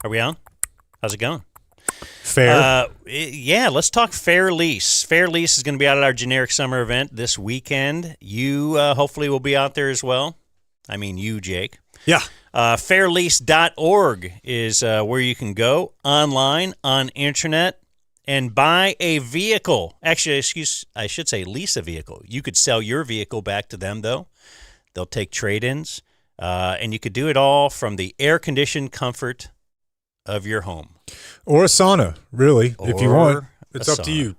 Are we on? How's it going? Fair. Yeah, let's talk Fair Lease. Fair Lease is going to be out at our generic summer event this weekend. You hopefully will be out there as well. I mean you, Jake. Yeah. Fairlease.org is where you can go online, on internet, and buy a vehicle. Actually, I should say lease a vehicle. You could sell your vehicle back to them, though. They'll take trade-ins, and you could do it all from the air-conditioned comfort of your home. Or a sauna, really, if you want. It's up to sauna. you.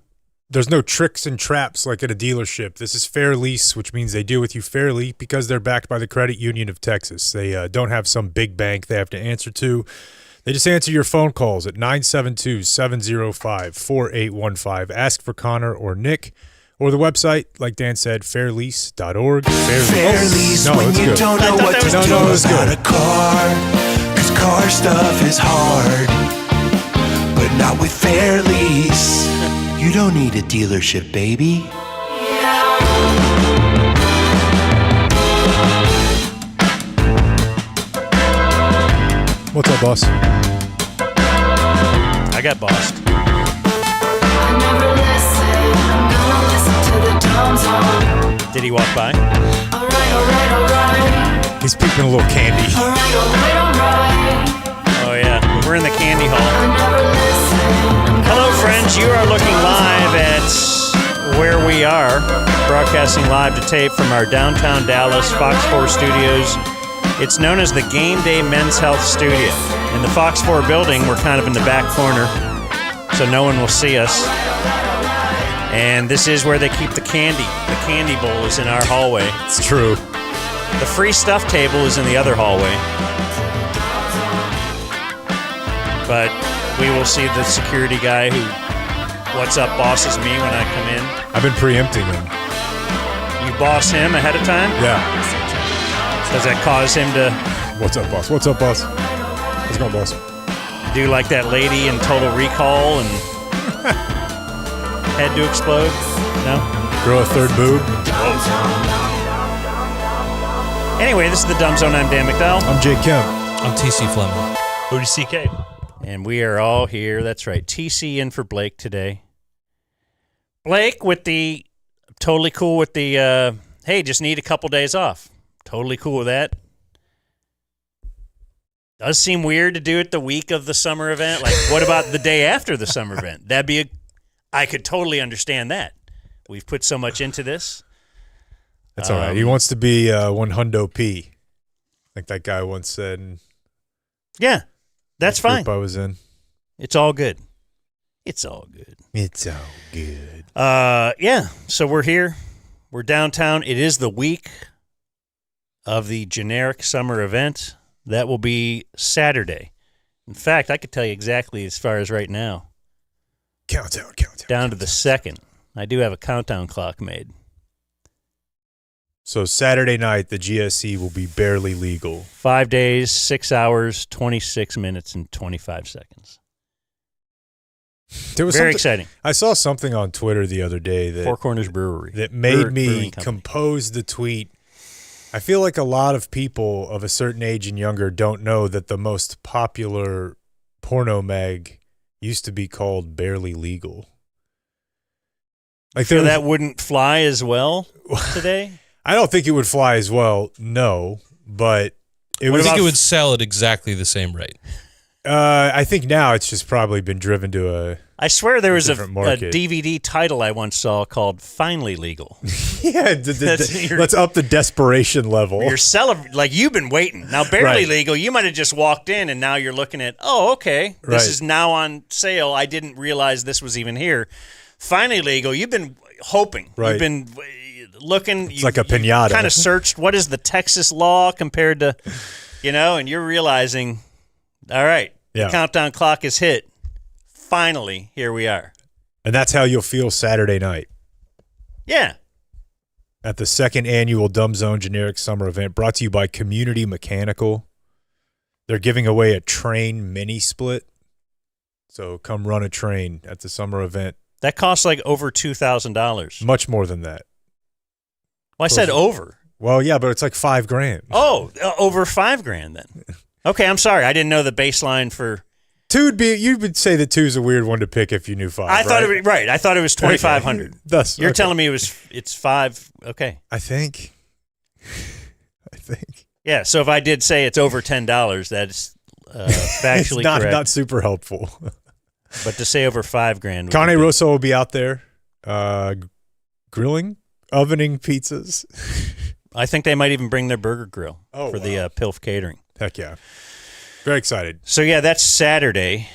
There's no tricks and traps like at a dealership. This is Fair Lease, which means they deal with you fairly because they're backed by the Credit Union of Texas. They don't have some big bank they have to answer to. They just answer your phone calls at 972-705-4815. Ask for Connor or Nick. Or the website, like Dan said, fairlease.org. Fair lease when you don't know what to do about a car. Cause car stuff is hard. But not with Fair Lease. You don't need a dealership, baby. What's up, boss? I got bossed. Did he walk by? He's peeping a little candy. Oh, yeah. We're in the candy hall. Hello, friends. You are looking live at where we are, broadcasting live to tape from our downtown Dallas Fox 4 studios. It's known as the Game Day Men's Health Studio. In the Fox 4 building, we're kind of in the back corner, so no one will see us. And this is where they keep the candy. The candy bowl is in our hallway. It's true. The free stuff table is in the other hallway. But we will see the security guy who, what's up, bosses me when I come in. I've been preempting him. You boss him ahead of time? Yeah. Does that cause him to What's up, boss? What's up, boss? How's it going, boss? do like that lady in Total Recall and head to explode? No? Grow a third boob? Anyway, this is the Dumb Zone. I'm Dan McDowell. I'm Jake Kemp. I'm TC Fleming. ODCK. And we are all here. That's right. TC in for Blake today. Blake with the, totally cool with the, hey, just need a couple days off. Totally cool with that. Does seem weird to do it the week of the summer event. Like, what about the day after the summer event? I could totally understand that. We've put so much into this. That's all right. He wants to be one hundo P, like that guy once said. Yeah, that's fine. Group I was in. It's all good. It's all good. It's all good. Yeah, so we're here. We're downtown. It is the week of the generic summer event. That will be Saturday. In fact, I could tell you exactly as far as right now. Countdown. Down to the second. I do have a countdown clock made. So Saturday night, the GSE will be barely legal. 5 days, 6 hours, 26 minutes, and 25 seconds. There was Very exciting. I saw something on Twitter the other day that Four Corners Brewery. that made me Brewing Company. compose the tweet. I feel like a lot of people of a certain age and younger don't know that the most popular porno mag used to be called Barely Legal. Like So that wouldn't fly as well today? I don't think it would fly as well, no, but it I was. think it would sell at exactly the same rate. I think now it's just probably been driven to a. I swear there was a different market. DVD title I once saw called Finally Legal. Yeah, let's up the desperation level. You're like you've been waiting. Now, Barely Right. Legal, you might have just walked in and now you're looking at, oh, okay, this Right. is now on sale. I didn't realize this was even here. Finally Legal, you've been hoping. Right. You've been looking. It's like a piñata. Kind of searched what is the Texas law compared to, and you're realizing, all right, Yeah. the countdown clock is hit. Finally, here we are. And that's how you'll feel Saturday night Yeah. at the second annual Dumb Zone Generic Summer Event brought to you by Community Mechanical. They're giving away a train mini split. So come run a train at the summer event. That costs like over $2,000. Much more than that. Well, I said over. Well, yeah, but it's like $5,000. Oh, over $5,000 then. Okay, I'm sorry. I didn't know the baseline for 2 would be. You would say that 2 is a weird one to pick if you knew 5. I thought it was right. I thought it was 2,500. Okay. Thus, you're telling me it's 5. Okay. I think. Yeah. So if I did say it's over $10, that's factually it's not, correct. not super helpful. But to say over $5,000. Connie Rosso will be out there, grilling, ovening pizzas. I think they might even bring their burger grill for wow. the Pilf Catering. Heck yeah. Very excited. So, yeah, that's Saturday.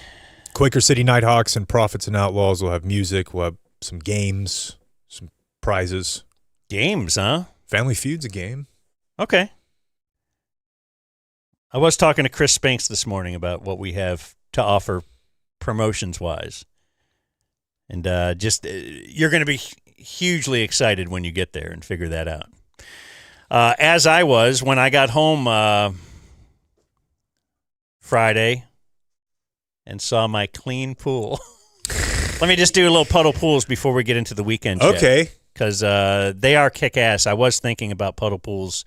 Quaker City Nighthawks and Prophets and Outlaws will have music. We'll have some games, some prizes. Games, huh? Family Feud's a game. Okay. I was talking to Chris Spinks this morning about what we have to offer promotions-wise. And you're going to be hugely excited when you get there and figure that out. As I was when I got home Friday and saw my clean pool. Let me just do a little puddle pools before we get into the weekend check. Okay. Because they are kick-ass. I was thinking about puddle pools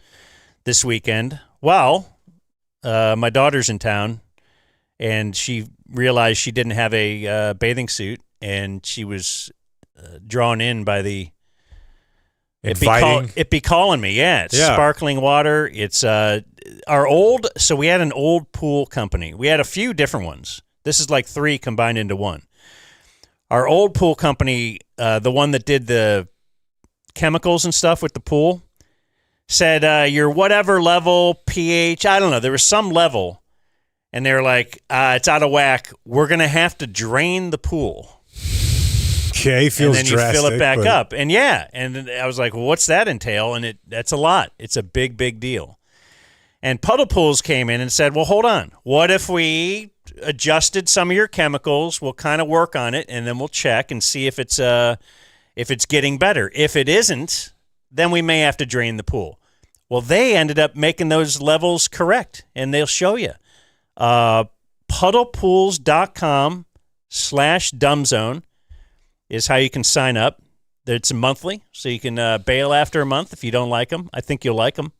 this weekend. Well, my daughter's in town, and she realized she didn't have a bathing suit, and she was drawn in by the Inviting. It be calling me. Yeah, it's Yeah. sparkling water. It's so we had an old pool company. We had a few different ones. This is like 3 combined into one. Our old pool company, the one that did the chemicals and stuff with the pool, said your whatever level pH, I don't know, there was some level, and they were like, it's out of whack. We're going to have to drain the pool. Okay, feels and then drastic. You fill it back up. And and I was like, well, what's that entail? And that's a lot. It's a big, big deal. And Puddle Pools came in and said, well, hold on. What if we adjusted some of your chemicals? We'll kind of work on it, and then we'll check and see if it's getting better. If it isn't, then we may have to drain the pool. Well, they ended up making those levels correct, and they'll show you. puddlepools.com/dumbzone is how you can sign up. It's monthly, so you can bail after a month if you don't like them. I think you'll like them.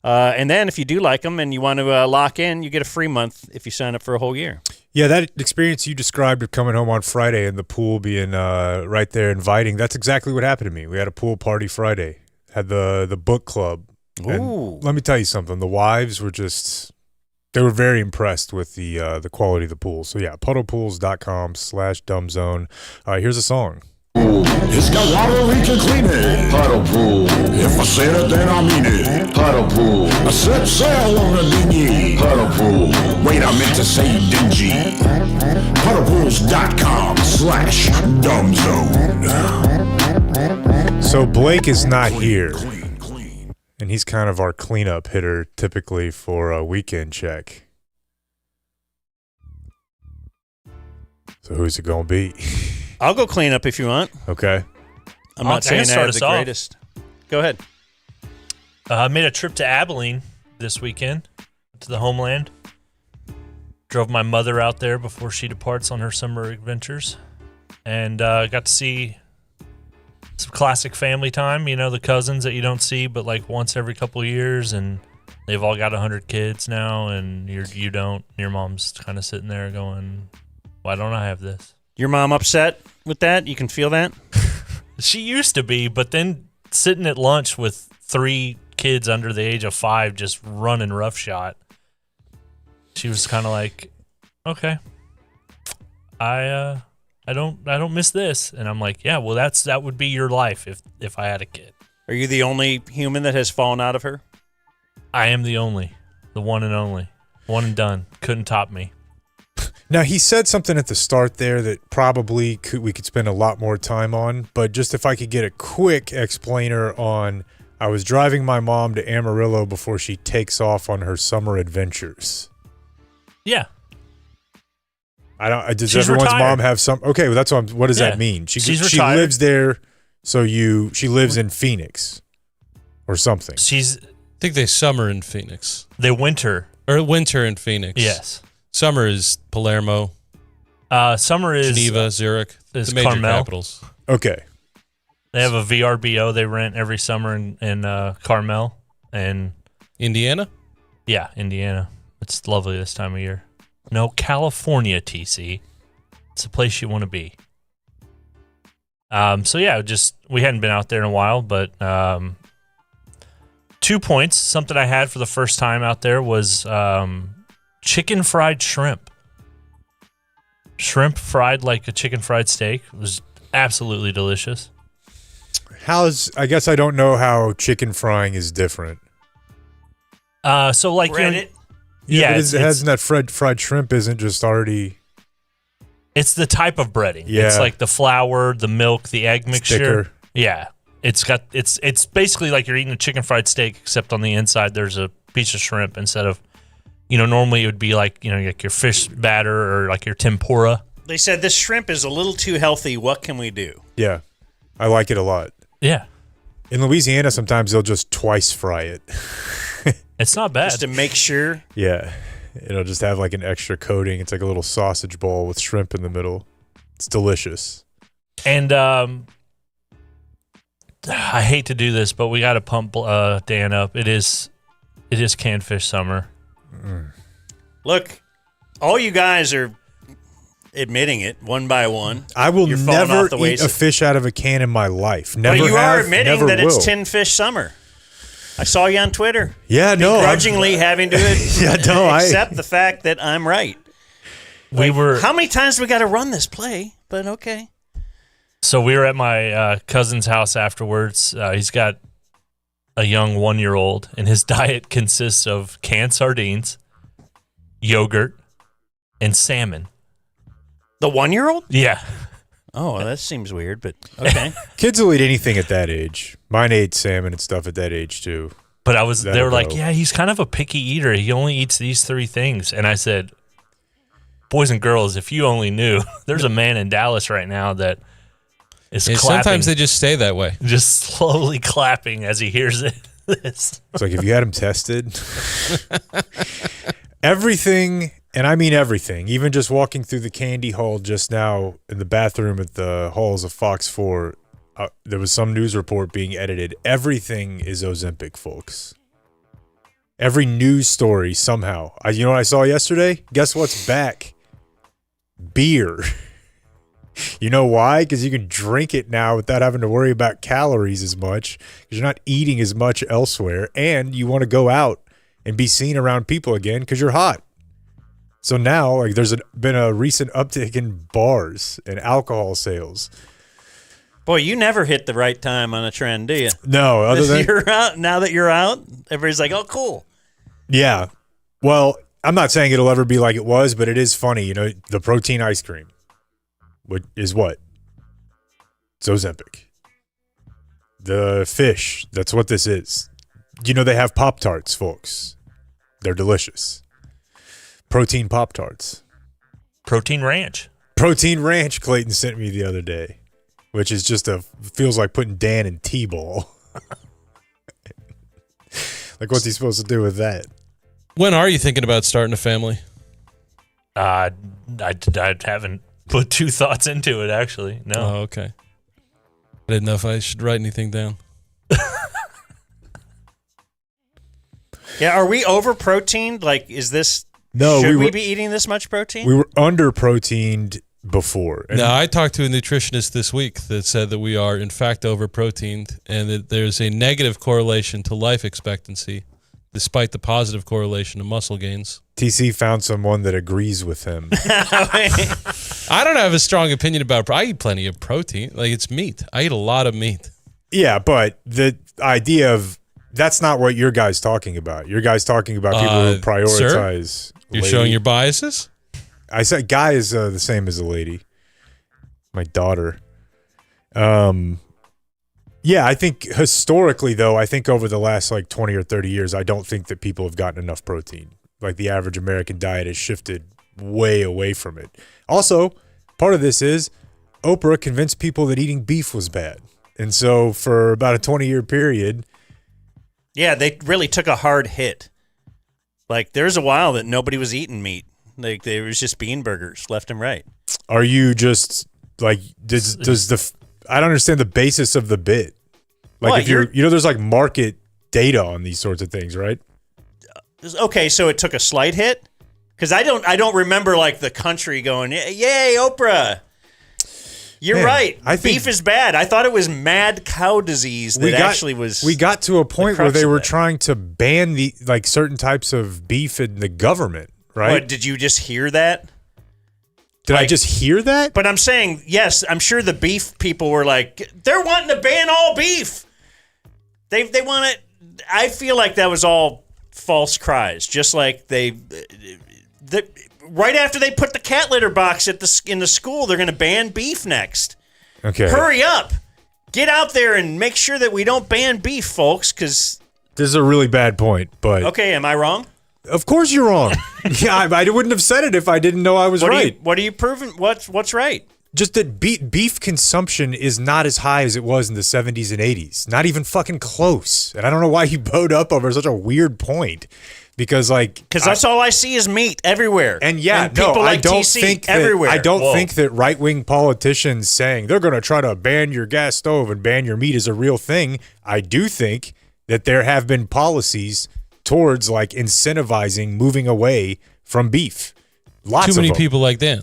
And then if you do like them and you want to lock in, you get a free month if you sign up for a whole year. Yeah, that experience you described of coming home on Friday and the pool being right there inviting, that's exactly what happened to me. We had a pool party Friday, had the book club. Ooh. And let me tell you something. The wives were they were very impressed with the quality of the pool. So, yeah, puddlepools.com/dumbzone. Here's a song. It's got water, we can clean it. Puddle pool. If I said it, then I mean it. Puddle pool. I set sail on a dinghy. Puddle pool. Wait, I meant to say dingy. Puddlepools.com/dumbzone. So Blake is not here, and he's kind of our cleanup hitter typically for a weekend check. So who's it going to be? I'll go clean up if you want. Okay. I'm not saying I have the greatest. Go ahead. I made a trip to Abilene this weekend, to the homeland. Drove my mother out there before she departs on her summer adventures. And got to see some classic family time. You know, the cousins that you don't see but like once every couple of years. And they've all got 100 kids now, and you don't. Your mom's kind of sitting there going, why don't I have this? Your mom upset with that? You can feel that? She used to be, but then sitting at lunch with 3 kids under the age of 5 just running roughshod, she was kind of like, okay, I don't miss this. And I'm like, yeah, well, that would be your life if I had a kid. Are you the only human that has fallen out of her? I am the one and only, one and done. Couldn't top me. Now, he said something at the start there that probably we could spend a lot more time on, but just if I could get a quick explainer on, I was driving my mom to Amarillo before she takes off on her summer adventures. Yeah. Does She's everyone's retired. mom have some? Okay, well, that's what does that mean? She's she retired. lives there, so she lives in Phoenix or something. I think they summer in Phoenix. They winter. Or winter in Phoenix. Yes. Summer is Palermo, Summer is Geneva, Zurich, is the major Carmel. capitals. Okay. They have a VRBO they rent every summer in Carmel and Indiana? yeah, Indiana. It's lovely this time of year. No, California, TC. It's a place you want to be. So yeah, we hadn't been out there in a while, but 2 points. Something I had for the first time out there was chicken fried shrimp. Shrimp fried like a chicken fried steak. It was absolutely delicious. I guess I don't know how chicken frying is different. So like Reddit? Yeah, but hasn't that fried shrimp isn't just already... It's the type of breading. Yeah. It's like the flour, the milk, the egg mixture. Thicker. Yeah. It's basically like you're eating a chicken fried steak, except on the inside there's a piece of shrimp instead of, normally it would be like your fish batter or like your tempura. They said this shrimp is a little too healthy. What can we do? Yeah, I like it a lot. Yeah. In Louisiana, sometimes they'll just twice fry it. It's not bad. Just to make sure. Yeah, it'll just have like an extra coating. It's like a little sausage ball with shrimp in the middle. It's delicious. And I hate to do this, but we got to pump Dan up. It is canned fish summer. Look, all you guys are admitting it one by one. I will You're falling never off the eat ways a fish out of a can in my life. Never But you have, are admitting never that will. it's tin fish summer. I saw you on Twitter. Yeah, no. Begrudgingly having to accept the fact that I'm right. How many times do we got to run this play? But okay. So we were at my cousin's house afterwards. He's got a young 1-year-old, and his diet consists of canned sardines, yogurt, and salmon. The 1-year-old? Yeah. Oh, well, that seems weird, but okay. Kids will eat anything at that age. Mine ate salmon and stuff at that age too. But they were like, go. yeah, he's kind of a picky eater. He only eats these 3 things. And I said, boys and girls, if you only knew, there's a man in Dallas right now that is clapping. Sometimes they just stay that way. Just slowly clapping as he hears it. It's like, if you had him tested, everything, and I mean everything, even just walking through the candy hall just now in the bathroom at the halls of Fox 4, there was some news report being edited. Everything is Ozempic, folks. Every news story somehow. You know what I saw yesterday? Guess what's back? Beer. You know why? Because you can drink it now without having to worry about calories as much, because you're not eating as much elsewhere, and you want to go out and be seen around people again because you're hot. So now, like, there's been a recent uptick in bars and alcohol sales. Boy, you never hit the right time on a trend, do you? No, other than you're out, now that you're out, everybody's like, oh, cool. Yeah. Well, I'm not saying it'll ever be like it was, but it is funny. The protein ice cream. What is what? It's Ozempic. The fish, that's what this is. They have Pop-Tarts, folks. They're delicious. Protein Pop-Tarts. Protein Ranch. Protein Ranch, Clayton sent me the other day, which is just feels like putting Dan in T-ball. Like, what's he supposed to do with that? When are you thinking about starting a family? I haven't put 2 thoughts into it, actually. No. Oh, okay. I didn't know if I should write anything down. Yeah, are we over-proteined? Like, is this... No, should we be eating this much protein? We were under-proteined before. No, I talked to a nutritionist this week that said that we are, in fact, over-proteined and that there's a negative correlation to life expectancy, despite the positive correlation to muscle gains. TC found someone that agrees with him. I don't have a strong opinion about I eat plenty of protein. Like, it's meat. I eat a lot of meat. Yeah, but the idea of that's not what your guy's talking about. Your guy's talking about people who prioritize. Sir? You're showing your biases? I said guy is the same as a lady. My daughter. Yeah, I think historically, though, I think over the last 20 or 30 years, I don't think that people have gotten enough protein. Like, the average American diet has shifted way away from it. Also, part of this is Oprah convinced people that eating beef was bad. And so for about a 20-year period... Yeah, they really took a hard hit. Like, there's a while that nobody was eating meat. Like, there was just bean burgers left and right. Are you just, like, does the... I don't understand the basis of the bit. Like, What, if you're... there's, market data on these sorts of things, right? Okay, so it took a slight hit? Because I don't remember like the country going, yay, Oprah. You're Man, right. I think beef is bad. I thought it was mad cow disease that actually was. We got to a point where crux they of were that. trying to ban the like certain types of beef in the government, right? What, did you just hear that? Did I like- just hear that? But I'm saying, yes, I'm sure the beef people were like, they're wanting to ban all beef. They want it. I feel like that was all false cries. Just like right after they put the cat litter box in the school, they're going to ban beef next. Okay. Hurry up. Get out there and make sure that we don't ban beef, folks, because... This is a really bad point, but... Okay, am I wrong? Of course you're wrong. Yeah, I wouldn't have said it if I didn't know I was right. What are you proving? What's right? Just that beef consumption is not as high as it was in the 70s and 80s. Not even fucking close. And I don't know why you bowed up over such a weird point. Because that's all I see is meat everywhere. And yeah, people no, like I don't TC think everywhere. I don't think that right-wing politicians saying they're going to try to ban your gas stove and ban your meat is a real thing. I do think that there have been policies towards like incentivizing moving away from beef. Lots Too of many them. people like Dan.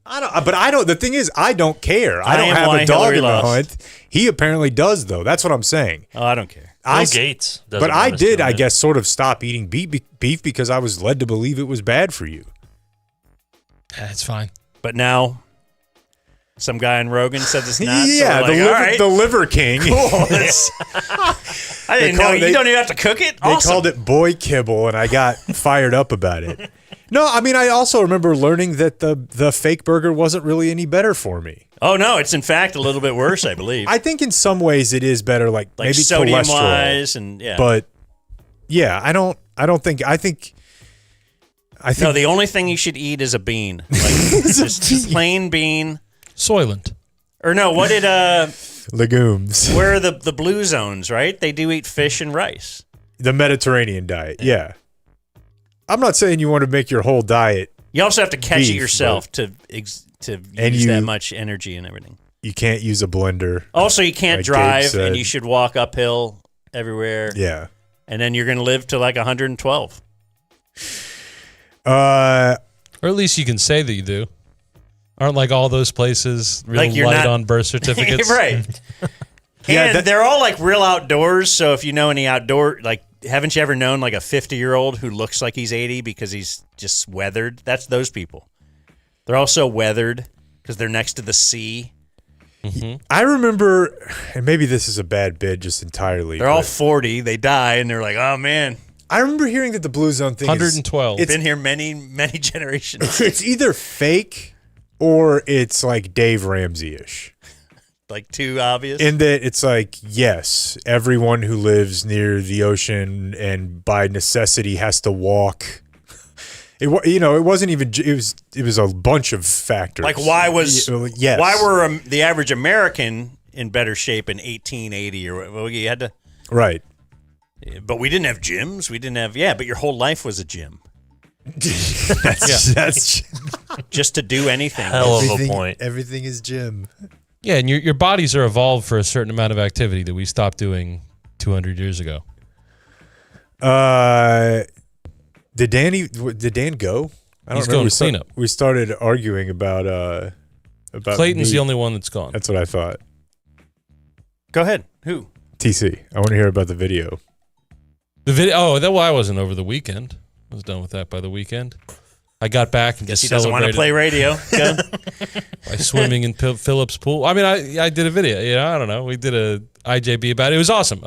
I don't. The thing is, I don't care. I don't am have why a dog Hillary in the lost. hunt. He apparently does, though. That's what I'm saying. Oh, I don't care. Bill Gates doesn't But I want us did, doing I it. guess, sort of stop eating beef because I was led to believe it was bad for you. It's fine. But now, some guy in Rogan said it's not. Yeah, so we're like, all right, the liver king. cool. I didn't know. You don't even have to cook it. They Awesome. called it boy kibble, and I got fired up about it. No, I mean, I also remember learning that the fake burger wasn't really any better for me. Oh no, it's in fact a little bit worse, I believe. I think in some ways it is better, like maybe sodium cholesterol wise, and yeah. But yeah, I think No, the only thing you should eat is a bean. Like just plain bean. Soylent. Or no, what did legumes. where are the blue zones, right? They do eat fish and rice. The Mediterranean diet, yeah. I'm not saying you want to make your whole diet. You also have to catch it Beef, yourself to And use you- that much energy and everything. You can't use a blender. Also, you can't Like Gabe drive, said. and you should walk uphill everywhere. Yeah. And then you're going to live to like 112. Or at least you can say that you do. Aren't like all those places real Like you're light not- on birth certificates? Right. Yeah, And they're all like real outdoors. So if you know any outdoor, like, haven't you ever known like a 50-year-old who looks like he's 80 because he's just weathered? That's those people. They're also weathered because they're next to the sea. I remember, and maybe this is a bad bid just entirely. They're all but 40. They die, and they're like, oh, man. I remember hearing that the Blue Zone thing 112. It's been here many, many generations. it's either fake or it's like Dave Ramsey-ish. Like too obvious. In that it's like, yes, everyone who lives near the ocean and by necessity has to walk. It wasn't even. It was a bunch of factors. Like why was yes. why were the average American in better shape in 1880 or well, you had to. right? But we didn't have gyms. We didn't have but your whole life was a gym That's just to do anything. Hell of a point. Everything is gym. Yeah, and your bodies are evolved for a certain amount of activity that we stopped doing 200 years ago. Did Dan go? I don't He's remember. going to cleanup. We started arguing about Clayton's meat. the only one that's gone. That's what I thought. Go ahead. Who? TC, I want to hear about the video. The video. Oh, I wasn't over the weekend. I was done with that by the weekend. I got back and Guess he just doesn't want to play radio. Go. by swimming in Phillips Pool. I mean, I did a video. I don't know. We did a IJB about it. It was awesome.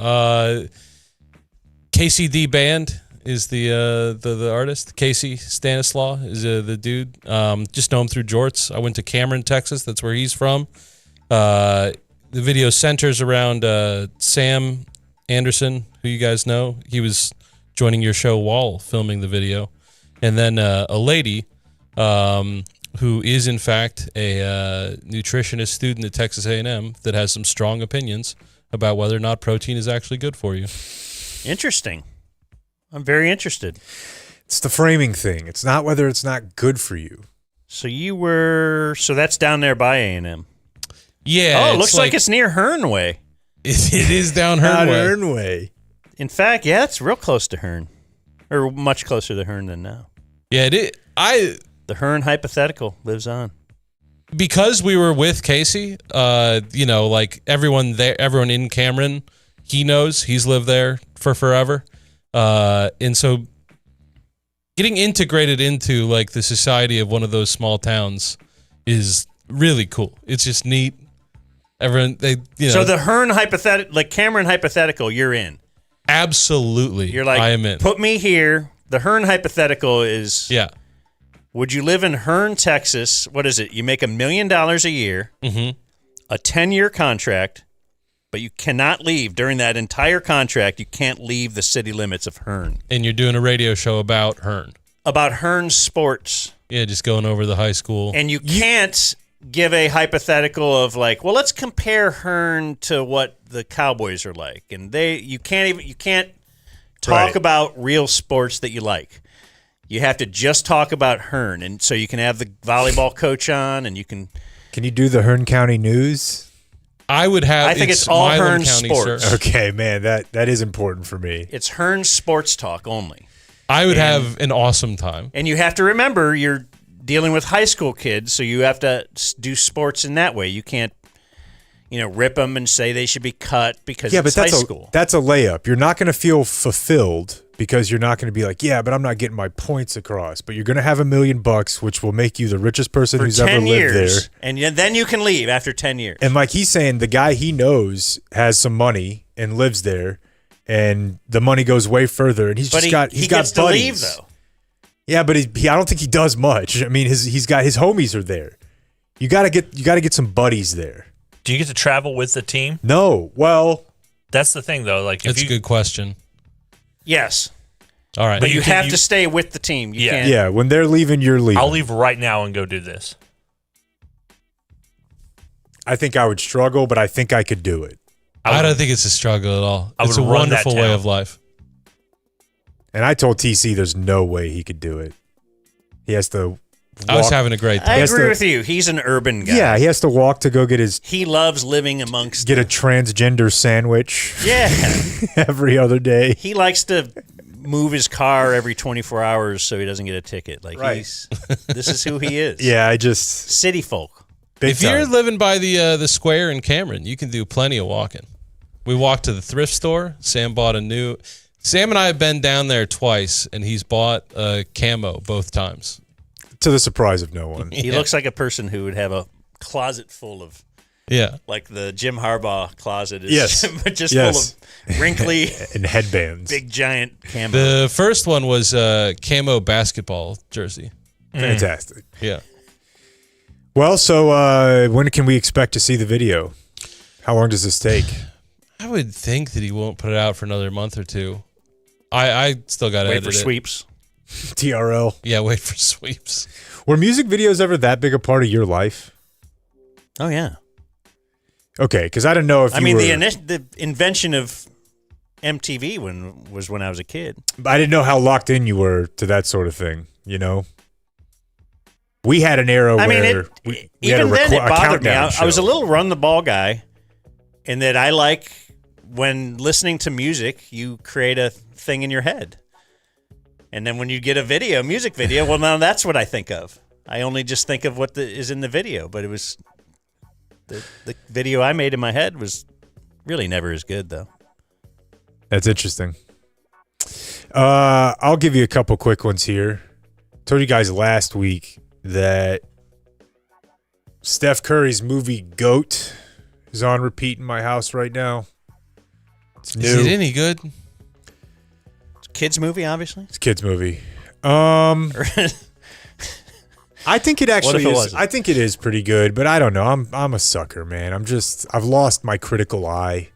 KCD Band is the artist. Casey Stanislaw is the dude. Just know him through jorts. I went to Cameron, Texas. That's where he's from. The video centers around Sam Anderson, who you guys know. He was joining your show while filming the video. And then a lady who is, in fact, a nutritionist student at Texas A&M that has some strong opinions about whether or not protein is actually good for you. Interesting. I'm very interested. It's the framing thing. It's not whether it's not good for you. So that's down there by A&M. Yeah. Oh, it looks like it's near Hearnway. It is down Not Hearnway. Ernway. In fact, yeah, it's real close to Hearn. Or much closer to Hearn than now. Yeah, The Hearn hypothetical lives on. because we were with Casey, like everyone there, everyone in Cameron, he knows he's lived there for forever. And so getting integrated into like the society of one of those small towns is really cool. It's just neat. Everyone, So the Hearn hypothetical, like Cameron hypothetical, you're in. absolutely. You're like, I am in. Put me here. The Hearn hypothetical is, Yeah. would you live in Hearn, Texas? What is it? You make $1 million a year, a 10-year contract, but you cannot leave during that entire contract. You can't leave the city limits of Hearn. And you're doing a radio show about Hearn. About Hearn sports. Yeah, just going over the high school. And you can't give a hypothetical of like, well, let's compare Hearn to what the Cowboys are like. And you can't talk about real sports that you like. You have to just talk about Hearn. And so you can have the volleyball coach on and you can. Can you do the Hearn County News? I would have. I think it's all Milam Hearn County, sports. sir. Okay, man, that is important for me. It's Hearn sports talk only. I would have an awesome time. And you have to remember you're dealing with high school kids, so you have to do sports in that way. You can't, rip them and say they should be cut because it's high school. That's a layup. You're not going to feel fulfilled because you're not going to be like, yeah, but I'm not getting my points across. But you're going to have $1 million, which will make you the richest person For who's 10 ever lived years, there. and then you can leave after 10 years. And like he's saying, the guy he knows has some money and lives there, and the money goes way further. And he's But just got he got gets to buddies. leave though. Yeah, but I don't think he does much. I mean, he's got his homies are there. You gotta get some buddies there. Do you get to travel with the team? No, well, That's the thing, though. Like, That's a good question. Yes, All right. but you can- have to stay with the team. You Yeah. can't. yeah, when they're leaving, you're leaving. I'll leave right now and go do this. I think I would struggle, but I think I could do it. I don't think it's a struggle at all. I It's a would run that wonderful way town. of life. And I told TC there's no way he could do it. He has to I was walk- having a great I time. Yes, agree the- with you. He's an urban guy. Yeah, he has to walk to go get He loves living amongst. a transgender sandwich Yeah, every other day. he likes to move his car every 24 hours so he doesn't get a ticket. Like Right. this is who he is. Yeah, I just City folk. big If you're time. living by the square in Cameron, you can do plenty of walking. We walked to the thrift store. Sam and I have been down there twice, and he's bought a camo both times. to the surprise of no one. He looks like a person who would have a closet full of, Yeah. like the Jim Harbaugh closet is Yes. just Yes. full of wrinkly, And headbands. big, giant camo. The first one was a camo basketball jersey. Fantastic. Yeah. Well, so when can we expect to see the video? How long does this take? I would think that he won't put it out for another month or two. I still got to Wait edit for it. sweeps. TRL. Yeah, wait for sweeps. Were music videos ever that big a part of your life? Oh yeah. Okay, because I didn't know if I you mean, were, the invention of MTV was when I was a kid. I didn't know how locked in you were to that sort of thing. You know, we had an era I mean, where we had even then it a bothered me. countdown I was a show. little run the ball guy, in that I like when listening to music, you create a thing in your head, and then when you get a music video, well, now that's what I think of. I only just think of what is in the video, but it was the video I made in my head was really never as good though. That's interesting. I'll give you a couple quick ones here. Told you guys last week that Steph Curry's movie GOAT is on repeat in my house right now. It's new. Is it any good? It's a kids movie, obviously. It's a kid's movie. I think it actually What if it is. wasn't? I think it is pretty good, but I don't know. I'm a sucker, man. I've lost my critical eye.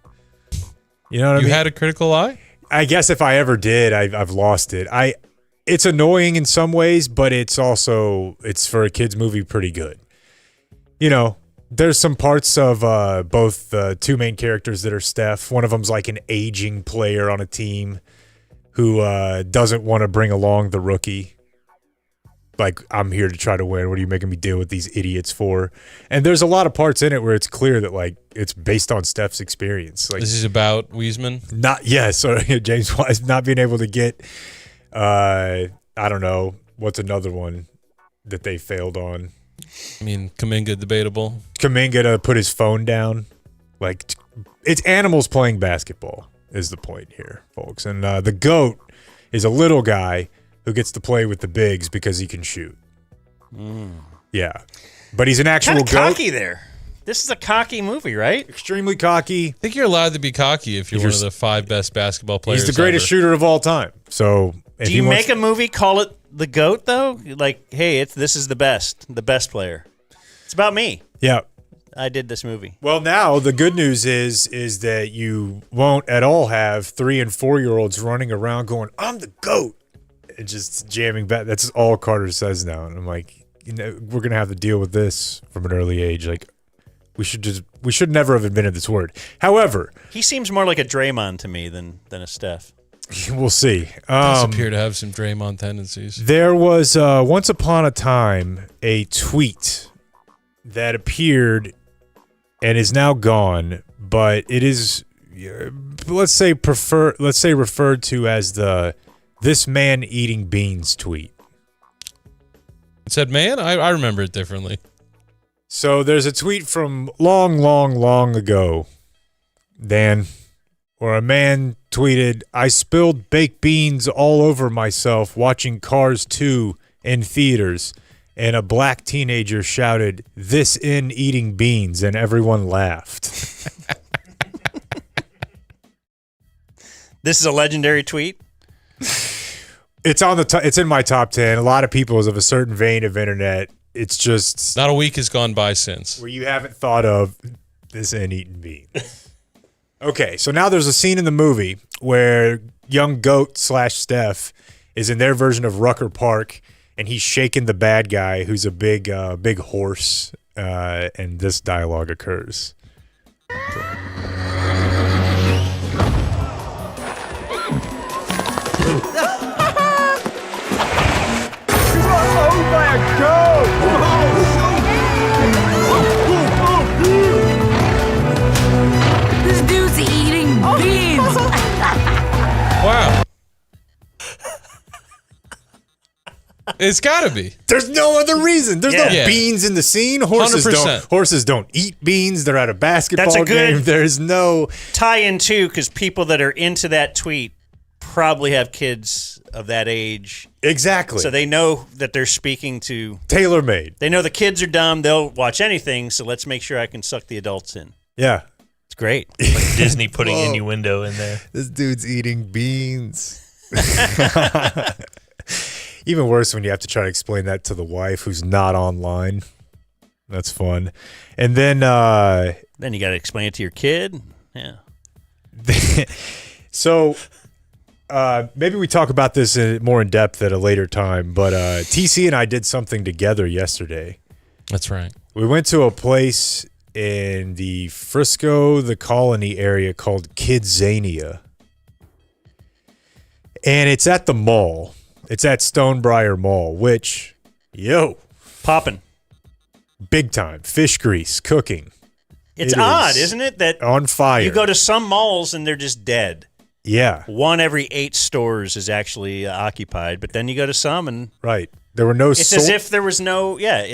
You know what I You mean? had a critical eye? I guess if I ever did, I've lost it. It's annoying in some ways, but it's for a kid's movie pretty good. You know, there's some parts of both the two main characters that are Steph. One of them's like an aging player on a team who doesn't want to bring along the rookie. Like, I'm here to try to win. What are you making me deal with these idiots for? And there's a lot of parts in it where it's clear that like it's based on Steph's experience. Like, This is about Wiesman. James Wise not being able to get I don't know, what's another one that they failed on? I mean, Kuminga debatable. Kuminga to put his phone down. Like, it's animals playing basketball is the point here, folks. And the GOAT is a little guy who gets to play with the bigs because he can shoot. Yeah. But he's an actual Kind of GOAT. cocky there. This is a cocky movie, right? Extremely cocky. I think you're allowed to be cocky if you're one of the 5 best basketball players. He's the greatest ever. shooter of all time. So Do you make a movie, call it The GOAT, though? Like, hey, this is the best player. It's about me. Yeah. I did this movie. Well, now the good news is that you won't at all have 3 and 4-year-olds running around going, "I'm the GOAT," and just jamming back. That's all Carter says now, and I'm like, we're gonna have to deal with this from an early age. Like, we should never have invented this word. However, He seems more like a Draymond to me than a Steph. we'll see. Does appear to have some Draymond tendencies. There was once upon a time a tweet that appeared and is now gone, but it is let's say referred to as the "this man eating beans" tweet. It said, "Man, I remember it differently." So there's a tweet from long ago, Dan, where a man tweeted, "I spilled baked beans all over myself watching Cars 2 in theaters." And a black teenager shouted, "This in eating beans," and everyone laughed. This is a legendary tweet. It's on the it's in my top 10. A lot of people is of a certain vein of internet. It's just Not a week has gone by since. where you haven't thought of this in eating beans. Okay, so now there's a scene in the movie where young GOAT / Steph is in their version of Rucker Park, and he's shaking the bad guy who's a big horse, and this dialogue occurs. This dude's eating beans. Wow. It's got to be. There's no other reason. There's no Yeah. beans in the scene. Horses 100%. don't eat beans. They're at a basketball That's a good- game. There's no Tie in, too, because people that are into that tweet probably have kids of that age. exactly. So they know that they're speaking to... tailor-made. They know the kids are dumb. They'll watch anything, so let's make sure I can suck the adults in. Yeah. It's great. Like Disney putting innuendo in there. This dude's eating beans. Even worse when you have to try to explain that to the wife who's not online. That's fun. And then Then you got to explain it to your kid. Yeah. so maybe we talk about this more in depth at a later time, but TC and I did something together yesterday. That's right. We went to a place in the Frisco, the Colony area called Kidzania. And it's at the mall. It's at Stonebriar Mall, which, Popping. big time. Fish grease, cooking. It's It odd, is isn't it? That on fire. you go to some malls and they're just dead. Yeah, One every 8 stores is actually occupied, but then you go to some and right. There were no it's as if there was no. Yeah,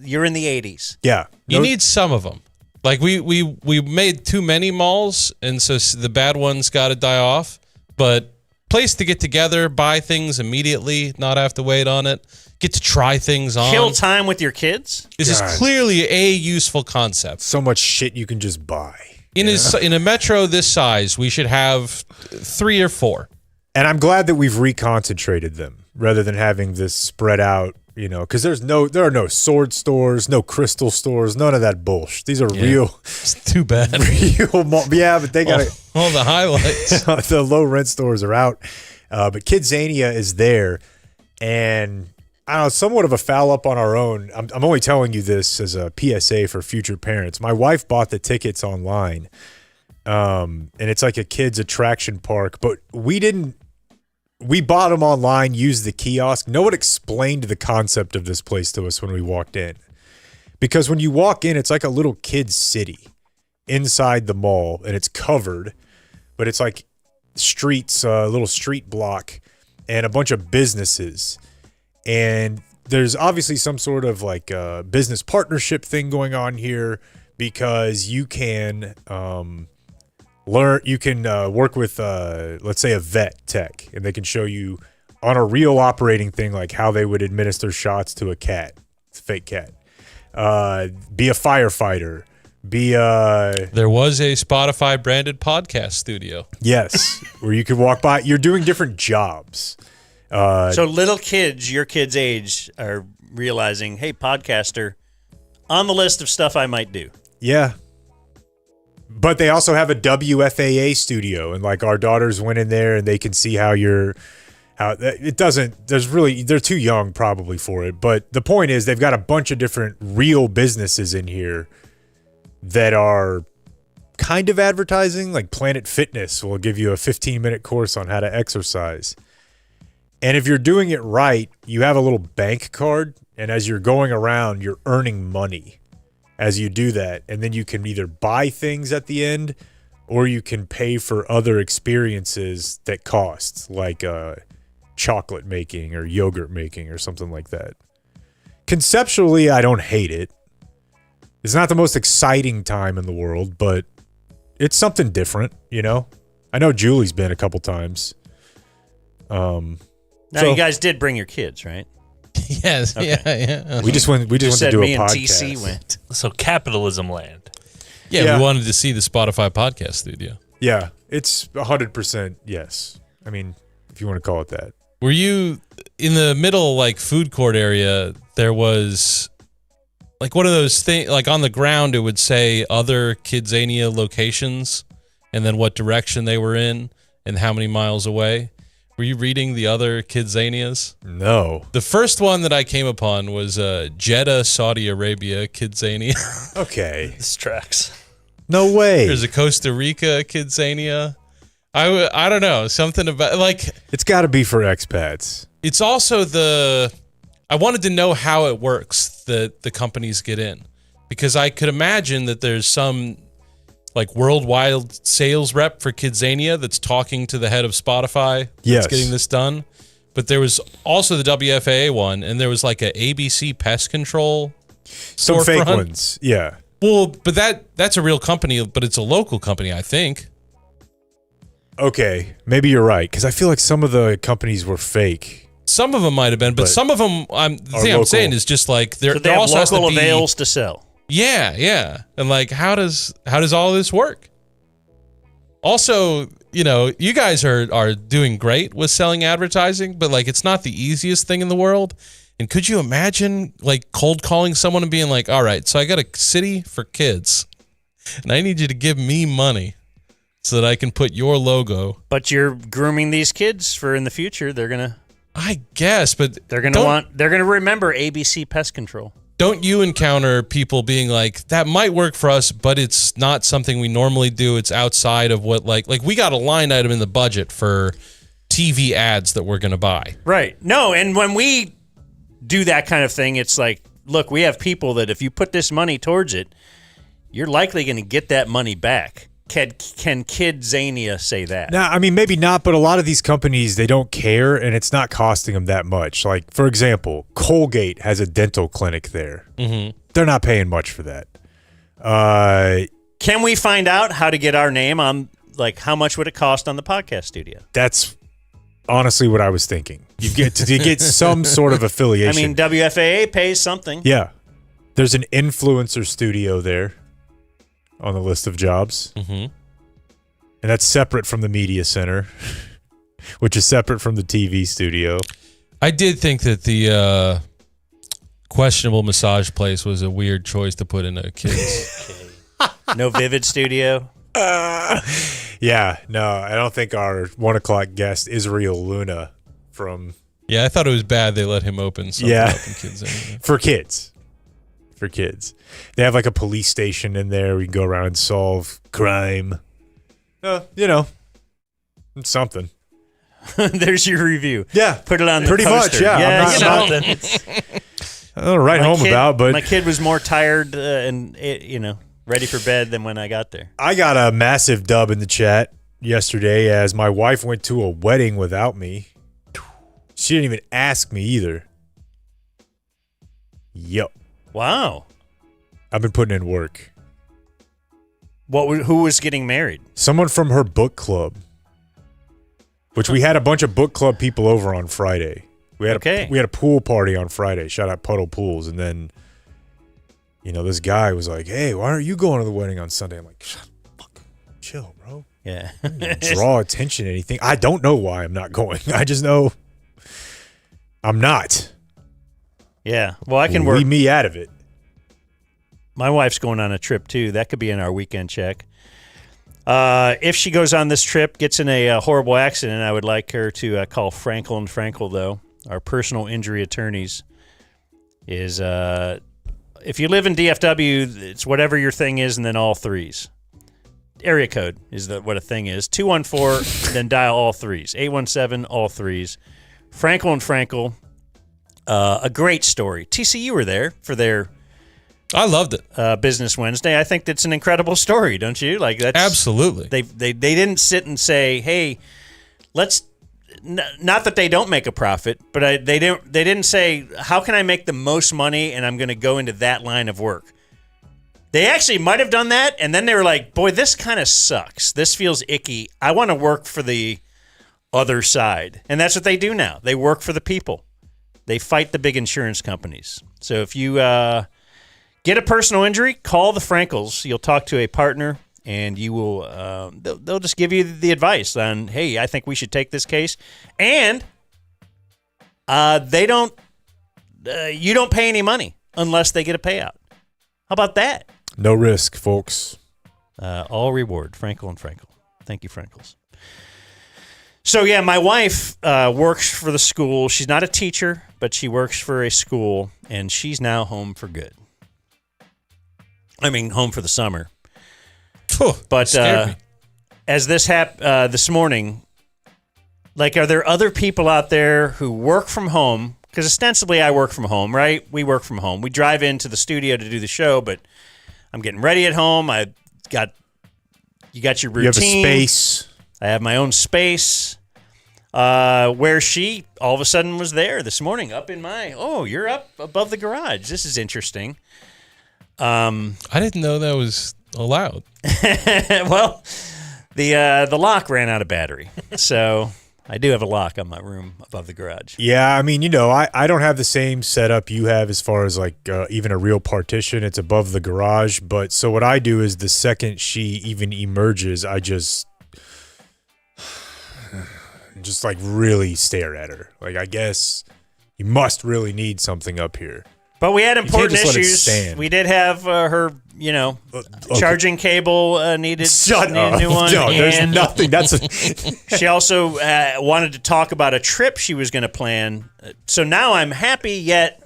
you're in the 80s. Yeah. You No- need some of them. Like we made too many malls, and so the bad ones got to die off. But place to get together, buy things immediately, not have to wait on it, get to try things on. Kill time with your kids. This is God. clearly a useful concept. so much shit you can just buy. In a metro this size, we should have 3 or 4. And I'm glad that we've reconcentrated them rather than having this spread out, because there are no sword stores, no crystal stores, none of that bullshit. These are real, It's too bad. real yeah, but they got to. All the highlights. The low rent stores are out, but Kidzania is there, and I don't know, somewhat of a foul up on our own. I'm only telling you this as a PSA for future parents. My wife bought the tickets online, and it's like a kids attraction park, but we didn't. We bought them online, used the kiosk. No one explained the concept of this place to us when we walked in, because when you walk in, it's like a little kid's city inside the mall, and it's covered. But it's like streets, a little street block, and a bunch of businesses. And there's obviously some sort of like business partnership thing going on here because you can work with, let's say, a vet tech, and they can show you on a real operating thing like how they would administer shots to a cat, it's a fake cat. Be a firefighter. There was a Spotify branded podcast studio. Yes, where you could walk by. You're doing different jobs. So little kids, your kids' age, are realizing, hey, podcaster, on the list of stuff I might do. Yeah. But they also have a WFAA studio, and like our daughters went in there and they can see they're too young probably for it. But the point is they've got a bunch of different real businesses in here that are kind of advertising. Like Planet Fitness will give you a 15-minute course on how to exercise. And if you're doing it right, you have a little bank card, and as you're going around, you're earning money as you do that. And then you can either buy things at the end, or you can pay for other experiences that cost, like chocolate making or yogurt making or something like that. Conceptually, I don't hate it. It's not the most exciting time in the world, but it's something different, you know? I know Julie's been a couple times. Now, you guys did bring your kids, right? Yes, Okay. yeah. We just went to do me a and podcast. TC went. So capitalism land. Yeah, Yeah. we wanted to see the Spotify podcast studio. Yeah, it's 100% yes. I mean, if you want to call it that. Were you in the middle, like, food court area? There was, like, one of those things, like, on the ground, it would say other Kidzania locations and then what direction they were in and how many miles away. Were you reading the other Kidzanias? No. The first one that I came upon was Jeddah, Saudi Arabia Kidzania. Okay. This tracks. No way. There's a Costa Rica Kidzania. I don't know, something about, like, It's got to be for expats. it's also I wanted to know how it works that the companies get in, because I could imagine that there's some like worldwide sales rep for Kidzania that's talking to the head of Spotify Yes. that's getting this done. But there was also the WFAA one, and there was like a ABC pest control Some fake storefront. ones. Yeah. Well, but that's a real company, but it's a local company, I think. Okay. Maybe you're right, because I feel like some of the companies were fake. Some of them might have been, but some of them, the are thing I'm local. saying is just like So they there have also has to local be avails to sell. Yeah. And like, how does all this work? Also, you know, you guys are doing great with selling advertising, but like, it's not the easiest thing in the world. And could you imagine like cold calling someone and being like, all right, so I got a city for kids and I need you to give me money so that I can put your logo. But you're grooming these kids for in the future. They're gonna I guess, but they're gonna remember ABC pest control. don't you encounter people being like, that might work for us, but it's not something we normally do. It's outside of what like we got a line item in the budget for TV ads that we're going to buy. Right. No, and when we do that kind of thing, it's like, look, we have people that if you put this money towards it, you're likely going to get that money back. Can Kidzania say that? Now, I mean, maybe not, but a lot of these companies, they don't care, and it's not costing them that much. Like, for example, Colgate has a dental clinic there. Mm-hmm. They're not paying much for that. Can we find out how to get our name on, like, how much would it cost on the podcast studio? That's honestly what I was thinking. You get some sort of I affiliation. mean, WFAA pays something. Yeah. There's an influencer studio there on the list of jobs. Mm-hmm. And that's separate from the media center, which is separate from the TV studio. I did think that the questionable massage place was a weird choice to put in a kids. No Vivid Studio. Yeah, no, I don't think our 1 o'clock guest, Israel Luna, from... Yeah, I thought it was bad they let him open something Yeah. up in kids. Anyway. For kids. For kids. They have like a police station in there. We can go around and solve crime. You know, it's something. There's your review. Yeah. Put it on the Pretty much, poster. yeah. I'm you not- know, I don't write home about, but my kid was more tired and ready for bed than when I got there. I got a massive dub in the chat yesterday as my wife went to a wedding without me. She didn't even ask me either. Yep. Wow. I've been putting in work. Who was getting married? Someone from her book club, which we had a bunch of book club people over on Friday. We had a pool party on Friday. Shout out Puddle Pools. And then, this guy was like, hey, why aren't you going to the wedding on Sunday? I'm like, fuck, chill, bro. Yeah. Draw attention to anything. I don't know why I'm not going. I just know I'm not. Yeah. Well, I can work. Leave me out of it. My wife's going on a trip, too. That could be in our weekend check. If she goes on this trip, gets in a horrible accident, I would like her to call Frankel and Frankel, though, our personal injury attorneys. If you live in DFW, it's whatever your thing is and then all threes. Area code is what a thing is. 214, then dial all threes. 817, all threes. Frankel and Frankel, a great story. TC, you were there for their... I loved it. Business Wednesday. I think that's an incredible story, don't you? Like that's absolutely. They didn't sit and say, "Hey, let's." Not that they don't make a profit, but they didn't say, "How can I make the most money?" And I'm going to go into that line of work. They actually might have done that, and then they were like, "Boy, this kind of sucks. This feels icky. I want to work for the other side," and that's what they do now. They work for the people. They fight the big insurance companies. So if you get a personal injury, call the Frankels. You'll talk to a partner, and you will. They'll just give you the advice on, hey, I think we should take this case, and they don't. You don't pay any money unless they get a payout. How about that? No risk, folks. All reward. Frankel and Frankel. Thank you, Frankels. So yeah, my wife works for the school. She's not a teacher, but she works for a school, and she's now home for good. I mean, home for the summer. But as this happened this morning, like, are there other people out there who work from home? Because ostensibly I work from home, right? We work from home. We drive into the studio to do the show, but I'm getting ready at home. You got your routine. You have a space. I have my own space. Where she all of a sudden was there this morning, up in you're up above the garage. This is interesting. I didn't know that was allowed. Well, the lock ran out of battery, so I do have a lock on my room above the garage. Yeah, I mean, I don't have the same setup you have as far as like even a real partition. It's above the garage, but so what I do is the second she even emerges, I just like really stare at her. Like, I guess you must really need something up here. But we had important issues. We did have her, charging cable needed a new one. No, there's nothing. She also wanted to talk about a trip she was going to plan. So now I'm happy, yet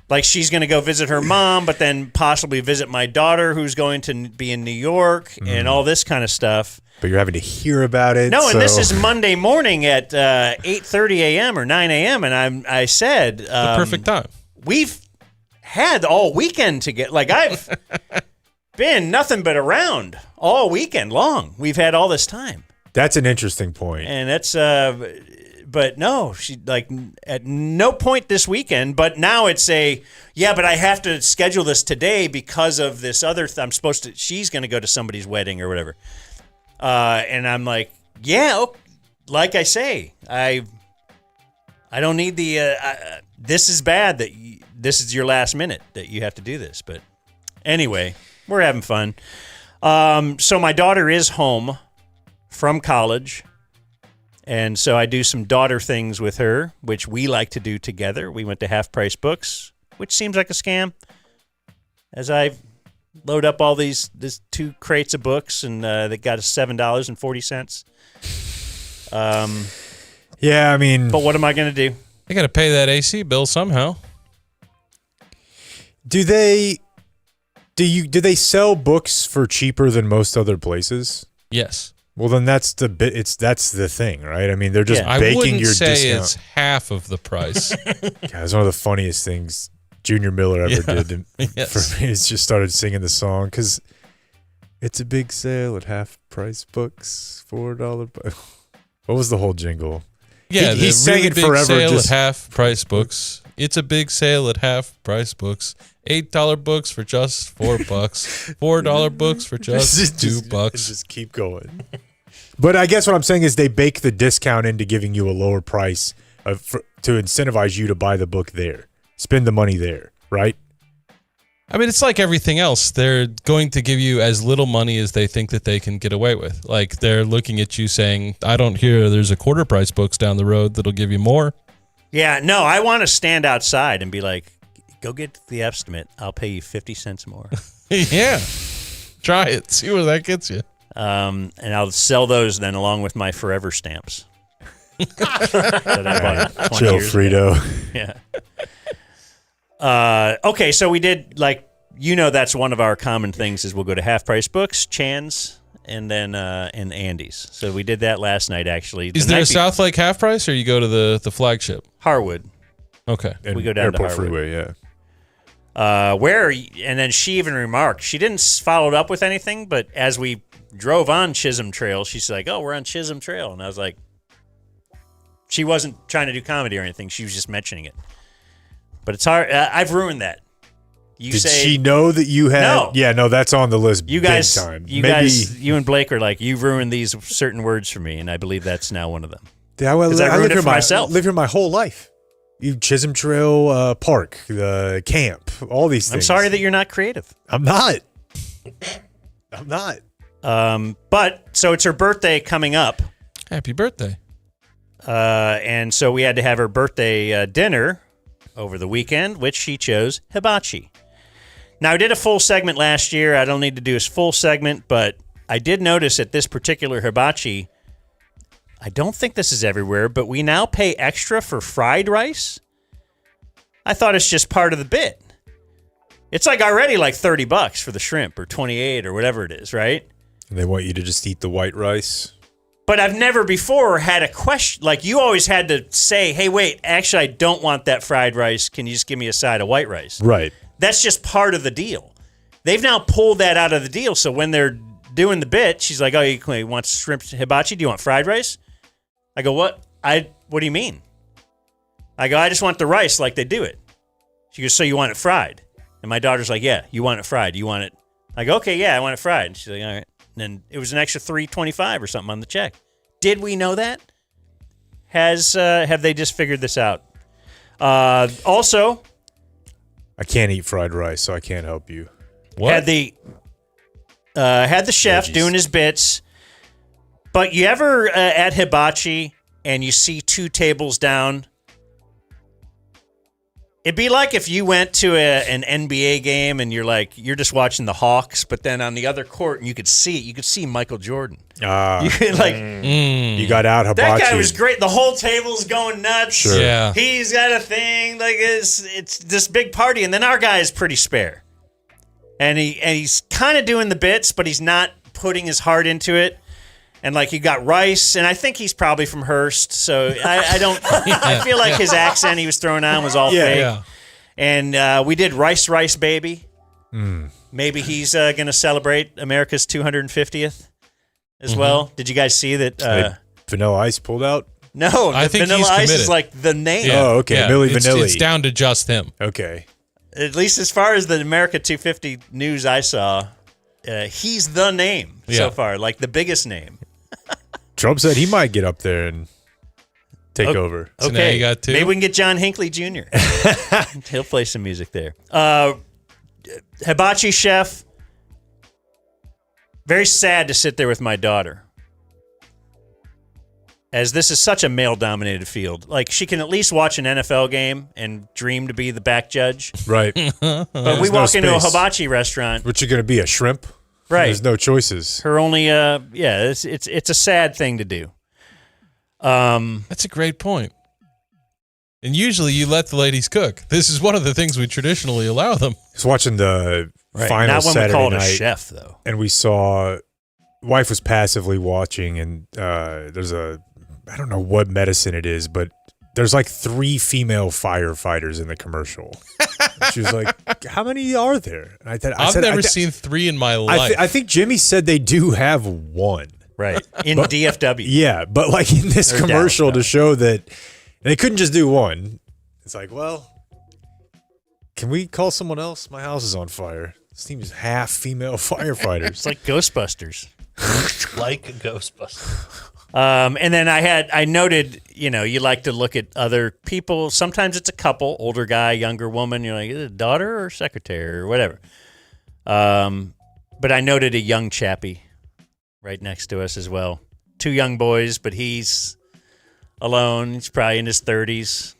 like she's going to go visit her mom, but then possibly visit my daughter who's going to be in New York and all this kind of stuff. But you're having to hear about it. No, and this is Monday morning at 8:30 a.m. or 9 a.m. And I said the perfect time. We've had all weekend to get, like, I've been nothing but around all weekend long. We've had all this time. That's an interesting point. And that's, but no, she, like, at no point this weekend, but now it's but I have to schedule this today because of this other, she's going to go to somebody's wedding or whatever. And I'm like, like I say, I don't need this is bad that this is your last minute that you have to do this. But anyway, we're having fun. So my daughter is home from college. And so I do some daughter things with her, which we like to do together. We went to Half Price Books, which seems like a scam, as I load up all these 2 crates of books, and they got us $7.40. Yeah, I mean, but what am I going to do? I got to pay that AC bill somehow. Do they sell books for cheaper than most other places? Yes. Well, then that's the thing, right? I mean, they're just baking your discount. I wouldn't say it's half of the price. God, it's one of the funniest things Junior Miller ever did for me. Is just started singing the song because it's a big sale at Half Price Books, $4. What was the whole jingle? Yeah, he sang really it forever. Sale just at Half Price Books. It's a big sale at Half Price Books. $8 books for just $4. $4 books for just $2. Just keep going. But I guess what I'm saying is they bake the discount into giving you a lower price to incentivize you to buy the book there. Spend the money there, right? I mean, it's like everything else. They're going to give you as little money as they think that they can get away with. Like, they're looking at you saying, I don't hear there's a quarter price books down the road that'll give you more. Yeah, no, I want to stand outside and be like, go get the estimate. I'll pay you 50 cents more. Yeah. Try it. See where that gets you. And I'll sell those then along with my forever stamps. That I bought 20 Chill, years Frito. ago. Yeah. Okay, so we did, like, that's one of our common things is we'll go to Half Price Books, Chan's, and then and Andy's. So we did that last night, actually. Is there a South Lake Half Price, or you go to the flagship? Harwood. Okay. We go down to Airport Harwood. Freeway, yeah. And then she even remarked, she didn't follow it up with anything, but as we drove on Chisholm Trail, she's like, oh, we're on Chisholm Trail. And I was like, she wasn't trying to do comedy or anything. She was just mentioning it. But it's hard. I've ruined that. Did she know that you had? No. Yeah, no, that's on the list You guys, big time. you and Blake are like, you've ruined these certain words for me, and I believe that's now one of them. Yeah, well, I ruined it here for myself. live here my whole life. You Chisholm Trail Park, the camp, all these things. I'm sorry that you're not creative. I'm not. I'm not. But so it's her birthday coming up. Happy birthday. And so we had to have her birthday dinner over the weekend, which she chose hibachi. Now, I did a full segment last year. I don't need to do a full segment, but I did notice at this particular hibachi, I don't think this is everywhere, but we now pay extra for fried rice. I thought it's just part of the bit. It's like already like $30 for the shrimp or 28 or whatever it is, right? And they want you to just eat the white rice. But I've never before had a question. Like, you always had to say, hey, wait, actually, I don't want that fried rice. Can you just give me a side of white rice? Right. That's just part of the deal. They've now pulled that out of the deal. So when they're doing the bit, she's like, oh, you want shrimp hibachi? Do you want fried rice? I go, what? What do you mean? I go, I just want the rice like they do it. She goes, so you want it fried? And my daughter's like, yeah, you want it fried. You want it? I go, okay, yeah, I want it fried. And she's like, all right. And then it was an extra $3.25 or something on the check. Did we know that? Have they just figured this out? Also, I can't eat fried rice, so I can't help you. What? had the chef doing his bits. But you ever at hibachi and you see two tables down? It'd be like if you went to an NBA game and you're just watching the Hawks, but then on the other court and you could see Michael Jordan. You could you got out hibachi. That guy was great. The whole table's going nuts. Sure. Yeah. He's got a thing like it's this big party, and then our guy is pretty spare, and he's kind of doing the bits, but he's not putting his heart into it. And like you got rice, and I think he's probably from Hearst, so I don't. I feel like his accent he was throwing on was all fake. Yeah. And we did rice, baby. Maybe he's going to celebrate America's 250th as well. Did you guys see that? Vanilla Ice pulled out? No, I think Vanilla he's Ice committed. is like the name. Yeah. Oh, okay. Milli Vanilli. It's down to just him. Okay. At least as far as the America 250 news I saw, he's the name so far, like the biggest name. Trump said he might get up there and take over. So now Okay, you got two. maybe we can get John Hinckley Jr. He'll play some music there. Hibachi chef. Very sad to sit there with my daughter, as this is such a male-dominated field. Like, she can at least watch an NFL game and dream to be the back judge. Right. But we walk into a hibachi restaurant. What you going to be, a shrimp? Right. There's no choices. Her only, it's a sad thing to do. That's a great point. And usually you let the ladies cook. This is one of the things we traditionally allow them. I was watching the final Not when Saturday we call it night, a chef, though. and we saw wife was passively watching, and there's I don't know what medicine it is, but there's like 3 female firefighters in the commercial. She was like, how many are there? And I've never seen 3 in my life. I think Jimmy said they do have 1. Right. In DFW. Yeah, but like in this Or commercial Dallas, to show that they couldn't just do 1. It's like, well, Can we call someone else? My house is on fire. This team is half female firefighters. It's like Ghostbusters. Like a Ghostbuster. And then I noted, you like to look at other people. Sometimes it's a couple, older guy, younger woman. You're like, is it a daughter or secretary or whatever? But I noted a young chappie right next to us as well. 2 young boys, but he's alone. He's probably in his 30s.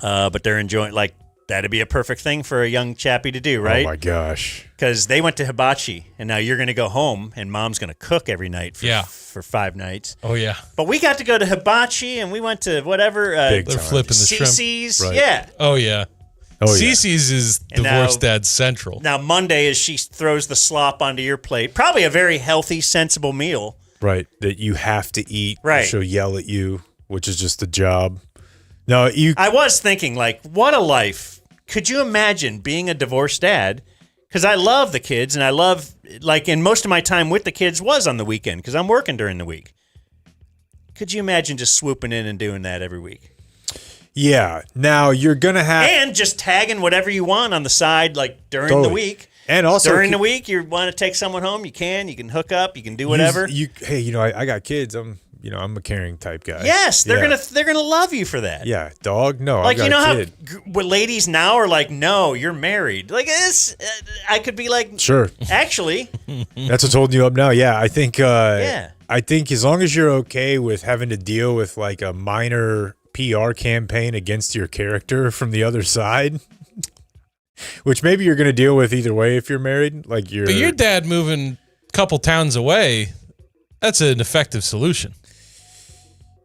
But they're enjoying, like, that'd be a perfect thing for a young chappie to do, right? Oh, my gosh. Because they went to hibachi, and now you're going to go home, and mom's going to cook every night for 5 nights. Oh, yeah. But we got to go to hibachi, and we went to whatever. Big They're time. flipping the shrimp. CC's, Right. yeah. Oh, yeah. Oh, yeah. Cece's is And Divorced now- Dad Central. Now, Monday is she throws the slop onto your plate. Probably a very healthy, sensible meal. Right. That you have to eat. Right. She'll yell at you, which is just a job. No, I was thinking, like, what a life. Could you imagine being a divorced dad? Because I love the kids, and I love, like, and most of my time with the kids was on the weekend because I'm working during the week. Could you imagine just swooping in and doing that every week? Yeah. Now you're gonna have And just tagging whatever you want on the side, like during the Totally. week. And also during the week, you want to take someone home, you can hook up, you can do whatever. Hey, I got kids. I'm a caring type guy. Yes, they're Yeah. gonna love you for that. Yeah, dog. No, Like, I got a kid. how ladies now are like, no, you're married. Like this, I could be like, Sure. actually, That's what's holding you up now. Yeah, I think. Yeah. I think as long as you're okay with having to deal with like a minor PR campaign against your character from the other side, which maybe you're going to deal with either way if you're married. Like But your dad moving a couple towns away, that's an effective solution.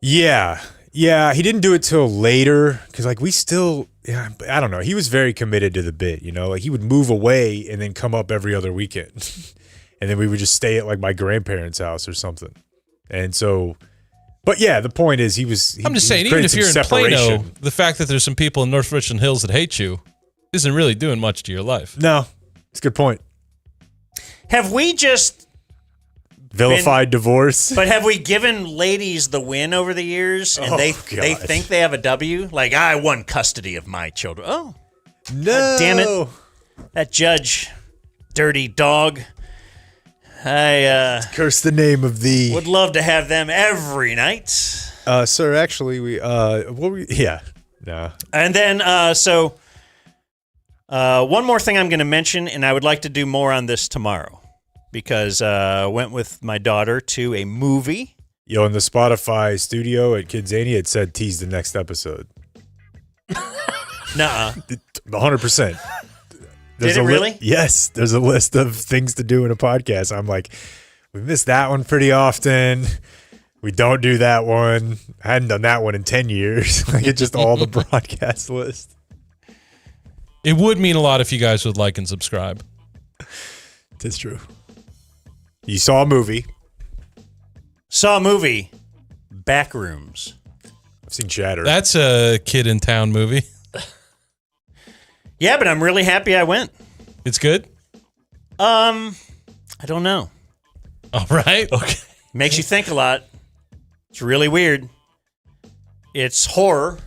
Yeah, he didn't do it till later because like we still. Yeah, I don't know. He was very committed to the bit. Like he would move away and then come up every other weekend. And then we would just stay at like my grandparents' house or something. And so, but yeah, the point is I'm just saying, even if you're in Plano, the fact that there's some people in North Richland Hills that hate you isn't really doing much to your life. No, it's a good point. have we just Vilified divorce. But have we given ladies the win over the years, and they God. think they have a W? Like, I won custody of my children. Oh, No. damn it! That judge, dirty dog. I Curse the name of the would love to have them every night. sir. Actually, we yeah. No. And then, one more thing I'm going to mention, and I would like to do more on this tomorrow, because I went with my daughter to a movie. Yo, in the Spotify studio at Kidzania, it said tease the next episode. Nuh-uh. 100%. Did it really? Yes. There's a list of things to do in a podcast. I'm like, we miss that one pretty often. We don't do that one. I hadn't done that one in 10 years. Like, it's just all the broadcast list. It would mean a lot if you guys would like and subscribe. That's true. You saw a movie. Saw a movie, Backrooms. I've seen Shatter. That's a kid in town movie. Yeah, but I'm really happy I went. It's good? I don't know. All right. Okay. Makes you think a lot. It's really weird. It's horror,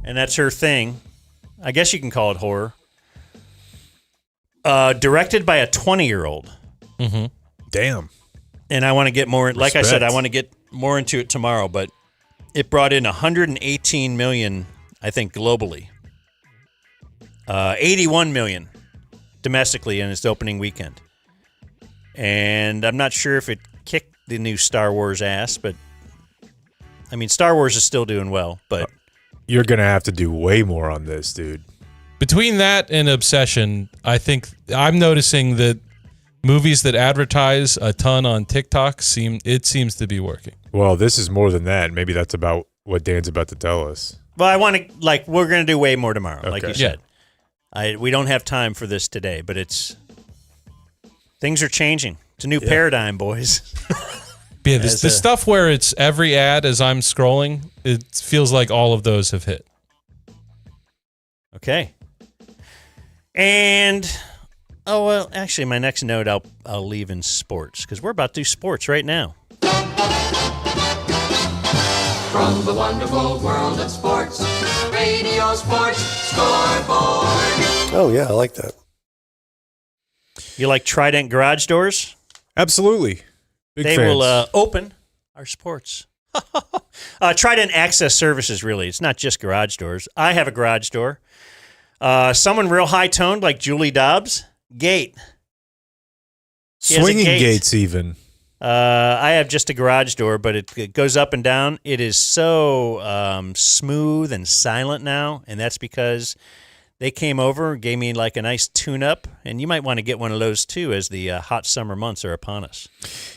and that's her thing. I guess you can call it horror. Directed by a 20-year-old. Mm-hmm. Damn. And I want to get more, like I said, Respect. I want to get more into it tomorrow, but it brought in 118 million, I think, globally. 81 million domestically in its opening weekend. And I'm not sure if it kicked the new Star Wars ass, but I mean, Star Wars is still doing well, but You're going to have to do way more on this, dude. Between that and Obsession, I think I'm noticing that movies that advertise a ton on TikTok seems to be working. Well, this is more than that. Maybe that's about what Dan's about to tell us. well, I want to, like, we're going to do way more tomorrow, like you Okay. said. We don't have time for this today, but things are changing. It's a new paradigm, boys. Yeah, the stuff where it's every ad as I'm scrolling, it feels like all of those have hit. Okay. And well, actually, my next note I'll leave in sports, because we're about to do sports right now. From the wonderful world of sports, Radio Sports Scoreboard. Oh, yeah, I like that. You like Trident garage doors? Absolutely. Big They fans. will open our sports. Trident Access Services, really. It's not just garage doors. I have a garage door. Someone real high-toned like Julie Dobbs. Gate. She has a Swinging gate. gates, even. I have just a garage door, but it goes up and down. It is so smooth and silent now, and that's because they came over and gave me like a nice tune-up, and you might want to get one of those too as the hot summer months are upon us.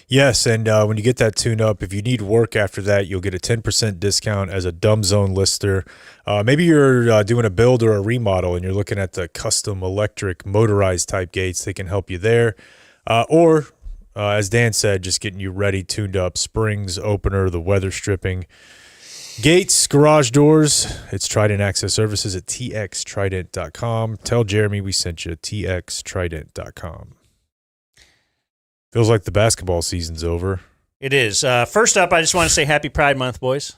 Yes, and when you get that tune-up, if you need work after that, you'll get a 10% discount as a Dumb Zone lister. Maybe you're doing a build or a remodel, and you're looking at the custom electric motorized type gates. They can help you there. Or as Dan said, just getting you ready, tuned up, springs, opener, the weather stripping. Gates, garage doors, it's Trident Access Services at txtrident.com. Tell Jeremy we sent you, txtrident.com. Feels like the basketball season's over. It is. First up, I just want to say Happy Pride Month, boys.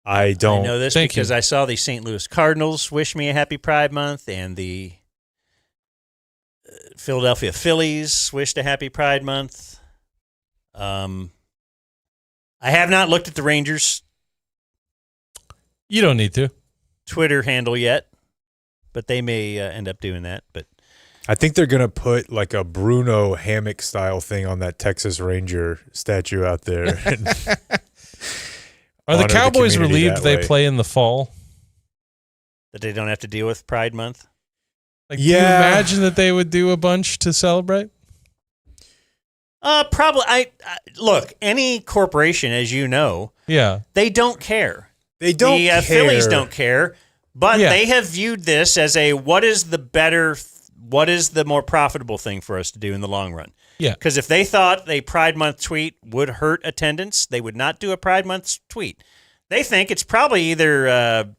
I don't. I know this because I saw the St. Louis Cardinals wish me a Happy Pride Month, and the Philadelphia Phillies wished a Happy Pride Month. I have not looked at the Rangers' You don't need to. Twitter handle yet, but they may end up doing that. But I think they're going to put like a Bruno hammock style thing on that Texas Ranger statue out there. Are the honor Cowboys community relieved that they way. play in the fall? that they don't have to deal with Pride Month. Like, do you imagine that they would do a bunch to celebrate? Probably. I look, any corporation, as you know, Yeah. they don't care. They don't The care. Phillies don't care, but Yeah. they have viewed this as what is the more profitable thing for us to do in the long run? Yeah. Because if they thought a Pride Month tweet would hurt attendance, they would not do a Pride Month tweet. They think it's probably either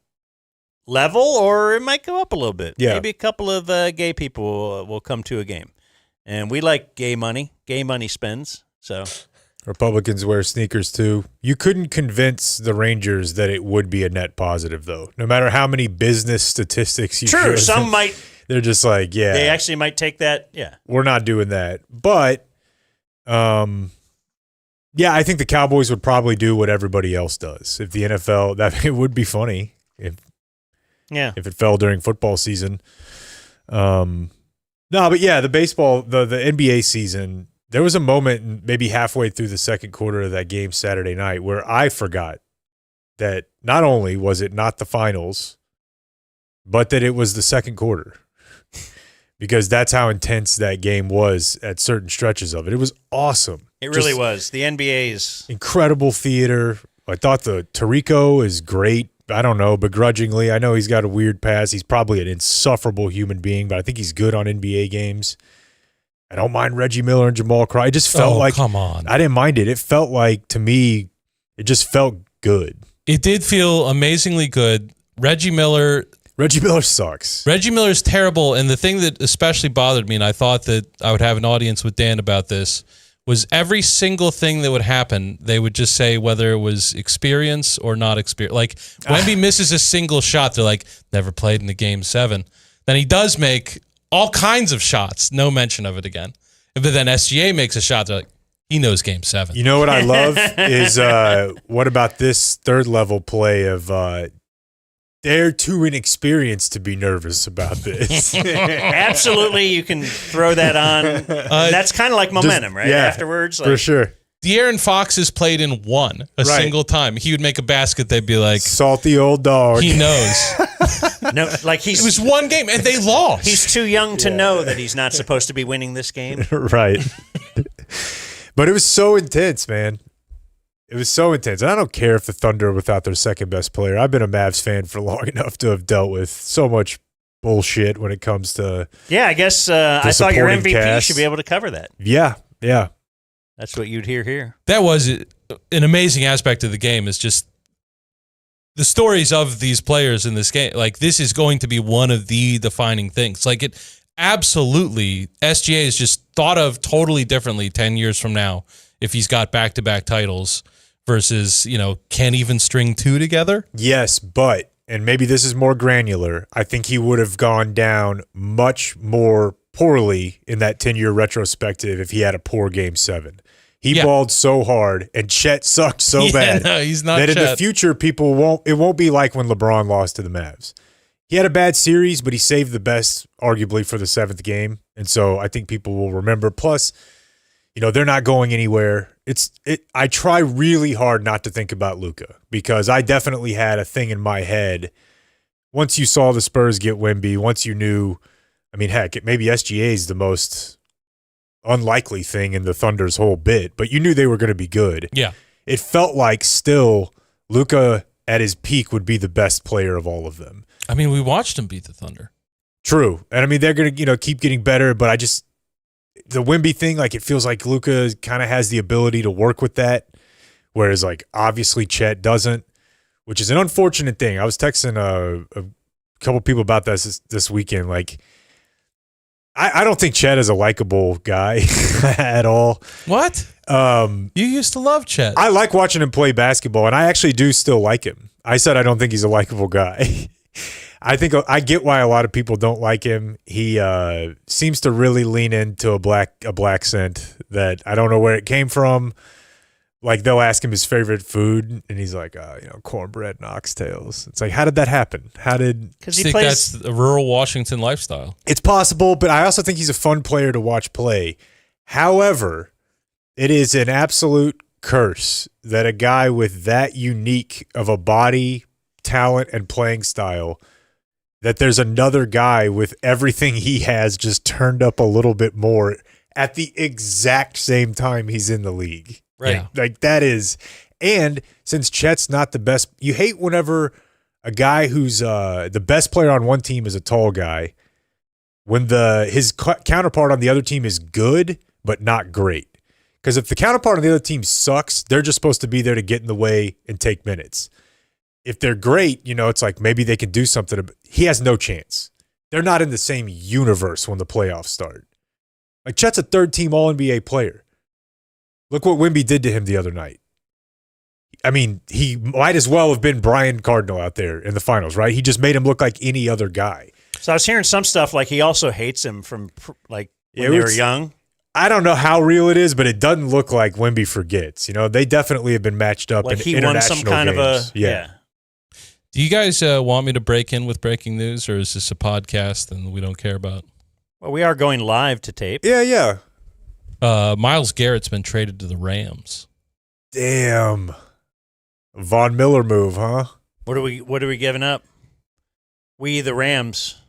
level or it might go up a little bit. Yeah. Maybe a couple of gay people will come to a game. And we like gay money. Gay money spends. So Republicans wear sneakers too. You couldn't convince the Rangers that it would be a net positive, though. No matter how many business statistics you true. give, Some might. they're just like, yeah, They actually might take that. Yeah. we're not doing that. But, yeah, I think the Cowboys would probably do what everybody else does. If the NFL, that it would be funny if it fell during football season. No, but yeah, the baseball, the NBA season, there was a moment maybe halfway through the second quarter of that game Saturday night where I forgot that not only was it not the finals, but that it was the second quarter. Because that's how intense that game was at certain stretches of it. It was awesome. It really Just was. The NBA is incredible theater. I thought the Tirico is great. I don't know, begrudgingly. I know he's got a weird past. He's probably an insufferable human being, but I think he's good on NBA games. I don't mind Reggie Miller and Jamal Crawford. It just felt like, come on. I didn't mind it. It felt like, to me, it just felt good. It did feel amazingly good. Reggie Miller sucks. Reggie Miller's terrible, and the thing that especially bothered me, and I thought that I would have an audience with Dan about this, was every single thing that would happen, they would just say whether it was experience or not experience. Like, Wemby misses a single shot, they're like, never played in the Game 7. Then he does make all kinds of shots, no mention of it again. But then SGA makes a shot, they're like, he knows Game 7. You know what I love is what about this third level play of they're too inexperienced to be nervous about this. absolutely. You can throw that on. That's kind of like momentum, right? yeah, Afterwards, for sure. De'Aaron Fox has played in one single time. He would make a basket, they'd be like, Salty old dog. he knows. No, like It was one game, and they lost. he's too young to know that he's not supposed to be winning this game. Right. But it was so intense, man. It was so intense. And I don't care if the Thunder are without their second best player. I've been a Mavs fan for long enough to have dealt with so much bullshit when it comes to Yeah, I guess I thought your supporting MVP cast. should be able to cover that. yeah. That's what you'd hear here. That was an amazing aspect of the game, is just the stories of these players in this game. Like, this is going to be one of the defining things. Like, it absolutely, SGA is just thought of totally differently 10 years from now if he's got back-to-back titles versus, can't even string two together. Yes, but and maybe this is more granular, I think he would have gone down much more poorly in that 10-year retrospective if he had a poor Game 7. He balled so hard, and Chet sucked so bad no, he's not that Chet. in the future it won't be like when LeBron lost to the Mavs. He had a bad series, but he saved the best, arguably, for the 7th game. And so I think people will remember. Plus, they're not going anywhere. I try really hard not to think about Luka because I definitely had a thing in my head. Once you saw the Spurs get Wemby, once you knew, heck, maybe SGA is the most unlikely thing in the Thunder's whole bit, but you knew they were going to be good. Yeah. It felt like still Luka at his peak would be the best player of all of them. We watched him beat the Thunder. True. And they're going to, keep getting better, but the Wemby thing, it feels like Luka kind of has the ability to work with that, whereas obviously Chet doesn't, which is an unfortunate thing. I was texting a couple people about this weekend. I don't think Chet is a likable guy at all. What? You used to love Chet. I like watching him play basketball, and I actually do still like him. I said I don't think he's a likable guy. I think I get why a lot of people don't like him. He seems to really lean into a black scent that I don't know where it came from. They'll ask him his favorite food, and he's like, cornbread and oxtails. It's how did that happen? Because he plays. That's a rural Washington lifestyle. It's possible, but I also think he's a fun player to watch play. However, it is an absolute curse that a guy with that unique of a body, talent, and playing style, that there's another guy with everything he has just turned up a little bit more at the exact same time he's in the league. Right. Yeah. That is. And since Chet's not the best, you hate whenever a guy who's the best player on one team is a tall guy, when his counterpart on the other team is good, but not great. Because if the counterpart on the other team sucks, they're just supposed to be there to get in the way and take minutes. If they're great, it's maybe they can do something. He has no chance. They're not in the same universe when the playoffs start. Chet's a third-team All-NBA player. Look what Wemby did to him the other night. He might as well have been Brian Cardinal out there in the finals, right? He just made him look like any other guy. So I was hearing some stuff he also hates him from when they were young. I don't know how real it is, but it doesn't look like Wemby forgets. They definitely have been matched up in he international won some kind games. of a yeah. Do you guys want me to break in with breaking news, or is this a podcast and we don't care about? Well, we are going live to tape. Yeah. Myles Garrett's been traded to the Rams. Damn. Von Miller move, huh? What are we giving up? We the Rams.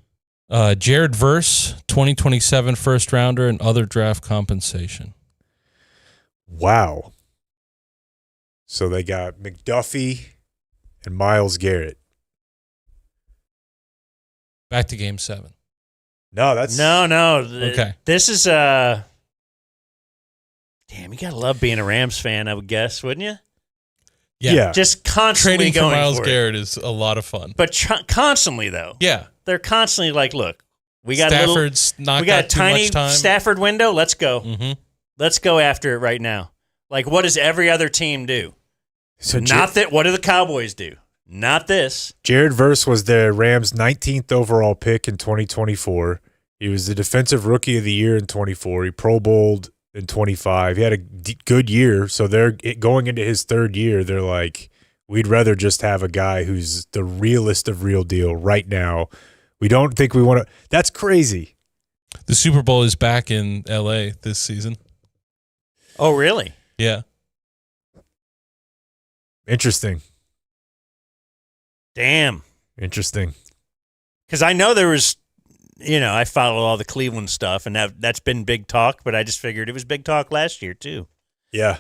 Jared Verse, 2027 first rounder, and other draft compensation. Wow. So they got McDuffie and Myles Garrett. Back to Game 7. No, that's no. Okay. This is damn. You gotta love being a Rams fan, I would guess, wouldn't you? Yeah. Just constantly Trading for going Myles for it. Garrett is a lot of fun. But constantly though. Yeah. They're constantly look, we got Stafford's not we got a too tiny much time. Stafford window. Let's go. Mm-hmm. Let's go after it right now. What does every other team do? So What do the Cowboys do? Not this. Jared Verse was the Rams' 19th overall pick in 2024. He was the defensive rookie of the year in 24. He Pro Bowled in 25. He had a good year. So they're going into his third year. They're like, we'd rather just have a guy who's the realest of real deal right now. We don't think we want to. That's crazy. The Super Bowl is back in LA this season. Oh, really? Yeah. Interesting. Damn. Interesting. Because I know there was, I follow all the Cleveland stuff, and that's been big talk, but I just figured it was big talk last year, too. Yeah.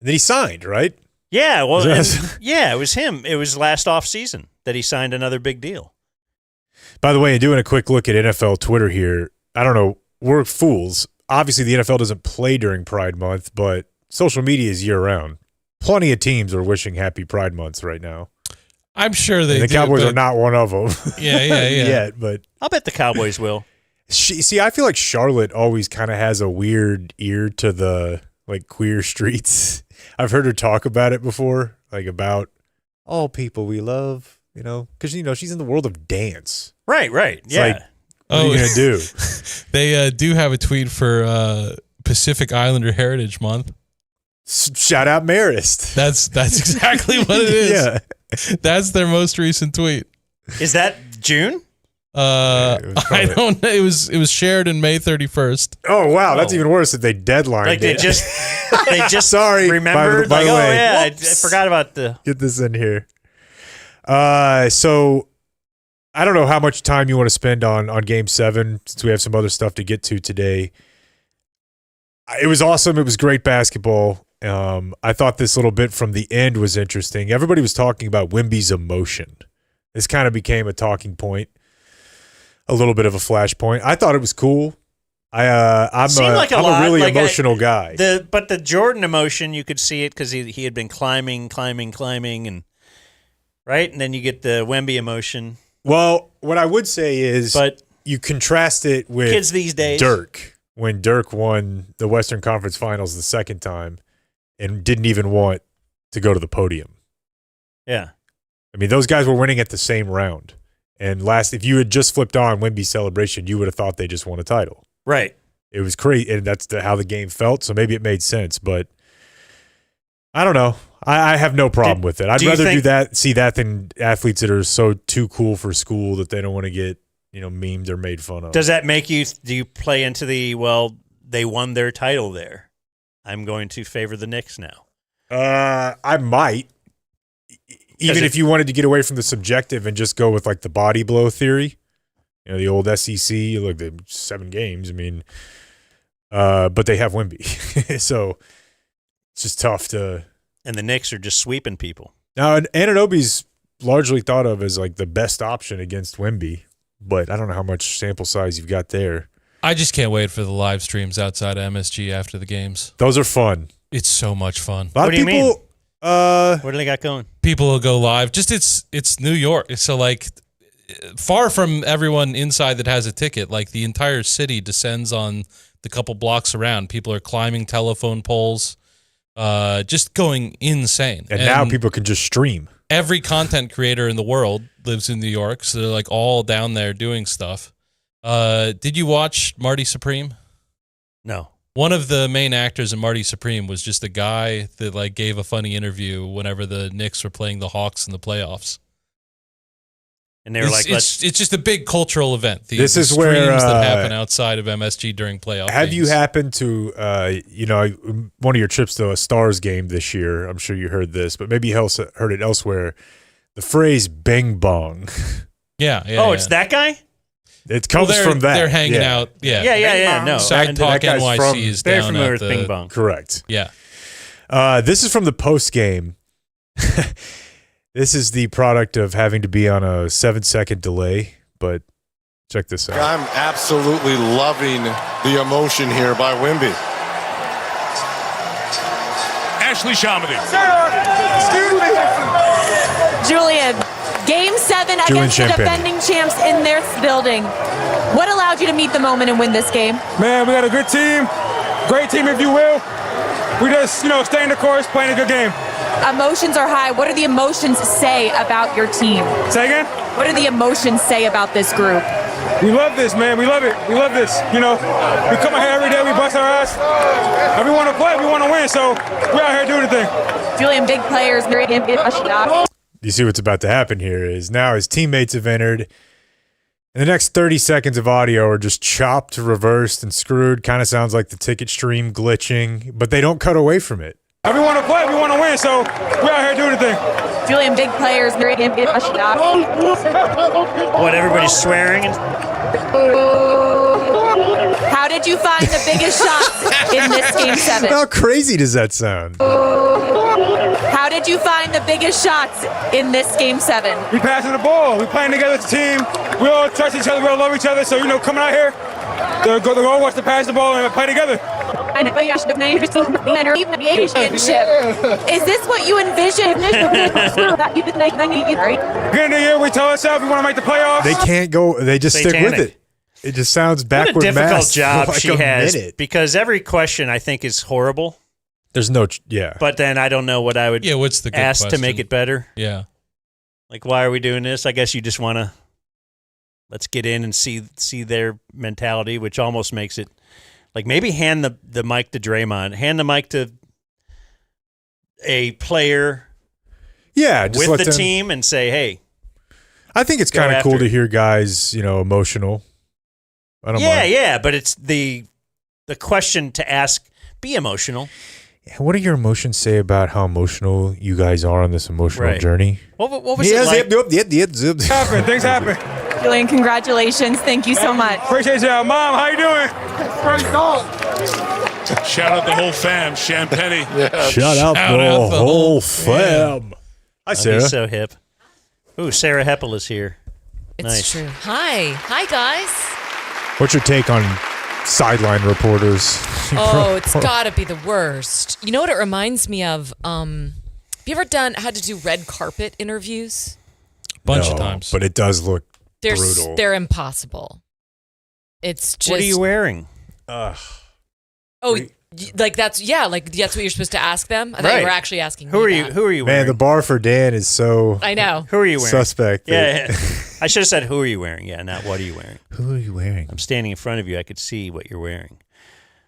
And then he signed, right? Yeah, well, it was him. It was last off season that he signed another big deal. By the way, doing a quick look at NFL Twitter here, I don't know, we're fools. Obviously, the NFL doesn't play during Pride Month, but social media is year-round. Plenty of teams are wishing happy Pride Months right now. I'm sure they and the do, Cowboys but are not one of them. Yeah. Yet, but I'll bet the Cowboys will. See, I feel like Charlotte always kind of has a weird ear to the queer streets. I've heard her talk about it before, about all people we love because she's in the world of dance. Right. It's Yeah. like, what are you gonna do? They do have a tweet for Pacific Islander Heritage Month. Shout out Marist. That's exactly what it is. Yeah. That's their most recent tweet. Is that June? I don't know. It was shared in May 31st. Oh wow, that's even worse that they deadlined Like they it. just Sorry. remembered. By the like, way, oh yeah, I whoops. forgot about the. Get this in here. So I don't know how much time you want to spend on Game 7 since we have some other stuff to get to today. It was awesome. It was great basketball. I thought this little bit from the end was interesting. Everybody was talking about Wemby's emotion. This kind of became a talking point, a little bit of a flashpoint. I thought it was cool. I'm a really emotional guy. But the Jordan emotion, you could see it because he had been climbing, and right, and then you get the Wemby emotion. Well, what I would say is, But you contrast it with kids these days, Dirk, when Dirk won the Western Conference Finals the second time and didn't even want to go to the podium. yeah, I mean, those guys were winning at the same round. And if you had just flipped on Wemby's celebration, you would have thought they just won a title. right. It was crazy, and that's how the game felt, so maybe it made sense. But I don't know. I have no problem with it. I'd rather see that than athletes that are so too cool for school that they don't want to get memed or made fun of. Does that make you? Do you play into they won their title there? I'm going to favor the Knicks now. I might. Even if you wanted to get away from the subjective and just go with like the body blow theory, the old SEC, look, the 7 games. I mean, but they have Wemby, so it's just tough to. And the Knicks are just sweeping people. Now, Anunoby's largely thought of as like the best option against Wemby, but I don't know how much sample size you've got there. I just can't wait for the live streams outside of MSG after the games. Those are fun. It's so much fun. A lot What of do you people. mean? What do they got going? People will go live. Just it's New York. So like far from everyone inside that has a ticket, like the entire city descends on the couple blocks around. People are climbing telephone poles, just going insane. And now people can just stream. Every content creator in the world lives in New York, so they're like all down there doing stuff. Did you watch Marty Supreme? No. One of the main actors in Marty Supreme was just a guy that like gave a funny interview whenever the Knicks were playing the Hawks in the playoffs. And they were it's just a big cultural event. This the is streams where that happen outside of MSG during playoff Have games. you happened to, one of your trips to a Stars game this year? I'm sure you heard this, but maybe you heard it elsewhere. The phrase "bang bong." Yeah. It's that guy. It comes from that. They're hanging out. Yeah. Yeah. No. Side Talk that guy's NYC is Very down familiar at with the Bing Bong. Correct. Yeah. This is from the post game. This is the product of having to be on a 7-second delay, but check this out. I'm absolutely loving the emotion here by Wemby. Ashley Shamedy. Julian, Game 7 against the Champagne. defending champs in their building. What allowed you to meet the moment and win this game? Man, we got a good team. Great team, if you will. We just, staying the course, playing a good game. Emotions are high. What do the emotions say about your team? Say again? What do the emotions say about this group? We love this, man. We love it. We love this. We come out here every day. We bust our ass. And we want to play. We want to win. So we're out here doing the thing. Julian, big players. You see what's about to happen here is now his teammates have entered. And the next 30 seconds of audio are just chopped, reversed, and screwed. Kind of sounds like the ticket stream glitching, but they don't cut away from it. And we want to play. We want to win. So we're out here doing the thing. Julian, big players. What, everybody's swearing? How did you find the biggest shots in this Game 7? How crazy does that sound? How did you find the biggest shots in this Game 7? We passing the ball. We playing together as a team. We all trust each other. We all love each other. So, coming out here, the goal was to pass the ball and play together. Is this what you envisioned? Beginning of the year, we tell ourselves we want to make the playoffs. They can't go. They just stick with it. It just sounds backward. What a difficult math job for like she a has minute. because every question I think is horrible. There's no, yeah. But then I don't know what I would Yeah, what's the good ask to question? make it better. Yeah. Like, why are we doing this? I guess you just want to let's get in and see their mentality, which almost makes it like maybe hand the mic to Draymond, hand the mic to a player just with the team and say, hey. I think it's kind of cool to hear guys, emotional. I don't mind. Yeah, but it's the question to ask, be emotional. What do your emotions say about how emotional you guys are on this emotional journey? What was it like? Things happen. Julian, congratulations. Thank you so much. Appreciate y'all. Mom, how you doing? Great goal. Shout out the whole fam, Champagne. Shout out the whole fam. Hi, Sarah. He's so hip. Ooh, Sarah Hepola's here. It's true. Hi, guys. What's your take on sideline reporters? It's got to be the worst. You know what it reminds me of? Have you ever had to do red carpet interviews? Bunch of times. But it does look brutal. They're impossible. It's just. What are you wearing? That's what you're supposed to ask them. I thought you were actually asking Who are me you? that. Who are you Man, wearing? the bar for Dan is so. I know. Who are you wearing? Suspect. Yeah. I should have said, who are you wearing? Yeah, not what are you wearing? Who are you wearing? I'm standing in front of you. I could see what you're wearing.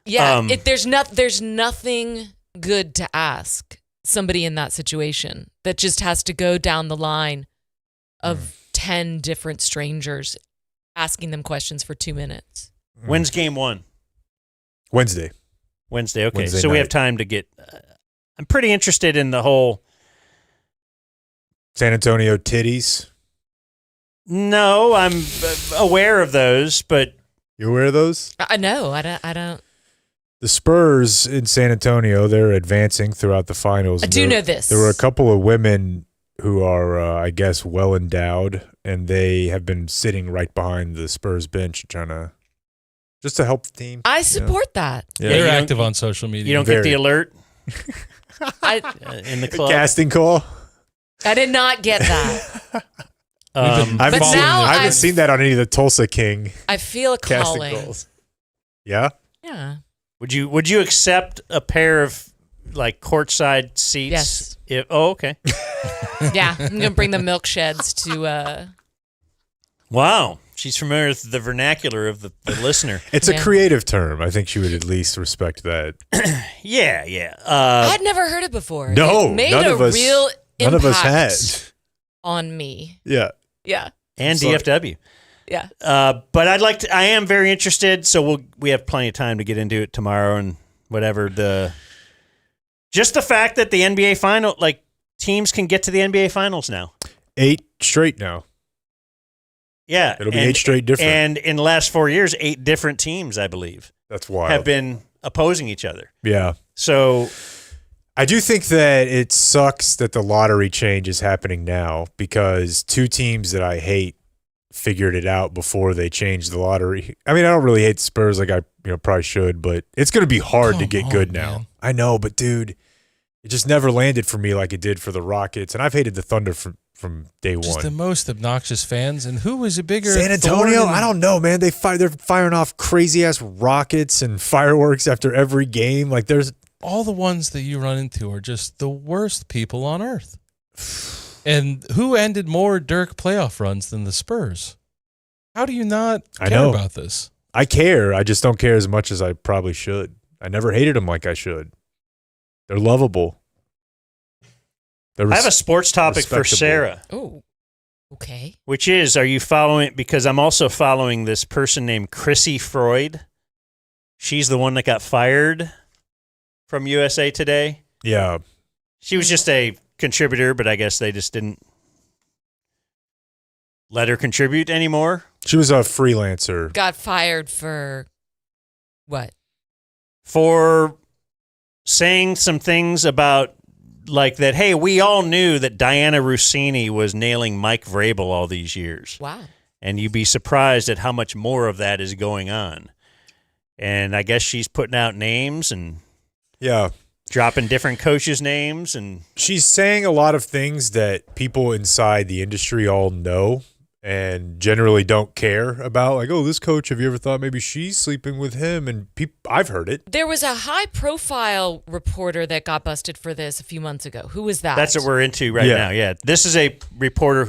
Yeah, there's nothing good to ask somebody in that situation that just has to go down the line of 10 different strangers asking them questions for 2 minutes. When's game one? Wednesday. Okay. Wednesday so we night. have time to get. I'm pretty interested in the whole. San Antonio titties. No, I'm aware of those, but You aware of those? No, I don't. The Spurs in San Antonio, they're advancing throughout the finals. I do know this. There were a couple of women who are, I guess, well endowed, and they have been sitting right behind the Spurs bench just to help the team. I support that. Yeah. They're active on social media. you don't get the alert in the A club. casting call. I did not get that. I haven't seen that on any of the Tulsa King I feel a casting calling. calls. Yeah. Yeah. Would you accept a pair of like courtside seats? Yes. Okay. Yeah, I'm gonna bring the milk sheds to. Wow, she's familiar with the vernacular of the listener. It's a creative term. I think she would at least respect that. Yeah. I'd never heard it before. No, it made none a of us. real None of us impact had. on me. Yeah. Yeah. And DFW. Yeah. But I am very interested, so we have plenty of time to get into it tomorrow and whatever. Just the fact that the NBA final, like teams can get to the NBA finals now. 8 straight now. Yeah. It'll be 8 straight different. And in the last 4 years, 8 different teams, I believe, That's wild. have been opposing each other. Yeah. So I do think that it sucks that the lottery change is happening now because 2 teams that I hate figured it out before they changed the lottery. I mean, I don't really hate the Spurs like I probably should, but it's going to be hard to get good now. Man. I know, but dude, it just never landed for me like it did for the Rockets, and I've hated the Thunder from day Just one. the most obnoxious fans. And who was a bigger San Antonio? I don't know, man. They're firing off crazy ass rockets and fireworks after every game. Like there's all the ones that you run into are just the worst people on earth. And who ended more Dirk playoff runs than the Spurs? How do you not care about this? I care. I just don't care as much as I probably should. I never hated them like I should. They're lovable. I have a sports topic for Sarah. Oh, okay. Which is, are you following? Because I'm also following this person named Chrissy Freud. She's the one that got fired from USA Today. Yeah. She was just a contributor, but I guess they just didn't let her contribute anymore. She was a freelancer. Got fired for what? For saying some things about like that, hey, we all knew that Diana Rossini was nailing Mike Vrabel all these years. Wow. And you'd be surprised at how much more of that is going on. And I guess she's putting out names and dropping different coaches' names. And she's saying a lot of things that people inside the industry all know. and generally don't care about like, oh, this coach, have you ever thought maybe she's sleeping with him? And I've heard it. There was a high-profile reporter that got busted for this a few months ago. Who was that? That's what we're into right now. Yeah, this is a reporter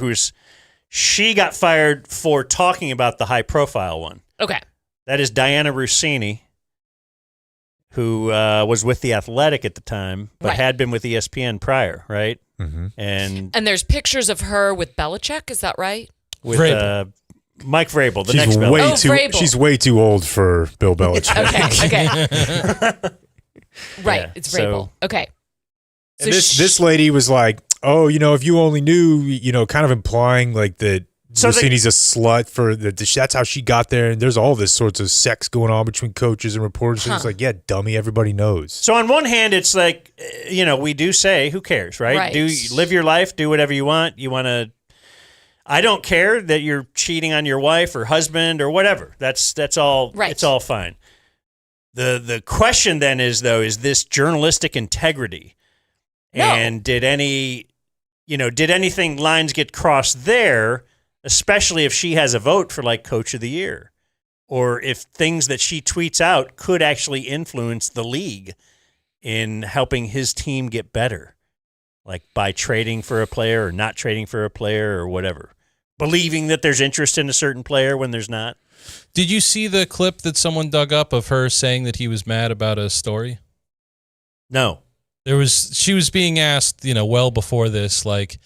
she got fired for talking about the high-profile one. Okay. That is Diana Rossini, who was with The Athletic at the time, but had been with ESPN prior, right? Mm-hmm. And there's pictures of her with Belichick, is that right? With Mike Vrabel, the next Vrabel. She's way too old for Bill Belichick. Okay. Right, Yeah, it's Vrabel. Okay. So And this lady was like, oh, if you only knew, kind of implying like that Rossini's a slut for that's how she got there. And there's all this sorts of sex going on between coaches and reporters. And it's like, yeah, dummy, everybody knows. So on one hand, it's like, we do say, who cares, right? Right. Live your life, do whatever you want. You want to. I don't care that you're cheating on your wife or husband or whatever. That's all. Right. It's all fine. The question then is this journalistic integrity? No. And did anything lines get crossed there? Especially if she has a vote for like Coach of the Year, or if things that she tweets out could actually influence the league in helping his team get better, like by trading for a player or not trading for a player or whatever, believing that there's interest in a certain player when there's not. Did you see the clip that someone dug up of her saying that he was mad about a story? No. She was being asked, well before this, like,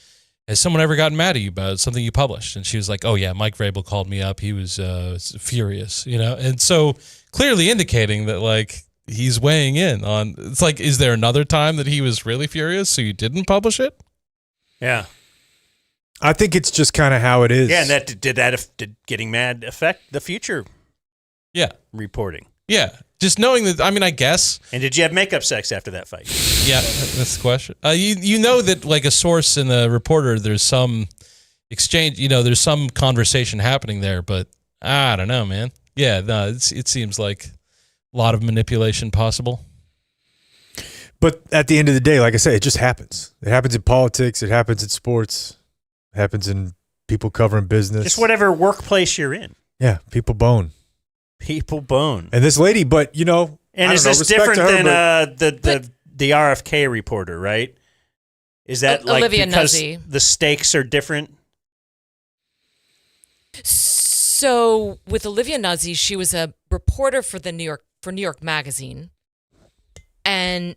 has someone ever gotten mad at you about something you published? And she was like, oh, yeah, Mike Vrabel called me up. He was furious, And so clearly indicating that, like, he's weighing in on, it's like, is there another time that he was really furious so you didn't publish it? Yeah. I think it's just kind of how it is. Yeah, and did getting mad affect the future reporting? Yeah. Just knowing that, I guess. And did you have makeup sex after that fight? Yeah, that's the question. You know that, like, a source and a reporter, there's some exchange, there's some conversation happening there, but I don't know, man. Yeah, no, it seems like a lot of manipulation possible. But at the end of the day, like I say, it just happens. It happens in politics. It happens in sports. It happens in people covering business. Just whatever workplace you're in. Yeah, people bone. People bone. And this lady, but and is this different than the RFK reporter, right? Is that like Olivia because Nuzzi. the stakes are different? So with Olivia Nuzzi, she was a reporter for New York Magazine, and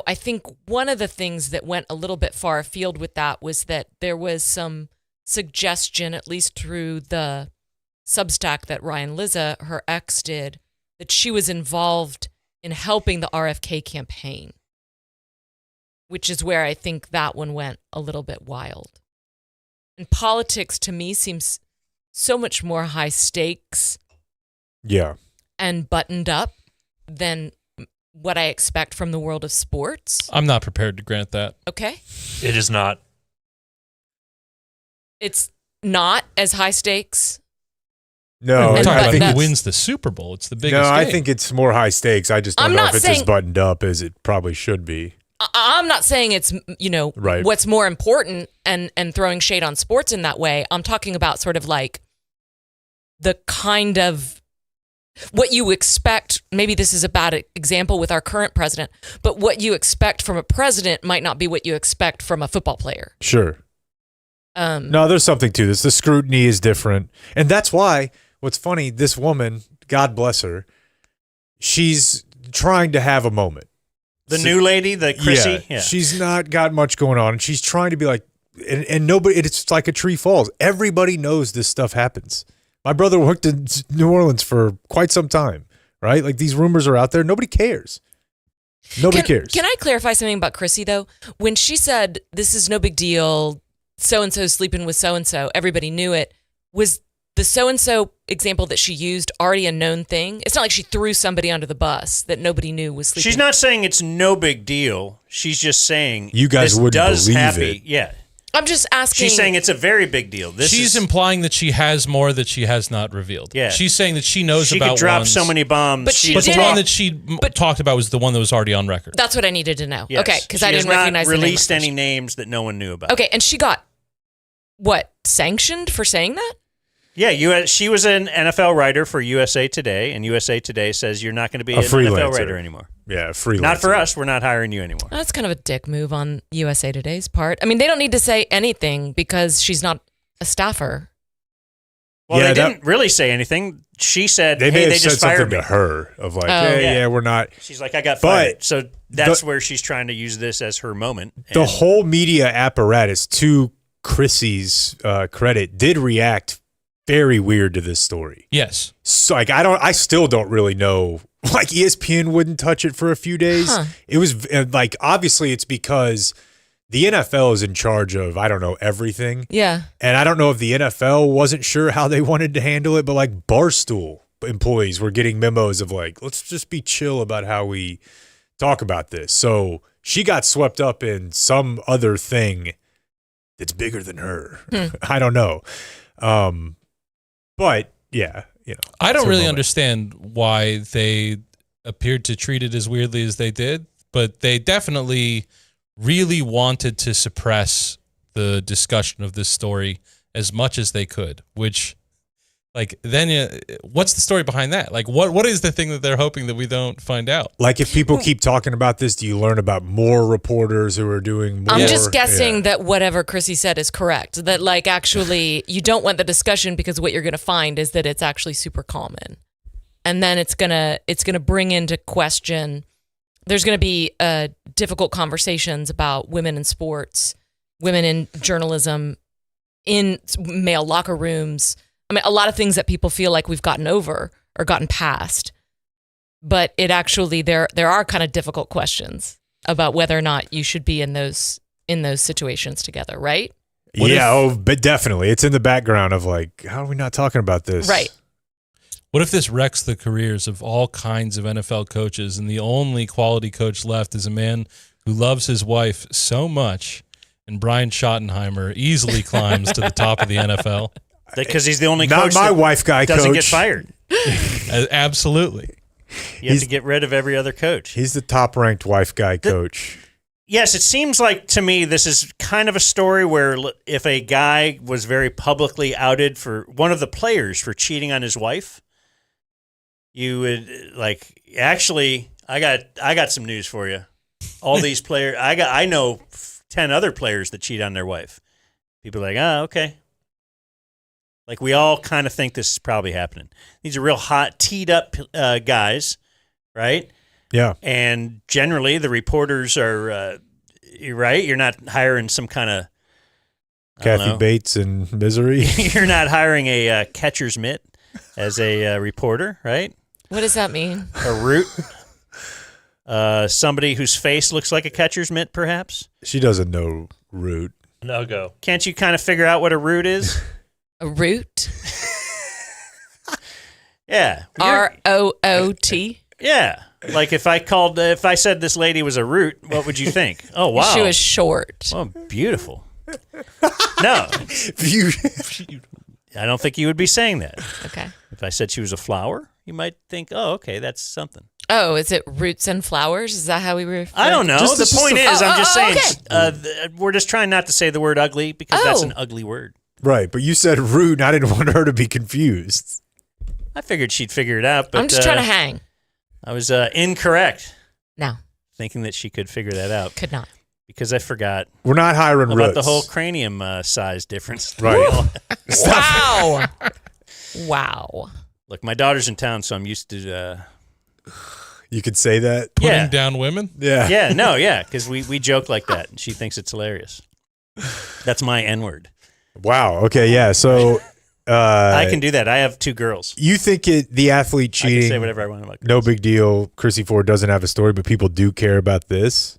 I think one of the things that went a little bit far afield with that was that there was some suggestion, at least through the Substack that Ryan Lizza, her ex, did, that she was involved in helping the RFK campaign, which is where I think that one went a little bit wild. And politics to me seems so much more high stakes, and buttoned up than what I expect from the world of sports. I'm not prepared to grant that. Okay. It is not. It's not as high stakes. No, I'm talking I about think who wins the Super Bowl. It's the biggest I game. think it's more high stakes. I just don't I'm know not if it's as saying- buttoned up as it probably should be. I'm not saying it's, Right. what's more important and throwing shade on sports in that way. I'm talking about sort of like the kind of what you expect. Maybe this is a bad example with our current president, but what you expect from a president might not be what you expect from a football player. Sure. No, there's something to this. The scrutiny is different. And that's why, what's funny, this woman, God bless her, she's trying to have a moment. The new lady, the Chrissy? Yeah. She's not got much going on, and she's trying to be like, and nobody, it's like a tree falls. Everybody knows this stuff happens. My brother worked in New Orleans for quite some time, right? Like these rumors are out there. Nobody cares. Nobody cares. Can I clarify something about Chrissy, though? When she said, this is no big deal, so-and-so sleeping with so-and-so, everybody knew it, was the so-and-so example that she used already a known thing? It's not like she threw somebody under the bus that nobody knew was sleeping. She's not saying it's no big deal. She's just saying You guys this wouldn't does believe happen. it. Yeah. I'm just asking. She's saying it's a very big deal. She's implying that she has more that she has not revealed. Yeah. She's saying that she knows she about could drop ones, so many bombs. But she but the did one it. that she talked about was the one that was already on record. That's what I needed to know. Yes. Okay, because She I has didn't recognize not the name released at first. any names that no one knew about. Okay, and she got sanctioned for saying that? Yeah, she was an NFL writer for USA Today, and USA Today says you're not going to be an NFL writer anymore. Yeah, freelancer. Not for us. We're not hiring you anymore. That's kind of a dick move on USA Today's part. I mean, they don't need to say anything because she's not a staffer. Well, they didn't really say anything. She said, they may have said just fired something me. to her of like, yeah, we're not. She's like, I got fired. So that's where she's trying to use this as her moment. The whole media apparatus, to Chrissy's credit, did react very weird to this story. Yes. So I still don't really know. Like ESPN wouldn't touch it for a few days. Huh. It was like, obviously it's because the NFL is in charge of, I don't know, everything. Yeah. And I don't know if the NFL wasn't sure how they wanted to handle it, but like Barstool employees were getting memos of like, let's just be chill about how we talk about this. So she got swept up in some other thing that's bigger than her. I don't know. But yeah, I don't really understand why they appeared to treat it as weirdly as they did, but they definitely really wanted to suppress the discussion of this story as much as they could, which, like, then what's the story behind that? Like, what is the thing that they're hoping that we don't find out? Like, if people keep talking about this, do you learn about more reporters who are doing more? I'm just guessing that whatever Chrissy said is correct. That, like, actually, you don't want the discussion because what you're going to find is that it's actually super common. And then it's gonna bring into question, there's going to be difficult conversations about women in sports, women in journalism, in male locker rooms. I mean, a lot of things that people feel like we've gotten over or gotten past, but it actually, there are kind of difficult questions about whether or not you should be in those situations together, right? But definitely. It's in the background of like, how are we not talking about this? Right. What if this wrecks the careers of all kinds of NFL coaches and the only quality coach left is a man who loves his wife so much and Brian Schottenheimer easily climbs to the top of the NFL? Because he's the only not coach my wife guy doesn't coach. get fired. Absolutely. You have to get rid of every other coach. He's the top-ranked wife guy coach. Yes, it seems like to me this is kind of a story where if a guy was very publicly outed for one of the players for cheating on his wife, you would like, actually, I got some news for you. All these players, I know 10 other players that cheat on their wife. People are like, okay. Like, we all kind of think this is probably happening. These are real hot, teed up guys, right? Yeah. And generally, the reporters are, you're right, you're not hiring some kind of... Kathy Bates in Misery. You're not hiring a catcher's mitt as a reporter, right? What does that mean? A root. Somebody whose face looks like a catcher's mitt, perhaps? She doesn't know root. No go. Can't you kind of figure out what a root is? A root? Yeah. ROOT? Yeah. Like if I said this lady was a root, what would you think? Oh, wow. She was short. Oh, beautiful. No. I don't think you would be saying that. Okay. If I said she was a flower, you might think, oh, okay, that's something. Oh, is it roots and flowers? Is that how we refer? I don't know. The point is, I'm just saying, okay. We're just trying not to say the word ugly because that's an ugly word. Right, but you said root, and I didn't want her to be confused. I figured she'd figure it out, but I'm just trying to hang. I was incorrect. No. Thinking that she could figure that out. Could not. Because I forgot. We're not hiring about roots. the whole cranium size difference. Right. Wow. Wow. Look, my daughter's in town, so I'm used to... You could say that? Putting down women? Yeah. Yeah, because we joke like that, and she thinks it's hilarious. That's my N-word. Wow. Okay, yeah, so... I can do that. I have 2 girls. You think the athlete cheating... I can say whatever I want about girls. No big deal. Chrissy Ford doesn't have a story, but people do care about this?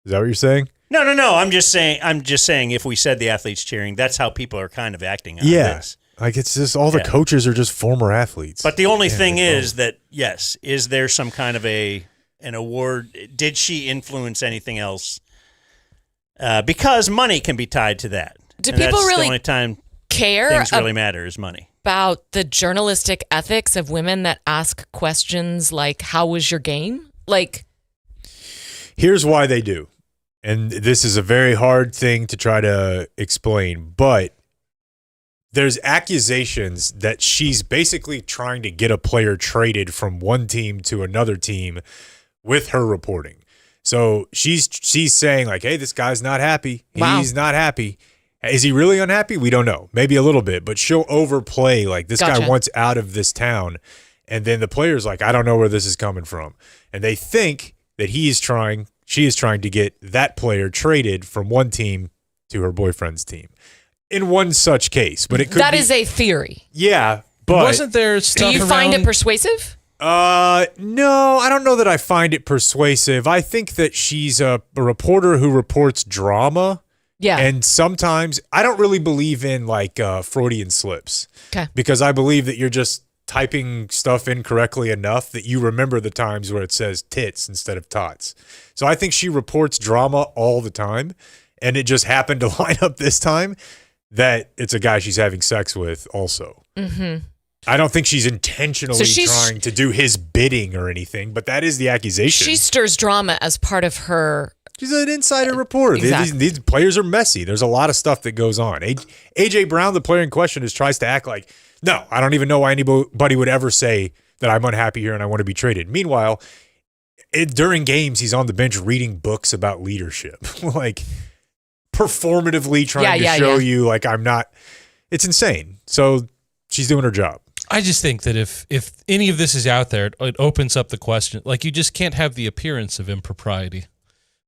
Is that what you're saying? No. I'm just saying if we said the athlete's cheering, that's how people are kind of acting on this. Like, it's just all the coaches are just former athletes. But the only thing is that, yes, is there some kind of an award? Did she influence anything else? Because money can be tied to that. Do and people that's really the only time care things really matter is money. About the journalistic ethics of women that ask questions like, how was your game? Like, here's why they do. And this is a very hard thing to try to explain, but there's accusations that she's basically trying to get a player traded from one team to another team with her reporting. So she's saying like, hey, this guy's not happy. He's not happy. Is he really unhappy? We don't know. Maybe a little bit, but she'll overplay like this guy wants out of this town. And then the player's like, I don't know where this is coming from. And they think that she is trying to get that player traded from one team to her boyfriend's team. In one such case, but it could is a theory. Yeah, but wasn't there stuff Do you find it persuasive? No, I don't know that I find it persuasive. I think that she's a reporter who reports drama. Yeah. And sometimes I don't really believe in like Freudian slips. Okay. Because I believe that you're just typing stuff incorrectly enough that you remember the times where it says tits instead of tots. So I think she reports drama all the time, and it just happened to line up this time that it's a guy she's having sex with also. Mm-hmm. I don't think she's intentionally trying to do his bidding or anything, but that is the accusation. She stirs drama as part of her. She's an insider reporter. Exactly. These players are messy. There's a lot of stuff that goes on. A.J. Brown, the player in question, tries to act like, no, I don't even know why anybody would ever say that I'm unhappy here and I want to be traded. Meanwhile, during games, he's on the bench reading books about leadership. Like, performatively trying to show you like I'm not. It's insane. So she's doing her job. I just think that if any of this is out there, it opens up the question. Like, you just can't have the appearance of impropriety.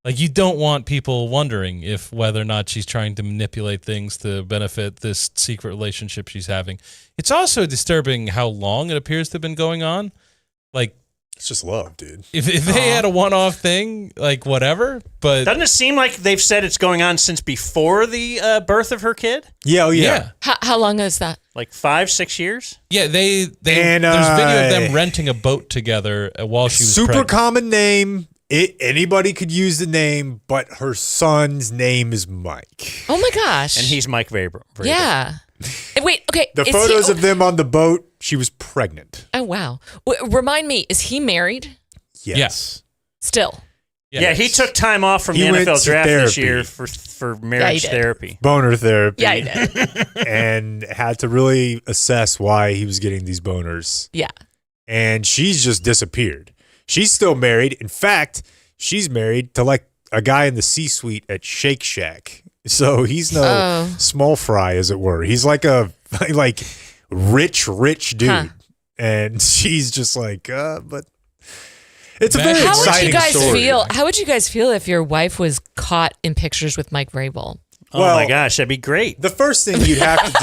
Like, you don't want people wondering if whether or not she's trying to manipulate things to benefit this secret relationship she's having. It's also disturbing how long it appears to have been going on. Like, it's just love, dude. If they had a one-off thing, like whatever, but doesn't it seem like they've said it's going on since before the birth of her kid? Yeah, yeah. How long is that? Like 5-6 years? Yeah, they and, there's video of them renting a boat together while she was super pregnant. common name. Anybody could use the name, but her son's name is Mike. Oh my gosh! And he's Mike Vrabel. Yeah. Wait, okay. The photos of them on the boat, she was pregnant. Oh wow! Remind me, is he married? Yes. Still. Yes. Yeah, he took time off from the NFL draft this year for marriage therapy. Boner therapy. Yeah, he did. And had to really assess why he was getting these boners. Yeah. And she's just disappeared. She's still married. In fact, she's married to like a guy in the C-suite at Shake Shack. So he's no small fry, as it were. He's like a rich dude. Huh. And she's just like, but it's a very exciting story. How would you guys feel if your wife was caught in pictures with Mike Vrabel? Oh my gosh, that'd be great. The first thing you'd have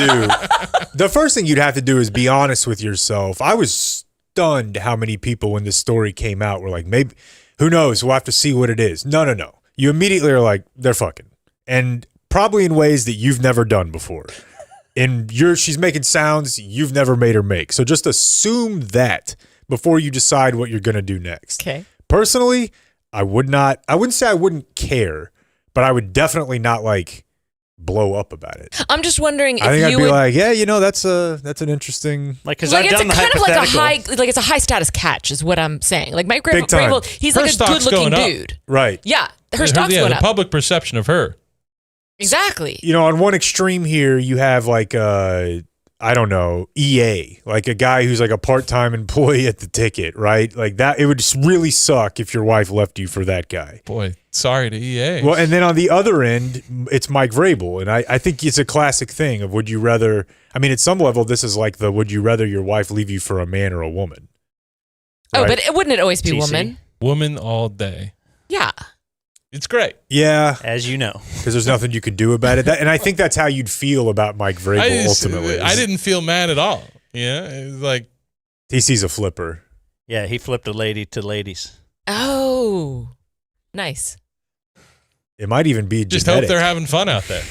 to do is be honest with yourself. I was stunned how many people when this story came out were like, maybe, who knows? We'll have to see what it is. No. You immediately are like, they're fucking. And probably in ways that you've never done before. And she's making sounds you've never made her make. So just assume that before you decide what you're going to do next. Okay. Personally, I wouldn't say I wouldn't care, but I would definitely not like blow up about it. I'm just wondering if I think I'd you be would, like, yeah, that's an interesting, like, because I've done the hypothetical. It's a high status catch is what I'm saying. Like Mike Vrabel, he's her like a good looking dude. Right. Yeah. Her stock's going up. The public perception of her. Exactly. On one extreme here, you have like I don't know, EA, like a guy who's like a part-time employee at the ticket, right? Like that, it would just really suck if your wife left you for that guy. Boy, sorry to EA. Well, and then on the other end, it's Mike Vrabel. And I think it's a classic thing of would you rather, I mean, at some level, this is like the would you rather your wife leave you for a man or a woman? Right? Oh, but wouldn't it always be woman? Woman all day. Yeah. It's great. Yeah. As you know. Because there's nothing you can do about it. And I think that's how you'd feel about Mike Vrabel ultimately. I didn't feel mad at all. Yeah. It was like. TC's a flipper. Yeah, he flipped a lady to ladies. Oh. Nice. It might even be just genetic. Hope they're having fun out there.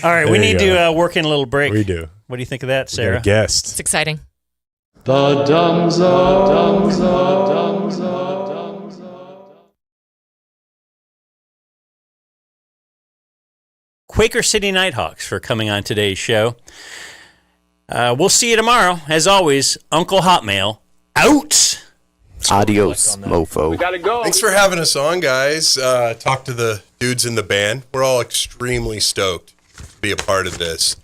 All right, we need to work in a little break. We do. What do you think of that, Sarah? We got a guest. It's exciting. The Dumb Zone. Quaker City Nighthawks for coming on today's show. We'll see you tomorrow. As always, Uncle Hotmail out. Adios, mofo. We gotta go. Thanks for having us on, guys. Talk to the dudes in the band. We're all extremely stoked. be a part of this.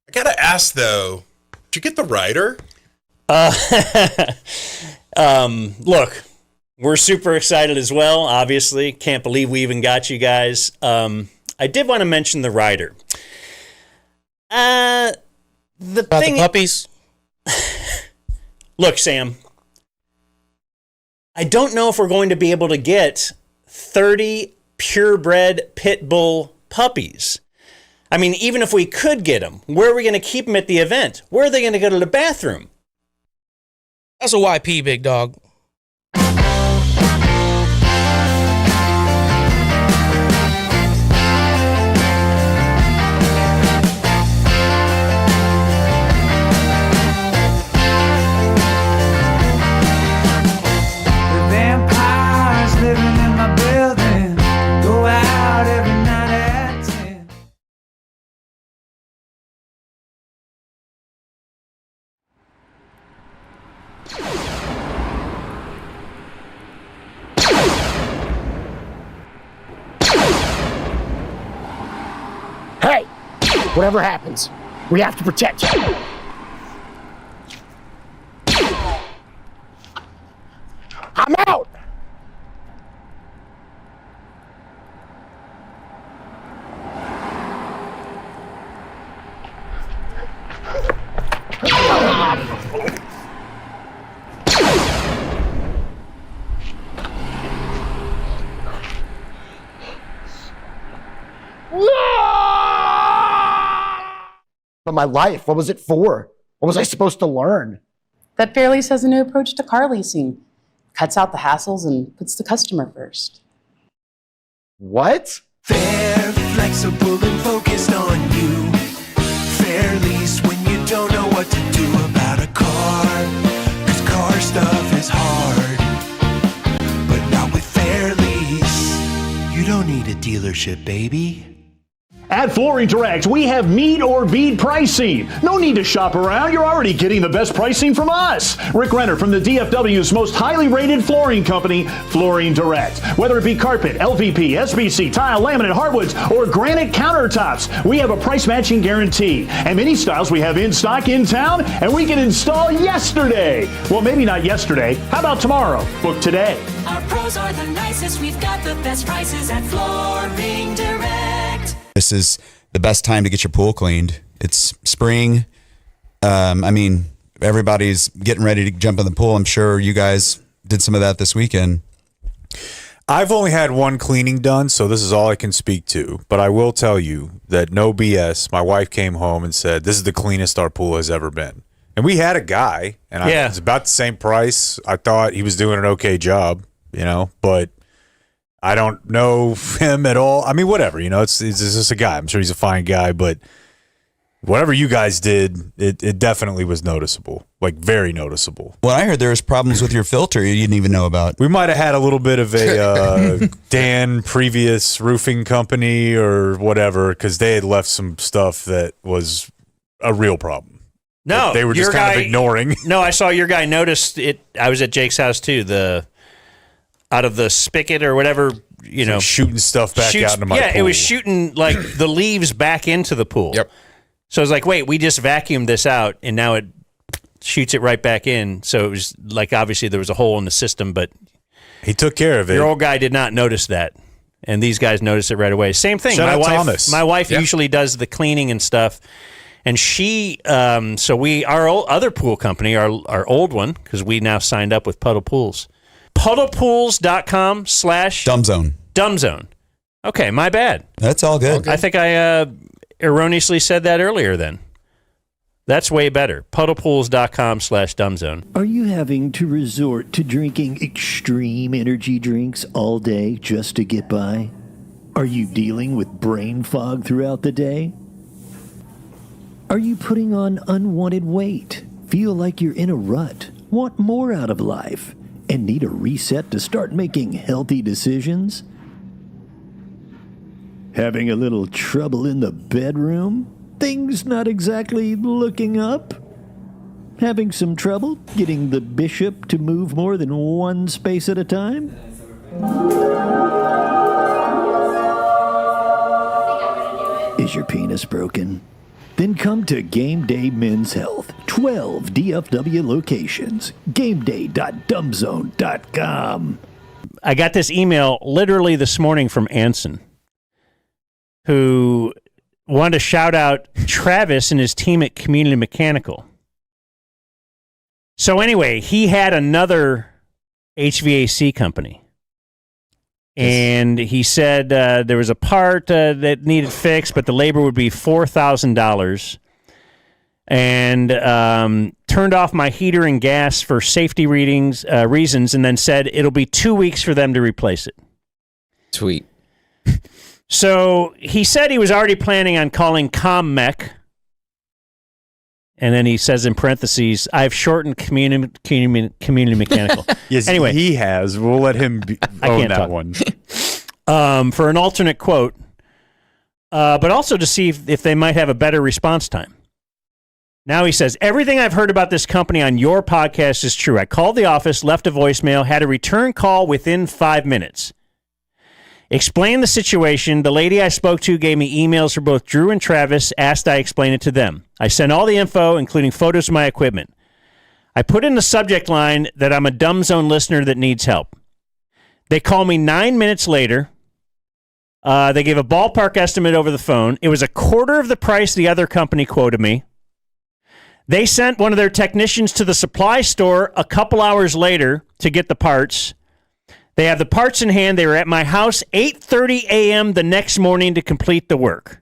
I gotta ask though, did you get the rider? Look, we're super excited as well. Obviously, can't believe we even got you guys. I did want to mention the rider. The puppies. Look, Sam, I don't know if we're going to be able to get 30 purebred pit bull puppies. I mean, even if we could get them, where are we going to keep them at the event? Where are they going to go to the bathroom? That's a YP, big dog. Hey, whatever happens, we have to protect you. I'm out! But my life, what was it for? What was I supposed to learn? That Fairlease has a new approach to car leasing. Cuts out the hassles and puts the customer first. What? They're flexible and focused on you. Fairlease when you don't know what to do about a car. 'Cause car stuff is hard. But not with Fairlease. You don't need a dealership, baby. At Flooring Direct, we have meet or beat pricing. No need to shop around. You're already getting the best pricing from us. Rick Renner from the DFW's most highly rated flooring company, Flooring Direct. Whether it be carpet, LVP, SBC, tile, laminate, hardwoods, or granite countertops, we have a price matching guarantee. And many styles we have in stock in town, and we can install yesterday. Well, maybe not yesterday. How about tomorrow? Book today. Our pros are the nicest. We've got the best prices at Flooring Direct. This is the best time to get your pool cleaned. It's spring. I mean, everybody's getting ready to jump in the pool. I'm sure you guys did some of that this weekend. I've only had one cleaning done, so this is all I can speak to. But I will tell you that no BS. My wife came home and said, this is the cleanest our pool has ever been. And we had a guy, and it's about the same price. I thought he was doing an okay job, but I don't know him at all. I mean, whatever, it's just a guy. I'm sure he's a fine guy, but whatever you guys did, it definitely was noticeable, like very noticeable. Well, I heard there was problems with your filter you didn't even know about. We might have had a little bit of a Dan previous roofing company or whatever, because they had left some stuff that was a real problem. No, they were just kind of ignoring. No, I saw your guy noticed it. I was at Jake's house too. Out of the spigot or whatever, like shooting stuff back out into my pool. Yeah, it was shooting like the leaves back into the pool. Yep. So I was like, wait, we just vacuumed this out and now it shoots it right back in. So it was like, obviously there was a hole in the system, but he took care of it. Your old guy did not notice that. And these guys noticed it right away. Same thing. Shout out Thomas. My wife usually does the cleaning and stuff. And she, our other pool company, our old one, because we now signed up with Puddle Pools. puddlepools.com/dumbzone. Dumbzone. Okay, my bad. That's all good. I think I erroneously said that earlier then. That's way better. puddlepools.com/dumbzone. Are you having to resort to drinking extreme energy drinks all day just to get by? Are you dealing with brain fog throughout the day? Are you putting on unwanted weight? Feel like you're in a rut? Want more out of life? And need a reset to start making healthy decisions? Having a little trouble in the bedroom? Things not exactly looking up? Having some trouble getting the bishop to move more than one space at a time? Is your penis broken? Then come to Game Day Men's Health. 12 DFW locations. GameDay.dumbzone.com. I got this email literally this morning from Anson, who wanted to shout out Travis and his team at Community Mechanical. So anyway, he had another HVAC company. And he said there was a part that needed fixed, but the labor would be $4,000. And turned off my heater and gas for safety reasons, and then said it'll be 2 weeks for them to replace it. Sweet. So he said he was already planning on calling ComMech. And then he says in parentheses, I've shortened community mechanical. Yes, anyway, he has. We'll let him own that one. For an alternate quote, but also to see if they might have a better response time. Now he says, everything I've heard about this company on your podcast is true. I called the office, left a voicemail, had a return call within 5 minutes. Explained the situation. The lady I spoke to gave me emails for both Drew and Travis, asked I explain it to them. I sent all the info, including photos of my equipment. I put in the subject line that I'm a Dumb Zone listener that needs help. They call me 9 minutes later. They gave a ballpark estimate over the phone. It was a quarter of the price the other company quoted me. They sent one of their technicians to the supply store a couple hours later to get the parts. They have the parts in hand. They were at my house 8:30 a.m. the next morning to complete the work.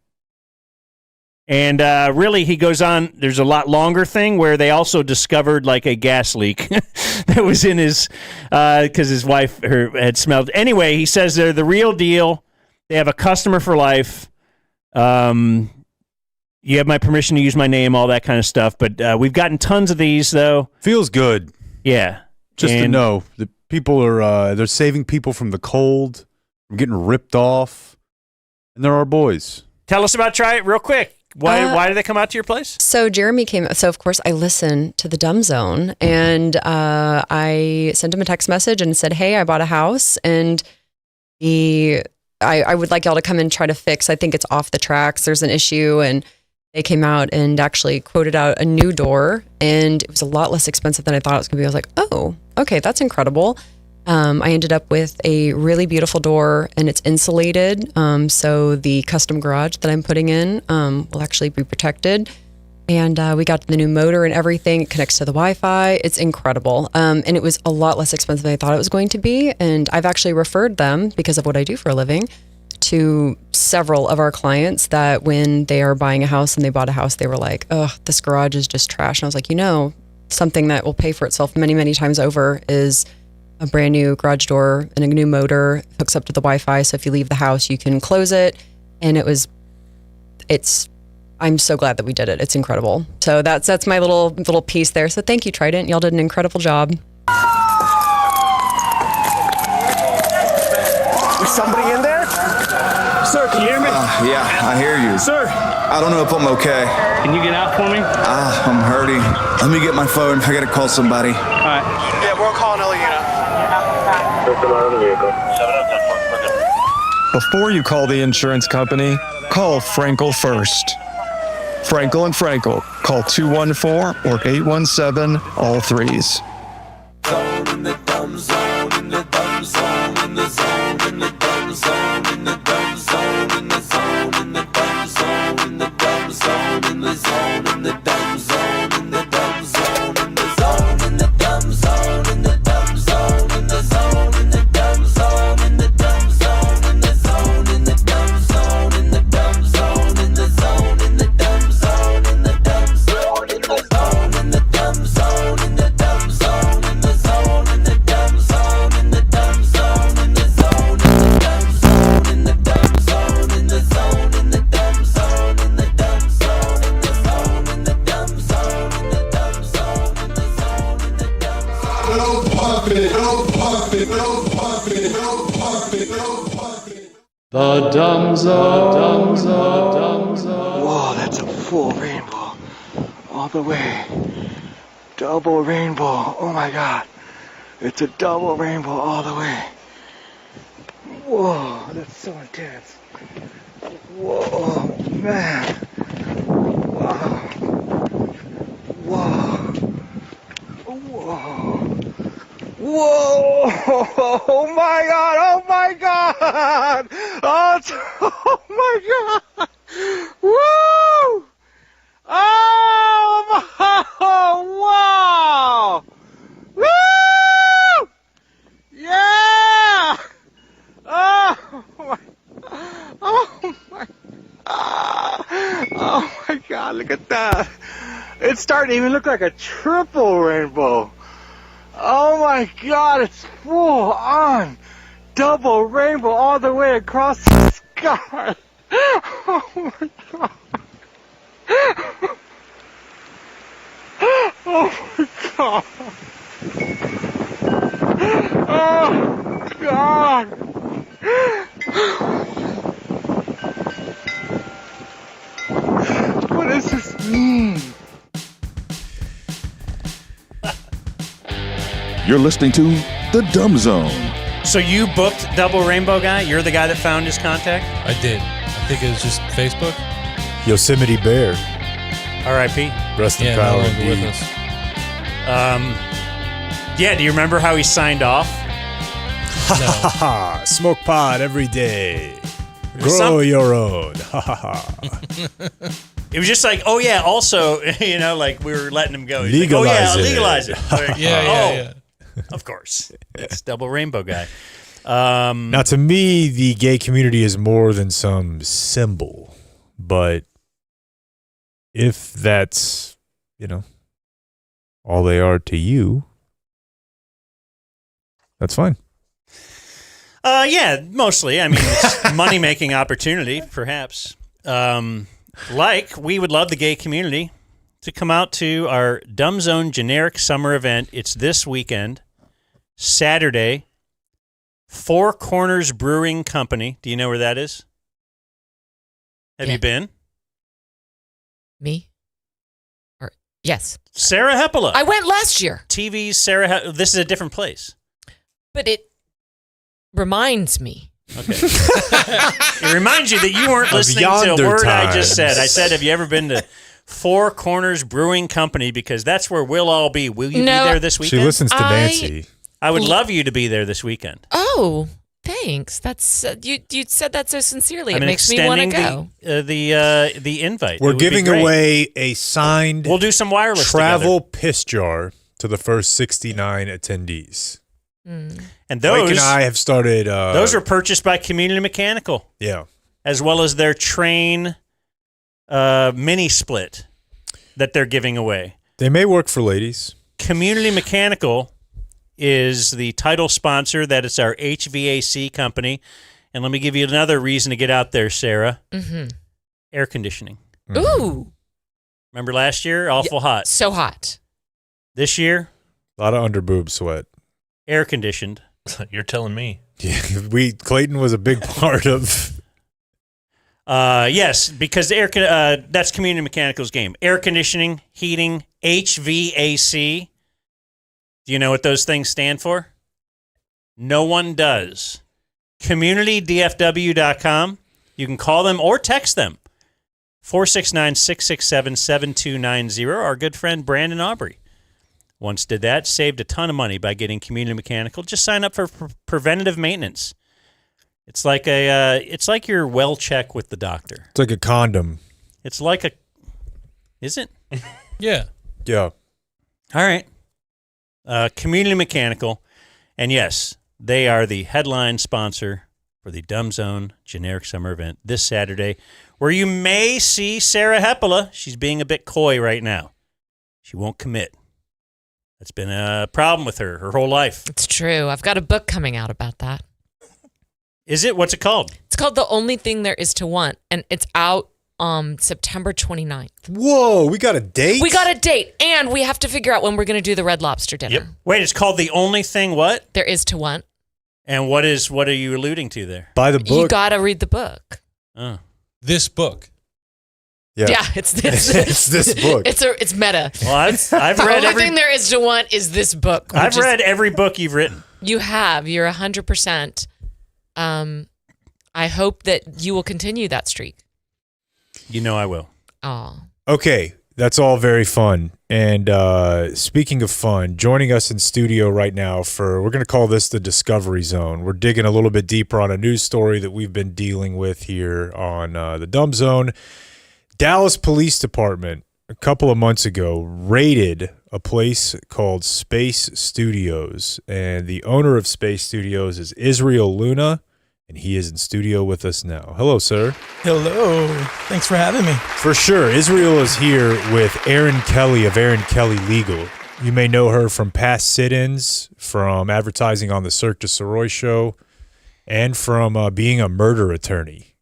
And really, he goes on, there's a lot longer thing where they also discovered like a gas leak that was in his, because his wife had smelled. Anyway, he says they're the real deal. They have a customer for life. You have my permission to use my name, all that kind of stuff. But we've gotten tons of these, though. Feels good. Yeah. Just to know that people are, they're saving people from the cold, from getting ripped off. And they're our boys. Tell us about Try It real quick. Why did they come out to your place? So Jeremy came. So of course I listened to the Dumb Zone, and I sent him a text message and said, "Hey, I bought a house, and I would like y'all to come and try to fix. I think it's off the tracks. There's an issue." And they came out and actually quoted out a new door, and it was a lot less expensive than I thought it was going to be. I was like, "Oh, okay, that's incredible." I ended up with a really beautiful door, and it's insulated. So the custom garage that I'm putting in will actually be protected. And we got the new motor and everything. It connects to the Wi-Fi. It's incredible. And it was a lot less expensive than I thought it was going to be. And I've actually referred them, because of what I do for a living, to several of our clients that when they are buying a house and they bought a house, they were like, "Oh, this garage is just trash." And I was like, something that will pay for itself many, many times over is a brand new garage door and a new motor, hooks up to the Wi-Fi. So if you leave the house, you can close it. And I'm so glad that we did it. It's incredible. So that's my little piece there. So thank you, Trident. Y'all did an incredible job. Is somebody in there? Sir, can you hear me? Yeah, I hear you. Sir. I don't know if I'm okay. Can you get out for me? I'm hurting. Let me get my phone. I gotta call somebody. All right. Yeah, we're calling Elena. Before you call the insurance company, call Frankel first. Frankel and Frankel. Call 214 or 817 all threes. In the dumb zone, in the dumb zone, in the zone, in the dumb zone, in the dumb zone, in the zone, in the dumb zone, in the dumb zone, in the zone, in the dumb zone, in the dumb zone, in the zone, in the dumb zone, in the dumb zone, in the zone, in the dumb zone, in the dumb zone, in the zone, in the dumb zone, in the dumb zone, in the zone, in the dumb zone, in the dumb zone, in the zone, in the dumb zone, in the dumb zone, in the zone, in the dumb zone, in the dumb zone, in the zone, in the dumb zone, in the dumb zone, in the zone, in the dumb zone, in the dumb zone, in the zone, in the dumb zone, in the dumb zone, in the zone, in the dumb zone. Don't pump it, don't pump it, don't pump it, don't pump it, don't pump it. The Dumb Zone. Whoa, that's a full rainbow. All the way. Double rainbow. Oh my God. It's a double rainbow all the way. Whoa, that's so intense. Whoa, man. Wow. Whoa. Whoa. Whoa. Oh my God. Oh my God. Oh my God. Woo. Oh wow. Woo. Yeah. Oh my. Oh my. Oh my God, look at that. It's starting to even look like a triple rainbow. Oh my God, it's full on double rainbow all the way across the sky. Oh my God. Oh my God. Oh God. What does this mean? You're listening to The Dumb Zone. So you booked Double Rainbow Guy? You're the guy that found his contact? I did. I think it was just Facebook. Yosemite Bear. R.I.P. Rest in Yeah, power no longer with indeed. us. Yeah, do you remember how he signed off? Ha ha ha! Smoke pot every day. was Grow some- your own. Ha ha ha. It was just like, oh yeah, also, like we were letting him go. He's Legalize like, oh it. yeah, legalize it. Like, Yeah. Of course. It's Double Rainbow Guy. Now, to me, the gay community is more than some symbol, but if that's, all they are to you, that's fine. Yeah, mostly. I mean, it's money-making opportunity, perhaps. Like, we would love the gay community to come out to our Dumb Zone generic summer event. It's this weekend, Saturday, Four Corners Brewing Company. Do you know where that is? Have you been? Me? Yes. Sarah Hepola. I went last year. TV's Sarah. This is a different place. But it reminds me. Okay. It reminds you that you weren't Of listening to a yonder word I just times. said. I said, have you ever been to Four Corners Brewing Company? Because that's where we'll all be. Will you be there this weekend? She listens to Nancy. I would love you to be there this weekend. Oh, thanks. That's you said that so sincerely. I'm It makes me want to extending go. the invite. It We're would be giving great. away a signed We'll do some wireless travel together. piss jar to the first 69 attendees. And Blake those and I have started. those were purchased by Community Mechanical. Yeah. As well as their train mini split that they're giving away. They may work for ladies. Community Mechanical is the title sponsor. That it's our HVAC company. And let me give you another reason to get out there, Sarah. Mm-hmm. Air conditioning. Ooh. Remember last year? Awful hot. So hot. This year? A lot of underboob sweat. Air conditioned. You're telling me. Yeah, Clayton was a big part of. Yes, because that's Community Mechanical's game. Air conditioning, heating, HVAC. Do you know what those things stand for? No one does. CommunityDFW.com. You can call them or text them. 469-667-7290. Our good friend Brandon Aubrey once did that. Saved a ton of money by getting Community Mechanical. Just sign up for preventative maintenance. It's like it's like your well check with the doctor. It's like a condom. It's like a, is it? Yeah. Yeah. All right. Community Mechanical, and yes, they are the headline sponsor for the Dumb Zone generic summer event this Saturday, where you may see Sarah Hepola. She's being a bit coy right now. She won't commit. That's been a problem with her whole life. It's true. I've got a book coming out about that. Is it? What's it called? It's called The Only Thing There Is to Want, and it's out September 29th. Whoa, we got a date? We got a date, and we have to figure out when we're going to do the Red Lobster dinner. Yep. Wait, it's called The Only Thing What? There Is to Want. And what are you alluding to there? Buy the book. You got to read the book. Oh. This book. Yeah, it's this. It's this book. It's meta. Well, I've The read only thing there is to want is this book. I've read every book you've written. You have. You're 100%. I hope that you will continue that streak. You know I will. Oh. Okay, that's all very fun. And speaking of fun, joining us in studio right now we're going to call this the Discovery Zone. We're digging a little bit deeper on a news story that we've been dealing with here on the Dumb Zone. Dallas Police Department, a couple of months ago, raided a place called Space Studios. And the owner of Space Studios is Israel Luna. And he is in studio with us now. Hello, sir. Hello. Thanks for having me. For sure. Israel is here with Erin Kelly of Erin Kelly Legal. You may know her from past sit-ins, from advertising on the Cirque du Soleil show, and from being a murder attorney,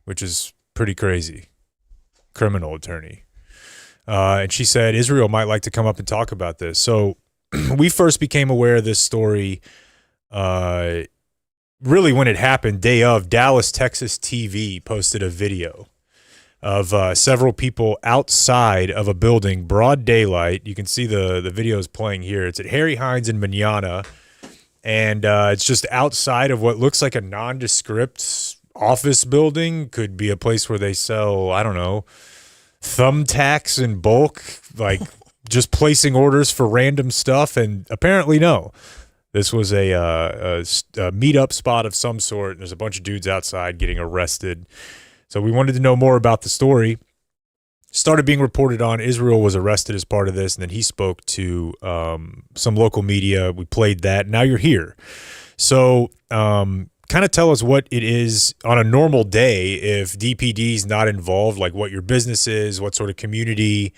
which is pretty crazy. Criminal attorney. And she said Israel might like to come up and talk about this. So we first became aware of this story really when it happened, day of. Dallas, Texas TV posted a video of several people outside of a building, broad daylight. You can see the videos playing here. It's at Harry Hines in Manana, and it's just outside of what looks like a nondescript office building. Could be a place where they sell, I don't know, thumbtacks in bulk, like just placing orders for random stuff. And apparently no. This was a meetup spot of some sort. There's a bunch of dudes outside getting arrested. So we wanted to know more about the story. Started being reported on. Israel was arrested as part of this, and then he spoke to some local media. We played that. Now you're here. So kind of tell us what it is on a normal day if DPD is not involved, like what your business is, what sort of community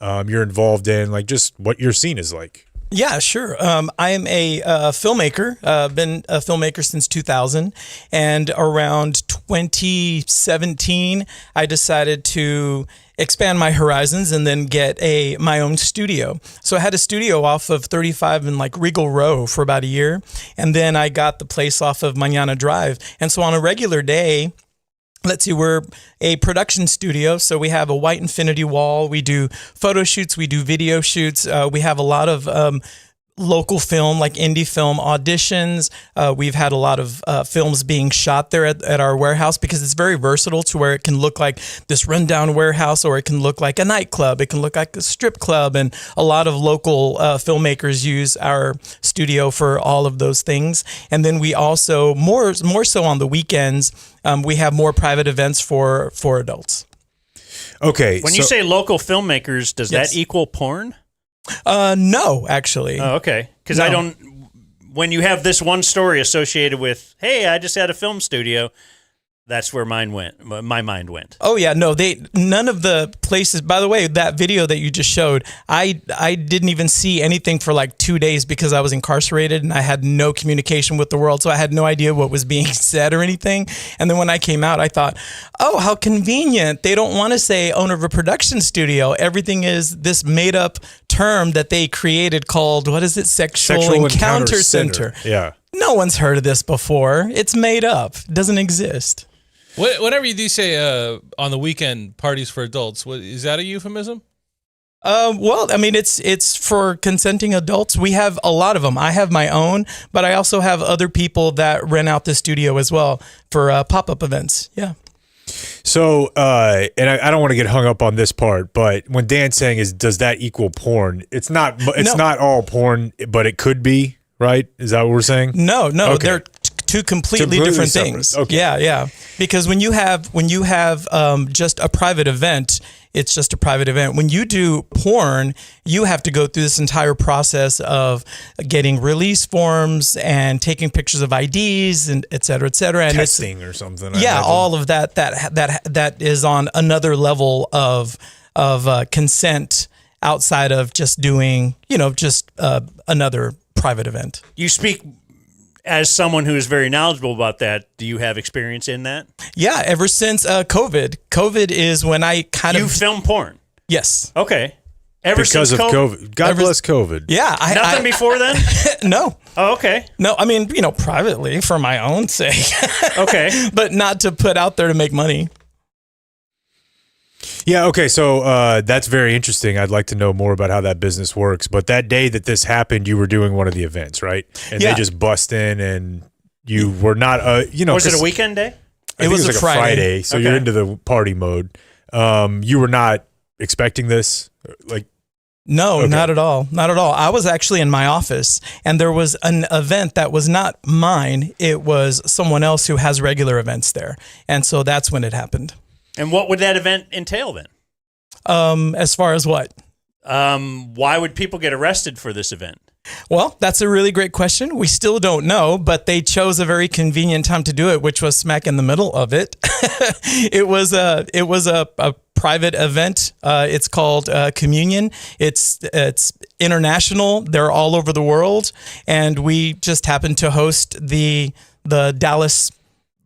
you're involved in, like just what your scene is like. Yeah, sure. I am a filmmaker. Been a filmmaker since 2000, and around 2017, I decided to expand my horizons and then get my own studio. So I had a studio off of 35 in like Regal Row for about a year, and then I got the place off of Manana Drive. And so on a regular day, let's see, we're a production studio, so we have a white infinity wall. We do photo shoots, we do video shoots. We have a lot of local film, like indie film auditions. We've had a lot of films being shot there at our warehouse because it's very versatile to where it can look like this rundown warehouse, or it can look like a nightclub. It can look like a strip club. And a lot of local filmmakers use our studio for all of those things. And then we also, more so on the weekends, we have more private events for adults. Okay. When you say local filmmakers, does that equal porn? No, actually. Oh, okay. Because I don't. When you have this one story associated with, hey, I just had a film studio, that's where my mind went. Oh yeah, no, none of the places. By the way, that video that you just showed, I didn't even see anything for like 2 days because I was incarcerated and I had no communication with the world, so I had no idea what was being said or anything. And then when I came out, I thought, oh, how convenient. They don't want to say owner of a production studio. Everything is this made up term that they created called, what is it? Sexual Encounter Center. Yeah. No one's heard of this before. It's made up. It doesn't exist. Whenever you do say on the weekend parties for adults, is that a euphemism? Well, I mean, it's for consenting adults. We have a lot of them. I have my own, but I also have other people that rent out the studio as well for pop-up events. Yeah. So, and I don't want to get hung up on this part, but when Dan's saying does that equal porn? It's not. It's not all porn, but it could be, right? Is that what we're saying? No, okay. They're two completely different separate things. Okay. Yeah. Because when you have just a private event, it's just a private event. When you do porn, you have to go through this entire process of getting release forms and taking pictures of IDs and et cetera, et cetera. And testing or something. Yeah, all of that is on another level of consent outside of just doing, just another private event. You speak as someone who is very knowledgeable about that. Do you have experience in that? Yeah, ever since COVID. COVID is when I You film porn? Yes. Okay. Because of COVID. God bless COVID. Yeah. Nothing before then? No. Oh, okay. No, I mean, privately for my own sake. Okay. But not to put out there to make money. Yeah, okay, so that's very interesting. I'd like to know more about how that business works. But that day that this happened, you were doing one of the events, right? And they just bust in and you were not, Was it a weekend day? I think it was like a Friday. So you're into the party mode. You were not expecting this? Like, No, not at all. Not at all. I was actually in my office, and there was an event that was not mine. It was someone else who has regular events there. And so that's when it happened. And what would that event entail then? As far as what? Why would people get arrested for this event? Well, that's a really great question. We still don't know, but they chose a very convenient time to do it, which was smack in the middle of it. It was a private event. It's called Communion. It's international. They're all over the world, and we just happened to host the Dallas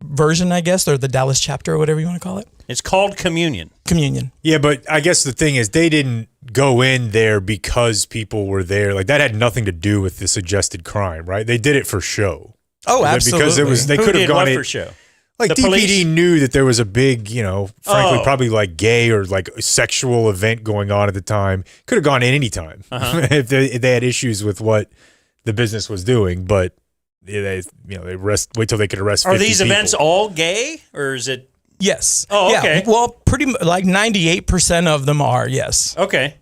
version, I guess, or the Dallas chapter, or whatever you want to call it. It's called Communion. Communion. Yeah, but I guess the thing is they didn't go in there because people were there. Like, that had nothing to do with the suggested crime, right? They did it for show. Oh, absolutely. Because it was, they Who could have did gone what in for show? Like, The DPD police? knew that there was a big, frankly, Oh. probably like gay or like sexual event going on at the time. Could have gone in any time if they had issues with what the business was doing. But they wait till they could arrest. Are 50 these people. events all gay, or is it? Yes. Oh, okay. Yeah. Well, pretty like 98% of them are. Yes. Okay.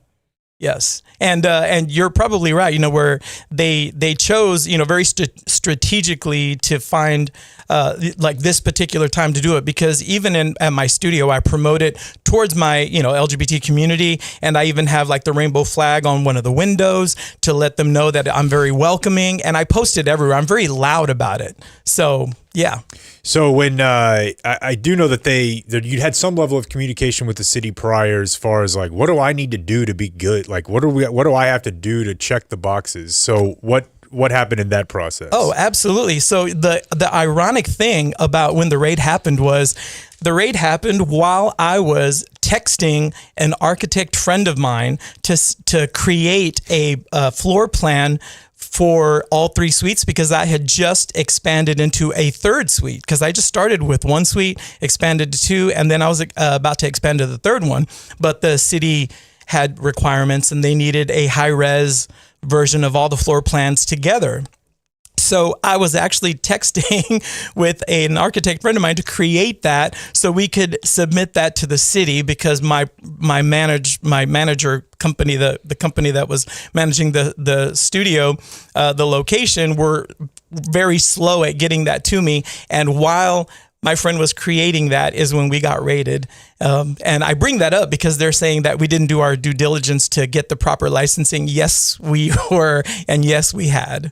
Yes. And you're probably right. Where they chose, very strategically to find like this particular time to do it, because even at my studio, I promote it towards my LGBT community, and I even have like the rainbow flag on one of the windows to let them know that I'm very welcoming, and I post it everywhere. I'm very loud about it. So yeah. So when I do know that you had some level of communication with the city prior, as far as like, what do I need to do to be good? Like, what do I have to do to check the boxes? So what happened in that process? Oh, absolutely. So the ironic thing about when the raid happened was the raid happened while I was texting an architect friend of mine to create a floor plan for all 3 suites, because I had just expanded into a third suite, because I just started with 1 suite, expanded to 2, and then I was about to expand to the third one. But the city had requirements and they needed a high-res version of all the floor plans together. So I was actually texting with an architect friend of mine to create that so we could submit that to the city, because my manager company, the company that was managing the studio, the location, were very slow at getting that to me. And while my friend was creating that is when we got raided. And I bring that up because they're saying that we didn't do our due diligence to get the proper licensing. Yes, we were. And yes, we had.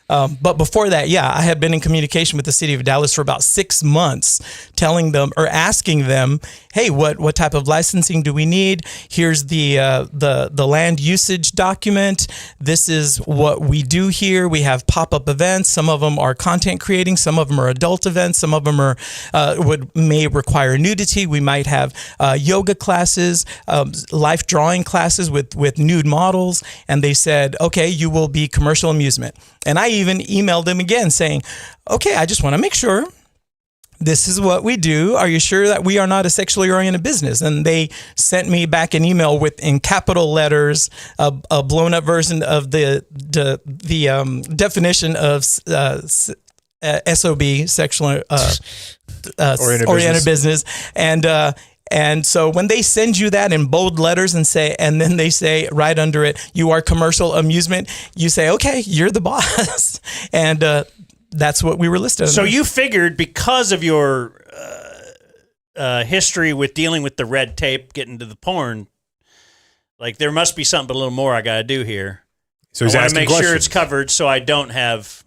But before that, I had been in communication with the city of Dallas for about 6 months, telling them or asking them, hey, what type of licensing do we need? Here's the land usage document. This is what we do here. We have pop-up events. Some of them are content creating. Some of them are adult events. Some of them are may require nudity. We might have yoga classes, life drawing classes with nude models. And they said, okay, you will be commercial amusement. And I even emailed them again saying, okay, I just want to make sure this is what we do. Are you sure that we are not a sexually oriented business? And they sent me back an email in capital letters, a blown up version of the definition of SOB, sexual oriented business. And so when they send you that in bold letters and then they say right under it, you are commercial amusement, you say, okay, you're the boss. And that's what we were listed under. So you figured, because of your history with dealing with the red tape, getting to the porn, like there must be something a little more I got to do here. So I he's want to asking make questions. sure it's covered so I don't have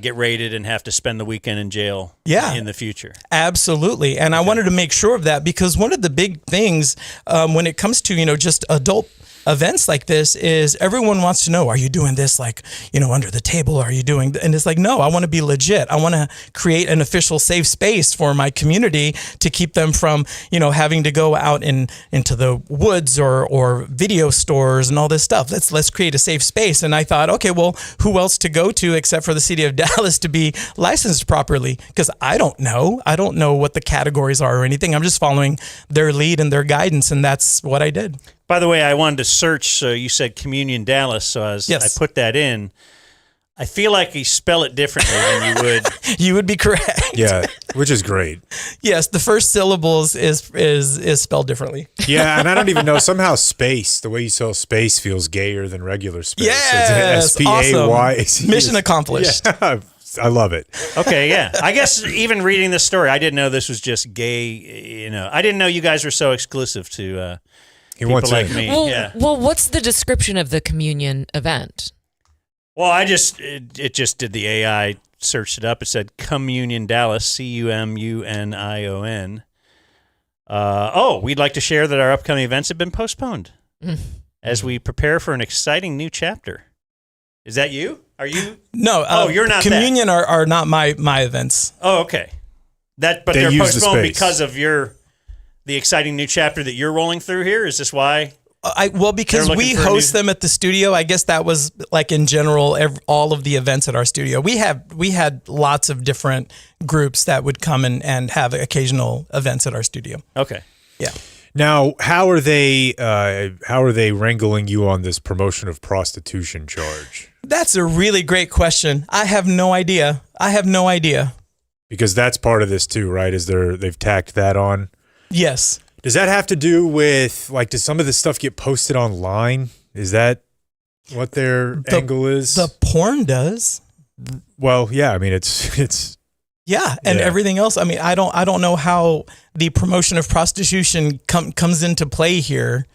get raided and have to spend the weekend in jail in the future. Absolutely. And I wanted to make sure of that, because one of the big things when it comes to, just adult events like this is everyone wants to know, are you doing this like, under the table? Are you doing, and it's like, no, I want to be legit. I want to create an official safe space for my community to keep them from, having to go out into the woods or video stores and all this stuff. Let's create a safe space. And I thought, okay, well, who else to go to except for the city of Dallas to be licensed properly? Because I don't know what the categories are or anything. I'm just following their lead and their guidance. And that's what I did. By the way, I wanted to search, so you said Communion Dallas, so I put that in. I feel like you spell it differently than you would. You would be correct. Yeah. which is great. Yes, the first syllables is spelled differently. Yeah, and I don't even know. Somehow space, the way you spell space feels gayer than regular space. Yes, it's S-P-A-Y. awesome. Mission accomplished. Yeah, I love it. Okay, yeah. I guess even reading this story, I didn't know this was just gay. I didn't know you guys were so exclusive to people like me. Well, what's the description of the communion event? Well, it just did the AI, searched it up. It said Communion Dallas, CUMUNION. We'd like to share that our upcoming events have been postponed as we prepare for an exciting new chapter. Is that you? Are you? No. You're not. Communion are not my events. Oh, okay. But they're postponed because of the exciting new chapter that you're rolling through here. Is this why? Because we host them at the studio. I guess that was like in general all of the events at our studio. We had lots of different groups that would come and have occasional events at our studio. Okay. Yeah. Now, how are they wrangling you on this promotion of prostitution charge? That's a really great question. I have no idea. Because that's part of this too, right? They've tacked that on? Yes. Does that have to do with, like, does some of this stuff get posted online? Is that what their angle is? The porn does. Well, yeah. I mean, it's. Yeah, and everything else. I mean, I don't know how the promotion of prostitution comes into play here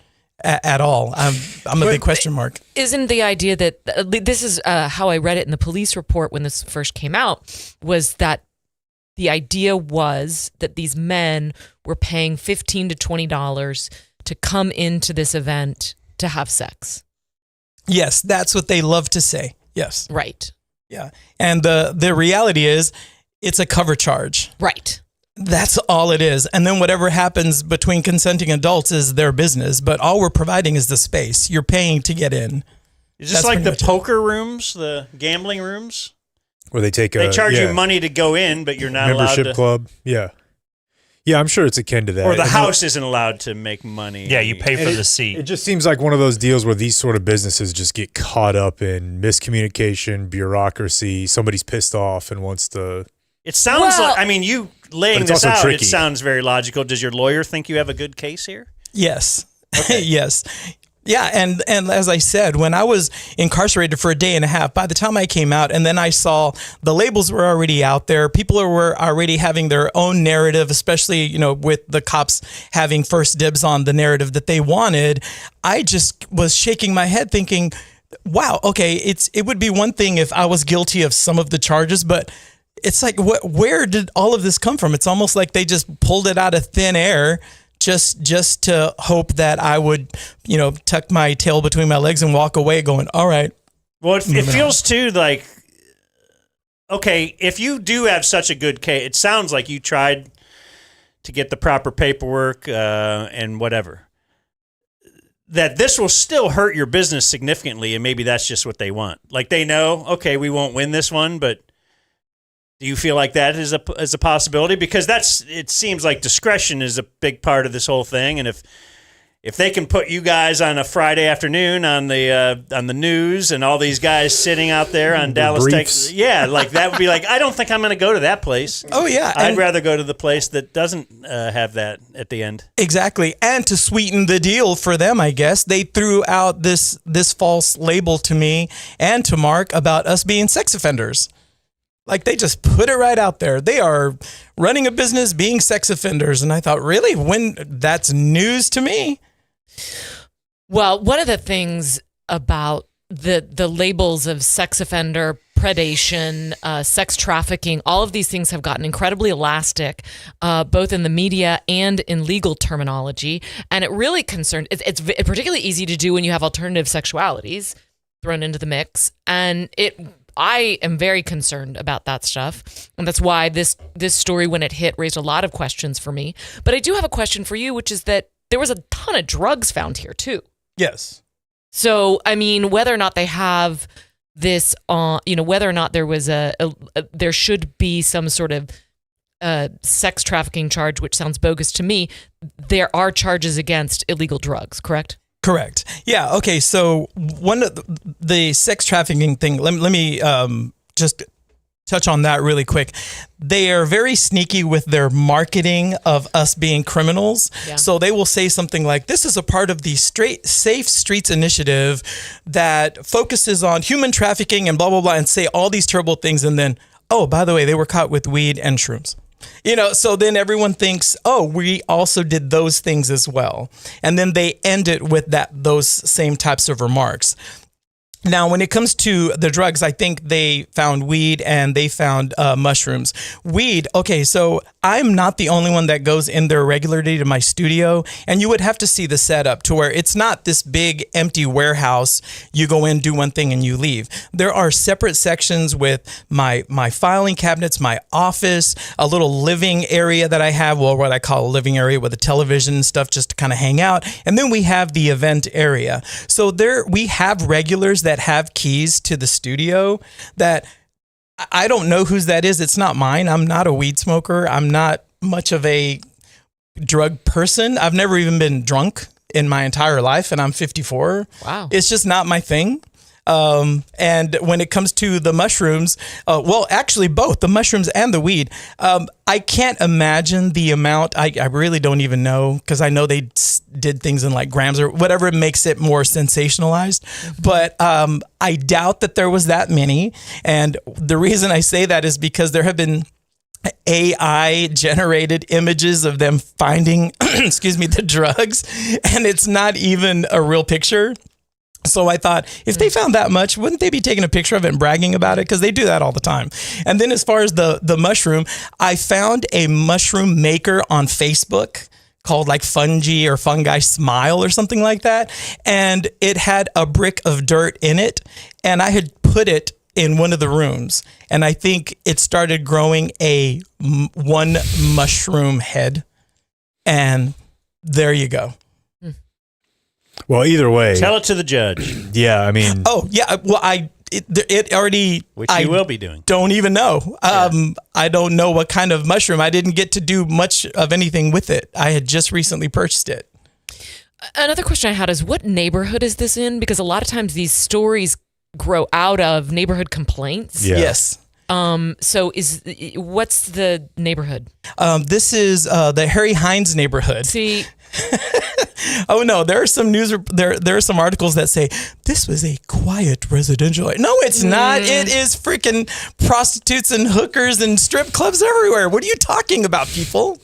at all. I'm a big question mark. Isn't the idea that this is how I read it in the police report when this first came out, was that the idea was that these men were paying $15 to $20 to come into this event to have sex. Yes, that's what they love to say. Yes. Right. Yeah. And the reality is it's a cover charge. Right. That's all it is. And then whatever happens between consenting adults is their business. But all we're providing is the space. You're paying to get in. Is this like the poker rooms, the gambling rooms? Where they charge you money to go in, but you're not allowed to. Membership club. Yeah. Yeah, I'm sure it's akin to that. Or the house isn't allowed to make money. Yeah, you pay for the seat. It just seems like one of those deals where these sort of businesses just get caught up in miscommunication, bureaucracy. Somebody's pissed off and wants to. It sounds like, I mean, you laying this out, it sounds very logical. Does your lawyer think you have a good case here? Yes. Okay. Yes. Yeah, and as I said, when I was incarcerated for a day and a half, by the time I came out and then I saw the labels were already out there, people were already having their own narrative, especially, with the cops having first dibs on the narrative that they wanted, I just was shaking my head thinking, wow, okay, it would be one thing if I was guilty of some of the charges, but it's like, where did all of this come from? It's almost like they just pulled it out of thin air just to hope that I would, tuck my tail between my legs and walk away going, all right. Well, it feels too like, okay, if you do have such a good case, it sounds like you tried to get the proper paperwork and whatever, that this will still hurt your business significantly. And maybe that's just what they want. Like they know, okay, we won't win this one, but do you feel like that is a possibility? Because it seems like discretion is a big part of this whole thing, and if they can put you guys on a Friday afternoon on the news and all these guys sitting out there on Dallas, Texas, like that would be like, I don't think I'm going to go to that place. Oh yeah, I'd rather go to the place that doesn't have that at the end. Exactly, and to sweeten the deal for them, I guess they threw out this false label to me and to Mark about us being sex offenders. Like they just put it right out there. They are running a business being sex offenders. And I thought, really? That's news to me? Well, one of the things about the labels of sex offender, predation, sex trafficking, all of these things have gotten incredibly elastic, both in the media and in legal terminology. And it really concerned, it's particularly easy to do when you have alternative sexualities thrown into the mix. And I am very concerned about that stuff. And that's why this story, when it hit, raised a lot of questions for me. But I do have a question for you, which is that there was a ton of drugs found here too. Yes. So, I mean, whether or not they have this whether or not there was there should be some sort of sex trafficking charge, which sounds bogus to me. There are charges against illegal drugs, correct? Correct. Yeah. Okay. So one of the sex trafficking thing, let me just touch on that really quick. They are very sneaky with their marketing of us being criminals. Yeah. So they will say something like, this is a part of the Safe Streets initiative that focuses on human trafficking and blah, blah, blah, and say all these terrible things. And then, oh, by the way, they were caught with weed and shrooms. So then everyone thinks, oh, we also did those things as well. And then they end it with those same types of remarks. Now, when it comes to the drugs, I think they found weed and they found mushrooms. Weed, okay, so I'm not the only one that goes in there regularly to my studio, and you would have to see the setup to where it's not this big empty warehouse. You go in, do one thing, and you leave. There are separate sections with my filing cabinets, my office, a little living area that I have, well, what I call a living area with a television and stuff just to kind of hang out. And then we have the event area. So we have regulars that have keys to the studio that I don't know whose that is. It's not mine. I'm not a weed smoker. I'm not much of a drug person. I've never even been drunk in my entire life, and I'm 54. Wow. It's just not my thing. And when it comes to the mushrooms, well, actually both the mushrooms and the weed, I can't imagine the amount. I really don't even know, because I know they did things in like grams or whatever makes it more sensationalized. But I doubt that there was that many. And the reason I say that is because there have been AI generated images of them finding, the drugs, and it's not even a real picture. So I thought, if they found that much, wouldn't they be taking a picture of it and bragging about it? Because they do that all the time. And then as far as the mushroom, I found a mushroom maker on Facebook called like Fungi Smile or something like that. And it had a brick of dirt in it. And I had put it in one of the rooms. And I think it started growing one mushroom head. And there you go. Well, either way, tell it to the judge. Yeah, I mean. Oh, yeah. Well, it already. Which you will be doing. Don't even know. I don't know what kind of mushroom. I didn't get to do much of anything with it. I had just recently purchased it. Another question I had is, what neighborhood is this in? Because a lot of times these stories grow out of neighborhood complaints. Yeah. Yes. So what's the neighborhood? This is the Harry Hines neighborhood. See. Oh no, there are some there are some articles that say this was a quiet residential area. No, it's not. It is freaking prostitutes and hookers and strip clubs everywhere. What are you talking about, people?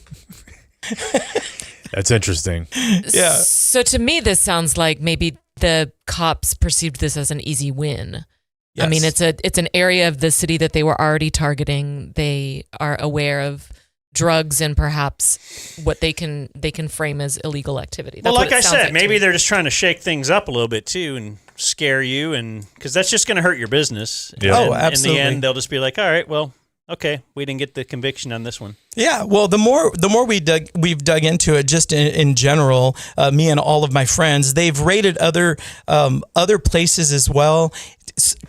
That's interesting. Yeah. So to me, this sounds like maybe the cops perceived this as an easy win. Yes. I mean, it's an area of the city that they were already targeting. They are aware of drugs and perhaps what they can frame as illegal activity. That's well, like I said, maybe me. they're just trying to shake things up a little bit too and scare you, and because that's just going to hurt your business. Yeah. Oh, absolutely. In the end, they'll just be like, all right, well, okay, we didn't get the conviction on this one. Yeah, well, the more we've dug into it, just in general, me and all of my friends, they've rated other places as well,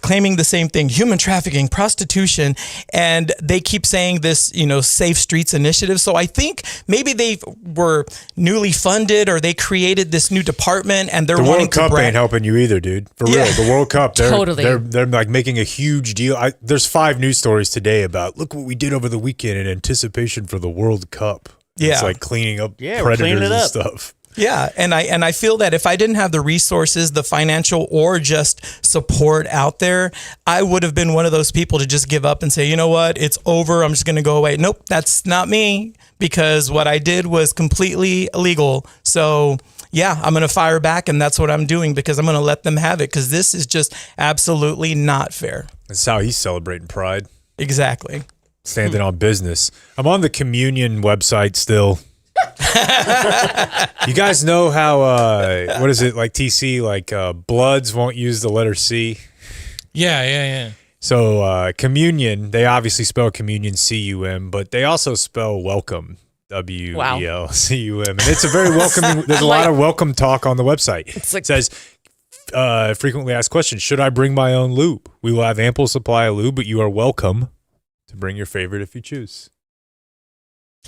claiming the same thing: human trafficking, prostitution, and they keep saying this, Safe Streets initiative. So I think maybe they were newly funded, or they created this new department, and they're wanting to World Cup brag. ain't helping you either, dude. For real, the World Cup, they're like making a huge deal. There's 5 news stories today about look what we did over the weekend in anticipation for the World Cup. Yeah, it's like cleaning up we're predators cleaning it and up. stuff. Yeah, and I feel that if I didn't have the resources, the financial or just support out there, I would have been one of those people to just give up and say, you know what, it's over, I'm just going to go away. Nope, that's not me, because what I did was completely illegal. So yeah, I'm going to fire back, and that's what I'm doing, because I'm going to let them have it, because this is just absolutely not fair. That's how he's celebrating pride. Exactly. Standing on business. I'm on the communion website still. You guys know how what is it like TC, like Bloods won't use the letter C? Yeah. So communion, they obviously spell communion C-U-M, but they also spell welcome W-E-L-C-U-M. And it's a very welcoming, there's a lot of welcome talk on the website. It says frequently asked questions: should I bring my own lube? We will have ample supply of lube, but you are welcome to bring your favorite if you choose.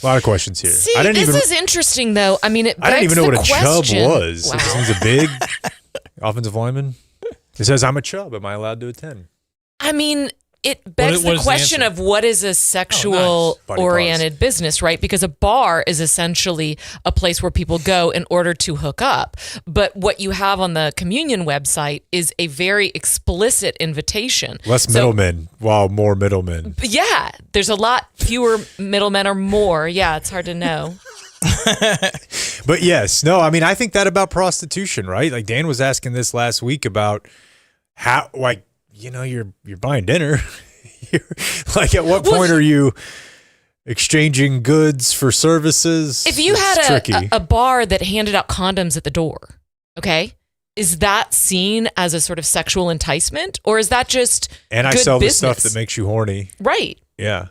A lot of questions here. See, this is interesting, though. I mean, I didn't even know what a chub was. Wow. He's a big offensive lineman. It says, I'm a chub. Am I allowed to attend? I mean, it begs what the is the question answer? of what is a sexual Body oriented business, right? Because a bar is essentially a place where people go in order to hook up. But what you have on the communion website is a very explicit invitation. Less middlemen, while more middlemen. Yeah, there's a lot fewer middlemen or more. Yeah, it's hard to know. But yes, no, I mean, I think that about prostitution, right? Like Dan was asking this last week about how, like, you know, you're buying dinner. Like, at what point are you exchanging goods for services? If you It's had tricky. a bar that handed out condoms at the door, okay, is that seen as a sort of sexual enticement, or is that just and I good sell business? the stuff that makes you horny. Right. Yeah.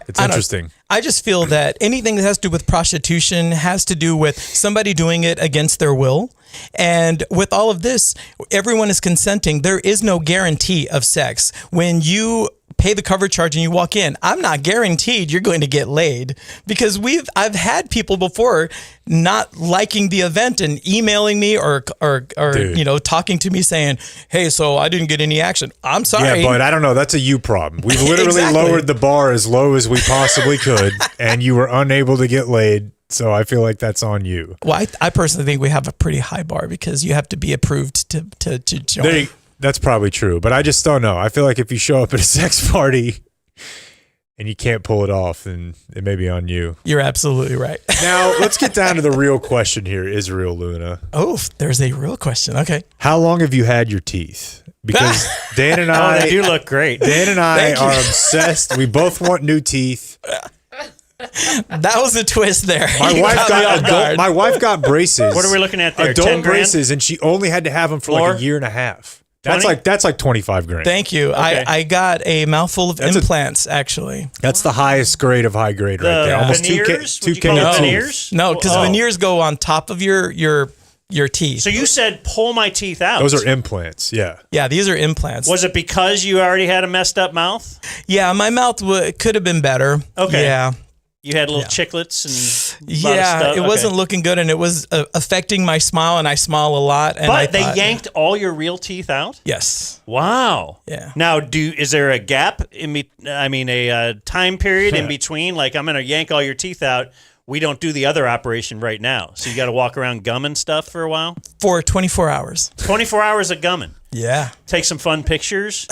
It's interesting. I just feel that anything that has to do with prostitution has to do with somebody doing it against their will. And with all of this, everyone is consenting. There is no guarantee of sex. When you pay the cover charge and you walk in, I'm not guaranteed you're going to get laid, because I've had people before not liking the event and emailing me or you know, talking to me saying, "Hey, so I didn't get any action." I'm sorry. Yeah, but I don't know. That's a you problem. We've literally Exactly. lowered the bar as low as we possibly could, and you were unable to get laid. So I feel like that's on you. Well, I personally think we have a pretty high bar because you have to be approved to join. That's probably true, but I just don't know. I feel like if you show up at a sex party and you can't pull it off, then it may be on you. You're absolutely right. Now, let's get down to the real question here, Israel Luna. Oh, there's a real question. Okay. How long have you had your teeth? Because Dan and I... they do look great. Dan and I Thank you. are obsessed. We both want new teeth. That was a twist there. My You wife caught me off got guard. my wife got braces. What are we looking at there? Adult 10 grand? braces, and she only had to have them for Floor? like a year and a half. That's 20? like 25 grand. Thank you. Okay. I got a mouthful of implants, actually. That's the highest grade of high grade right The there. Almost veneers? 2K. Would you call it 2K. veneers? No, because Oh. veneers go on top of your teeth. So you said pull my teeth out. Those are implants. Yeah. Yeah, these are implants. Was it because you already had a messed up mouth? Yeah, my mouth could have been better. Okay. Yeah. You had little chiclets and a lot of Yeah, stuff? it Okay. wasn't looking good, and it was affecting my smile, and I smile a lot. And But they thought, yanked all your real teeth out? Yes. Wow. Yeah. Now, is there a gap a time period in between? Like, I'm going to yank all your teeth out. We don't do the other operation right now. So you got to walk around gumming stuff for a while? For 24 hours. 24 hours of gumming. Yeah. Take some fun pictures.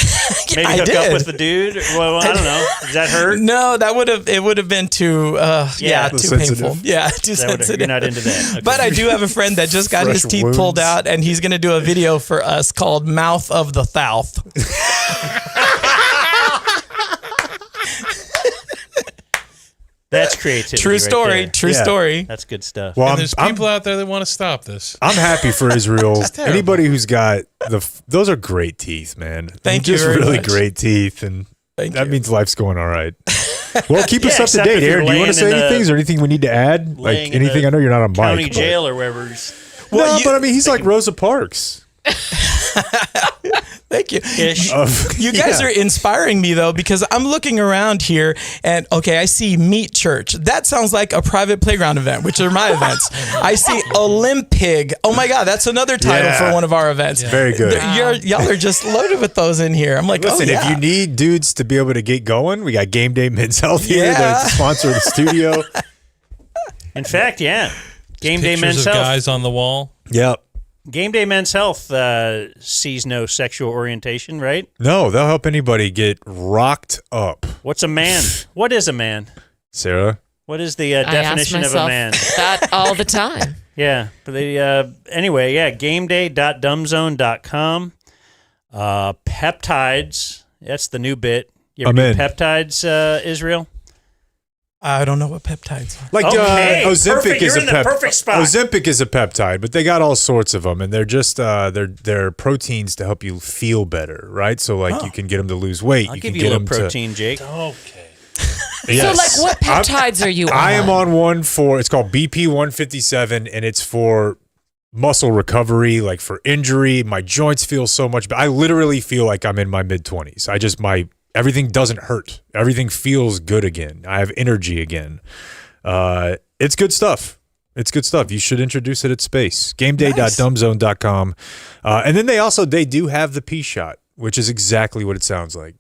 Maybe I hook did. up with the dude. Well, I don't know. Does that hurt? No, it would have been too too sensitive. painful. Yeah, too sensitive. You're not into that. Okay. But I do have a friend that just got his Fresh teeth wounds. pulled out, and he's going to do a video for us called "Mouth of the South." That's creativity. True right story. there. True Yeah. story. That's good stuff. Well, And there's people out there that want to stop this. I'm happy for Israel. terrible. Anybody who's got those are great teeth, man. Thank you Just very really much. great teeth, and Thank that you. means life's going all right. Well, keep us Yeah, up to except date, if you're Aaron. Do you want to laying say in anything? the- Is there anything we need to add? Laying Like in anything? the I know you're not on County mic. jail or wherever he's Well, but I mean, he's like Rosa Parks. Thank you. ish. You guys are inspiring me though, because I'm looking around here and okay, I see Meat Church. That sounds like a private playground event, which are my events. I see Olympig. Oh my God, that's another title Yeah. for one of our events. Very good. Y'all are just loaded with those in here. I'm like, Listen, oh, yeah. if you need dudes to be able to get going, we got Game Day Men's Health here. Yeah. They're the sponsor of the studio. In fact, yeah. Game Day Pictures Men's of Health. guys on the wall. Yep. Game Day Men's Health sees no sexual orientation, right? No, they'll help anybody get rocked up. What's a man? What is a man? Sarah? What is the I ask definition of a myself man? that all the time. Yeah. But anyway, yeah, gameday.dumbzone.com. Peptides. That's the new bit. You ever I'm do in. peptides, Israel? I don't know what peptides are. Like Okay, Ozempic perfect. is You're a in the perfect spot. Ozempic is a peptide, but they got all sorts of them, and they're just they're proteins to help you feel better, right? So like you can get them to lose weight. I'll you give can you a get little them protein, Jake. Okay. So, like, what peptides are you on? I am on one for it's called BP 157, and it's for muscle recovery, like for injury. My joints feel so much better. I literally feel like I'm in my mid-20s. Everything doesn't hurt. Everything feels good again. I have energy again. It's good stuff. It's good stuff. You should introduce it at Space. GameDay.dumbzone.com. And then they do have the P shot, which is exactly what it sounds like.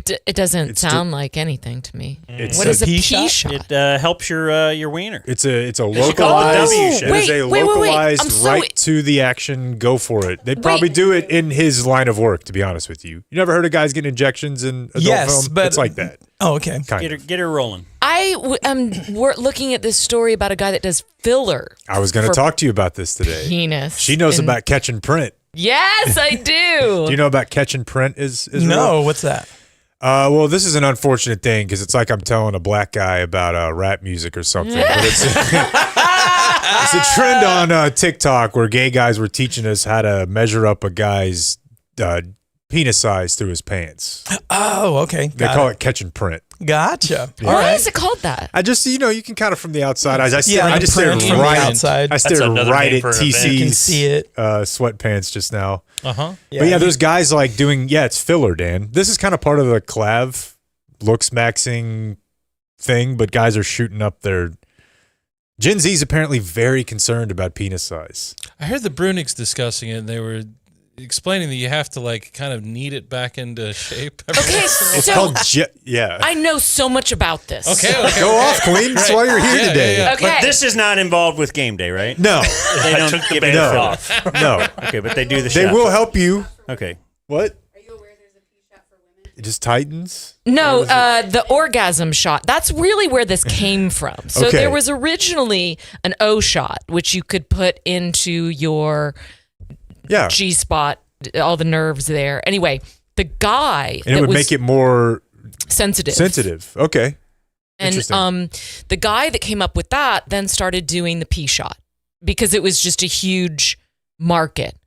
It doesn't sound like anything to me. What It's is a pea shot? It helps your wiener. It's a call it localized. W shot. It is a wait. localized I'm so- right to the action. Go for it. They probably do it in his line of work. To be honest with you, you never heard of guys getting injections in adult film? but It's like that. Oh, okay. Get her rolling. We're looking at this story about a guy that does filler. I was going to talk to you about this today. Penis. She knows and- about catch and print. Yes, I do. Do you know about catch and print? Is No, real? what's that? Well, this is an unfortunate thing because it's like I'm telling a black guy about rap music or something. But it's a trend on TikTok where gay guys were teaching us how to measure up a guy's penis size through his pants. Oh, okay. They call it catch and print. Gotcha. Yeah. All Why right. is it called that? I just, you can kind of from the outside. I just Yeah, stared from the right outside. I That's stared another right name at for an event. TC's You can see it. sweatpants just now. Uh-huh. But yeah, there's guys like doing, it's filler, Dan. This is kind of part of the clav looks maxing thing, but guys are shooting up their. Gen Z's apparently very concerned about penis size. I heard the Brunigs discussing it, and they were explaining that you have to like kind of knead it back into shape. Okay, It's so called yeah. I know so much about this. Okay. Go off, Queen. That's why you're here today. Okay. But this is not involved with game day, right? No, They don't took the give band it no, off. no. Okay, but they do the They shot. will help you. Okay. What? Are you aware there's a pee shot for women? It just tightens. No, the orgasm shot. That's really where this came from. So Okay. there was originally an O shot, which you could put into your G spot, all the nerves there. Anyway, the guy And it would make it more sensitive. Okay. And Interesting. the guy that came up with that then started doing the pea shot because it was just a huge market.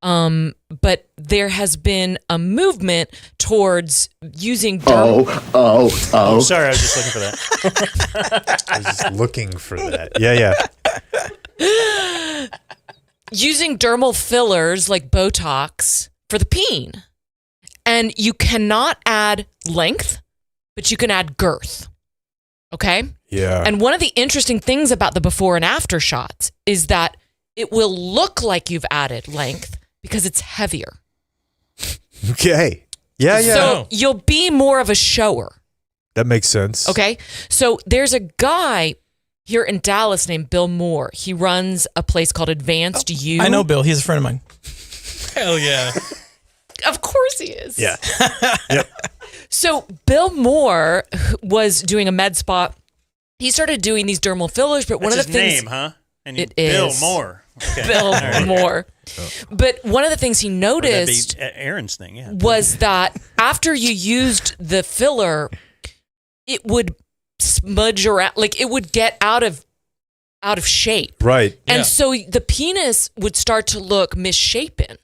But there has been a movement towards using Oh, sorry, I was just looking for that. I was just looking for that. Yeah. using dermal fillers like Botox for the peen. And you cannot add length, but you can add girth. Okay? Yeah. And one of the interesting things about the before and after shots is that it will look like you've added length because it's heavier. Okay. Yeah. So you'll be more of a shower. That makes sense. Okay. So there's a guy here in Dallas named Bill Moore. He runs a place called Advanced U. I know Bill. He's a friend of mine. Hell yeah. Of course he is. Yeah. So Bill Moore was doing a med spa. He started doing these dermal fillers, but one That's of the his things name, huh? And it Bill is Moore. Okay. Bill All right. Moore. But one of the things he Or that'd be noticed Aaron's thing, yeah. was that after you used the filler, it would smudge around, like it would get out of shape. Right. And so the penis would start to look misshapen.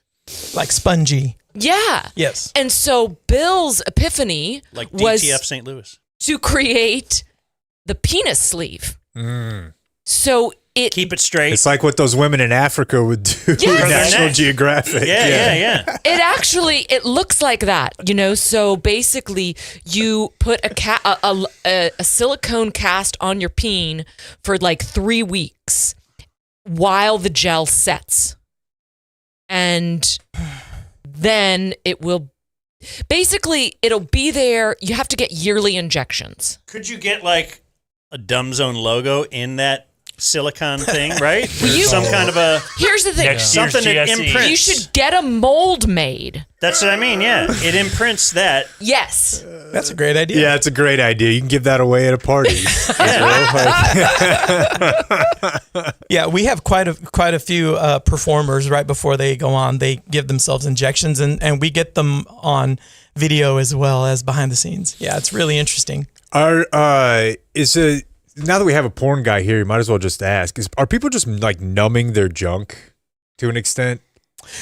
Like spongy. Yeah. Yes. And so Bill's epiphany Like was DTF St. Louis. to create the penis sleeve. So it keep it straight. It's like what those women in Africa would do in Yes. National Geographic. Yeah. it looks like that, so basically you put a silicone cast on your peen for like 3 weeks while the gel sets, and then it'll be there. You have to get yearly injections. Could you get like a Dumb Zone logo in that silicone thing, right? Or some kind of a. Here's the thing. Something that imprints. You should get a mold made. That's what I mean. Yeah, it imprints that. Yes. That's a great idea. Yeah, it's a great idea. You can give that away at a party. Yeah, we have quite a few performers right before they go on. They give themselves injections, and we get them on video as well as behind the scenes. Yeah, it's really interesting. Now that we have a porn guy here, you might as well just ask: are people just like numbing their junk to an extent,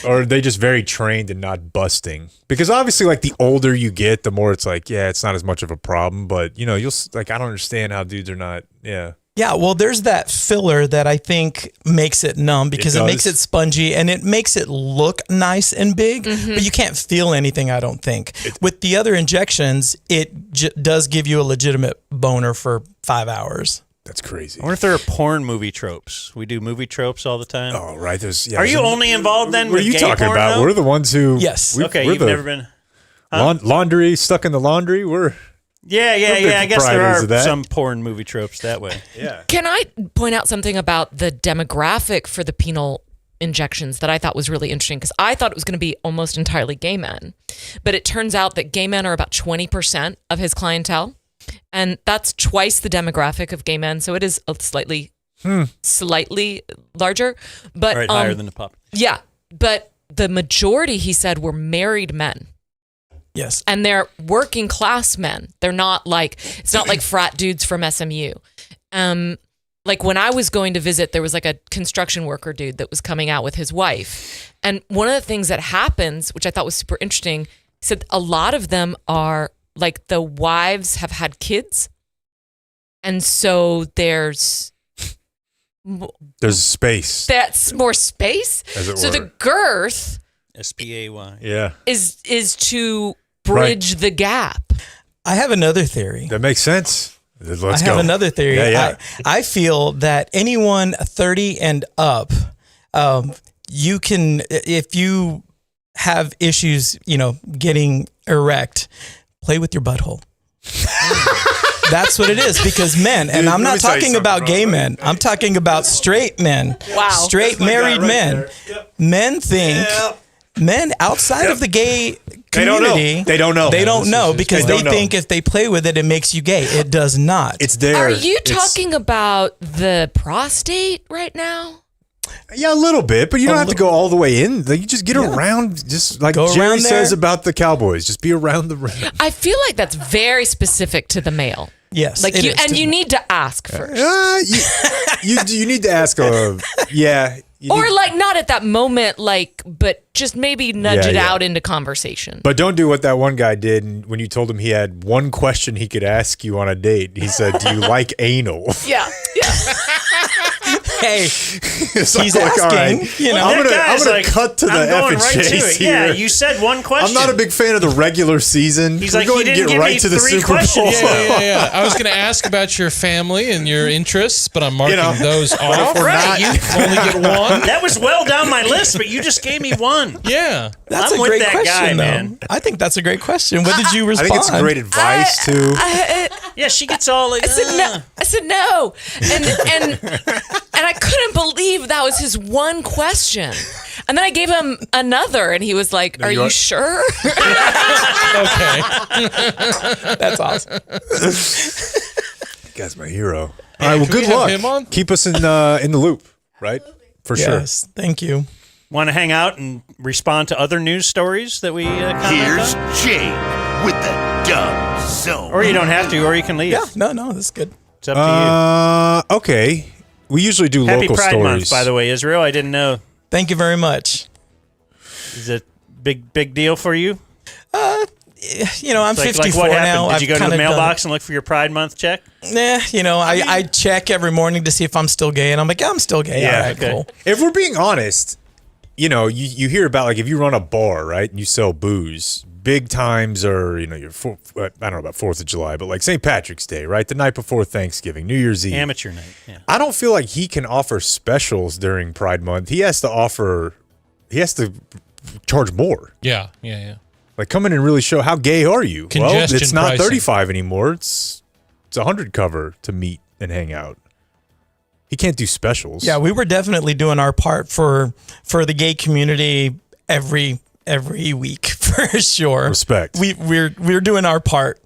or are they just very trained and not busting? Because obviously, like the older you get, the more it's like, yeah, it's not as much of a problem. But you'll like, I don't understand how dudes are not. Yeah. Yeah, well, there's that filler that I think makes it numb because it makes it spongy and it makes it look nice and big, but you can't feel anything, I don't think. With the other injections, it does give you a legitimate boner for 5 hours. That's crazy. I wonder if there are porn movie tropes. We do movie tropes all the time. Oh, right. Are you only involved then What with are you gay talking porn, about? though? We're the ones who. Yes. Okay, you've never been. Laundry stuck in the laundry. Yeah. big I guess there proprietors are of that. some porn movie tropes that way. Yeah. Can I point out something about the demographic for the penal injections that I thought was really interesting? Because I thought it was going to be almost entirely gay men. But it turns out that gay men are about 20% of his clientele. And that's twice the demographic of gay men. So it is a slightly larger. But Right, higher than the population. Yeah. But the majority, he said, were married men. Yes. And they're working class men. They're not like, it's not like frat dudes from SMU. Like when I was going to visit, there was like a construction worker dude that was coming out with his wife. And one of the things that happens, which I thought was super interesting, he said a lot of them are like the wives have had kids. And so there's space. That's more space. As it so were. the girth SPAY. Yeah. is to bridge the gap. I have another theory. That makes sense. Let's I go. have another theory. Yeah. I feel that anyone 30 and up, you can, if you have issues, getting erect, play with your butthole. That's what it is, because men, and I'm not talking about gay men, I'm talking about straight men. Wow. Straight married men. Men think, men outside of the gay community, They don't know. They don't know because they they don't think if they play with it, it makes you gay. It does not. It's there. Are you talking about the prostate right now? Yeah, a little bit, but you don't have to go all the way in. Like, you just get around, just like Go Jerry around there. says about the Cowboys. Just be around the rim. I feel like that's very specific to the male. Yes, Like it you, is and to you the- need to ask first, You need to ask. or like not at that moment, like, but just maybe nudge Yeah, it yeah. out into conversation. But don't do what that one guy did and when you told him he had one question he could ask you on a date. He said, "Do you like anal?" Yeah. Hey, It's he's like, asking. all right, You know, I'm gonna That guy's like, cut to the I'm going effing right to chase it. Yeah, here. you said one question. I'm not a big fan of the regular season. He's We're like, going you to didn't get give right me to the 3 Super questions. Bowl. Yeah. I was going to ask about your family and your interests, but I'm marking those off. Right, you only get one. That was well down my list, but you just gave me one. Yeah. that's I'm a with great that question, guy, though. man. I think that's a great question. What did you I respond? think it's great advice too. Yeah, she gets all like, I said no, and I couldn't believe that was his one question. And then I gave him another, and he was like, "Are you sure?" Okay. That's awesome. Guy's my hero. All right, well, can good we have luck. him on? Keep us in the loop, right? For sure. Yes, thank you. Want to hang out and respond to other news stories that we comment Here's on? Jake with the Dumb Zone. Or you don't have to, or you can leave. Yeah, no, that's good. It's up to you. Okay. We usually do Happy local Pride stories. Month, by the way, Israel. I didn't know. Thank you very much. Is it big deal for you? I'm Like 54 what happened? now. Did you go I've to the kinda mailbox and look for your Pride Month check? I check every morning to see if I'm still gay, and I'm like, yeah, I'm still gay. Yeah, All right, okay. cool. If we're being honest, you hear about like if you run a bar, right, and you sell booze, big times are, I don't know about 4th of July, but like St. Patrick's Day, right? The night before Thanksgiving, New Year's Eve. Amateur night. Yeah. I don't feel like he can offer specials during Pride Month. He has to charge more. Yeah. Like come in and really show how gay are you? Well, Congestion it's not pricing. 35 anymore. It's 100 cover to meet and hang out. He can't do specials. Yeah, we were definitely doing our part for the gay community every week for sure. Respect. We're doing our part.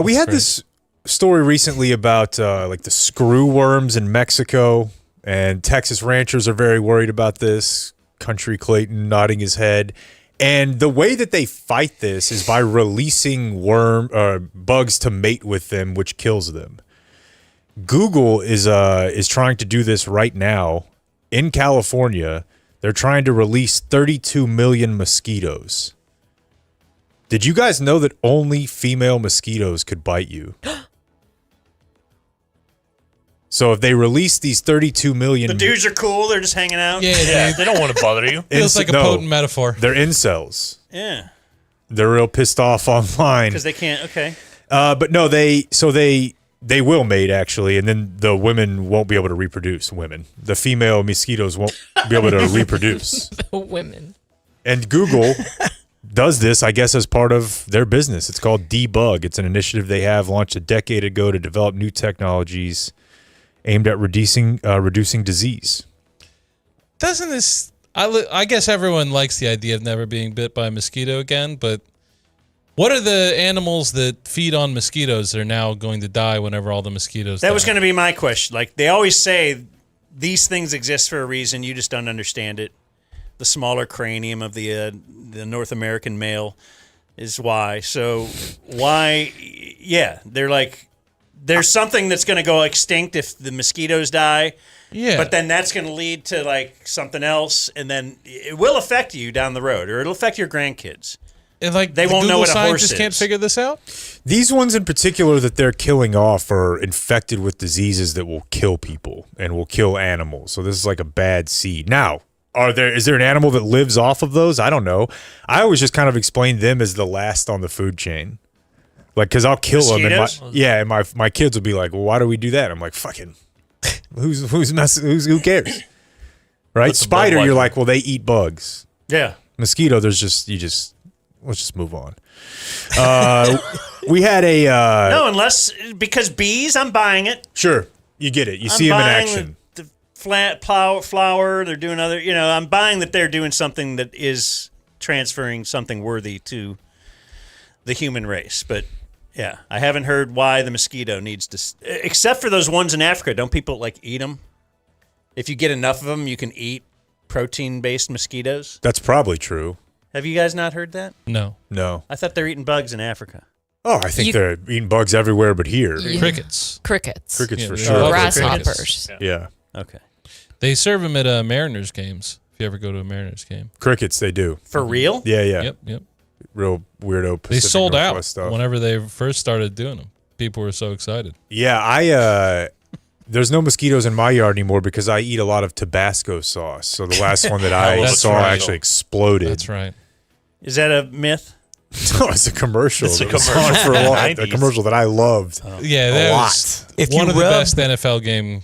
We had this story recently about like the screw worms in Mexico, and Texas ranchers are very worried about this. Country Clayton nodding his head. And the way that they fight this is by releasing bugs to mate with them, which kills them. Google is trying to do this right now in California. They're trying to release 32 million mosquitoes. Did you guys know that only female mosquitoes could bite you? So if they release these 32 million... The dudes are cool. They're just hanging out. Yeah, They don't want to bother you. Feels like a potent metaphor. They're incels. Yeah. They're real pissed off online. Because they can't. Okay. But no, they will mate actually, and then the women won't be able to reproduce. The female mosquitoes won't be able to reproduce. The women. And Google does this, I guess, as part of their business. It's called Debug. It's an initiative they have launched a decade ago to develop new technologies aimed at reducing disease. Doesn't this? I guess everyone likes the idea of never being bit by a mosquito again, but what are the animals that feed on mosquitoes that are now going to die whenever all the mosquitoes die? That was going to be my question. Like, they always say these things exist for a reason. You just don't understand it. The smaller cranium of the North American male is why. So why? Yeah, they're like, there's something that's going to go extinct if the mosquitoes die. Yeah. But then that's going to lead to like something else, and then it will affect you down the road, or it'll affect your grandkids. And like they won't know what a horse is. Scientists can't figure this out. These ones in particular that they're killing off are infected with diseases that will kill people and will kill animals. So this is like a bad seed. Now, is there an animal that lives off of those? I don't know. I always just kind of explain them as the last on the food chain. Like, because I'll kill Mosquitoes? them. And my kids will be like, well, why do we do that? I'm like, fucking, who cares? Right? Spider, you're like, well, they eat bugs. Yeah. Mosquito, let's just move on. We had a... no, because bees, I'm buying it. Sure. You get it. You see them in action. The flat flower, they're doing other... I'm buying that they're doing something that is transferring something worthy to the human race. But, yeah, I haven't heard why the mosquito needs to... Except for those ones in Africa. Don't people, like, eat them? If you get enough of them, you can eat protein-based mosquitoes. That's probably true. Have you guys not heard that? No. I thought they're eating bugs in Africa. Oh, I think they're eating bugs everywhere but here. Yeah. Crickets. Crickets For sure. Grasshoppers. Yeah. Okay. They serve them at Mariners games. If you ever go to a Mariners game. Crickets, they do. For real? Yeah. Yep. Real weirdo Pacific They sold Northwest out stuff. whenever they first started doing them. People were so excited. Yeah, there's no mosquitoes in my yard anymore because I eat a lot of Tabasco sauce. So the last one that I saw actually exploded. That's right. Is that a myth? No, it's a commercial. It's a that was commercial. on for a while. A commercial that I loved. Yeah, a that lot. was one of the best NFL game.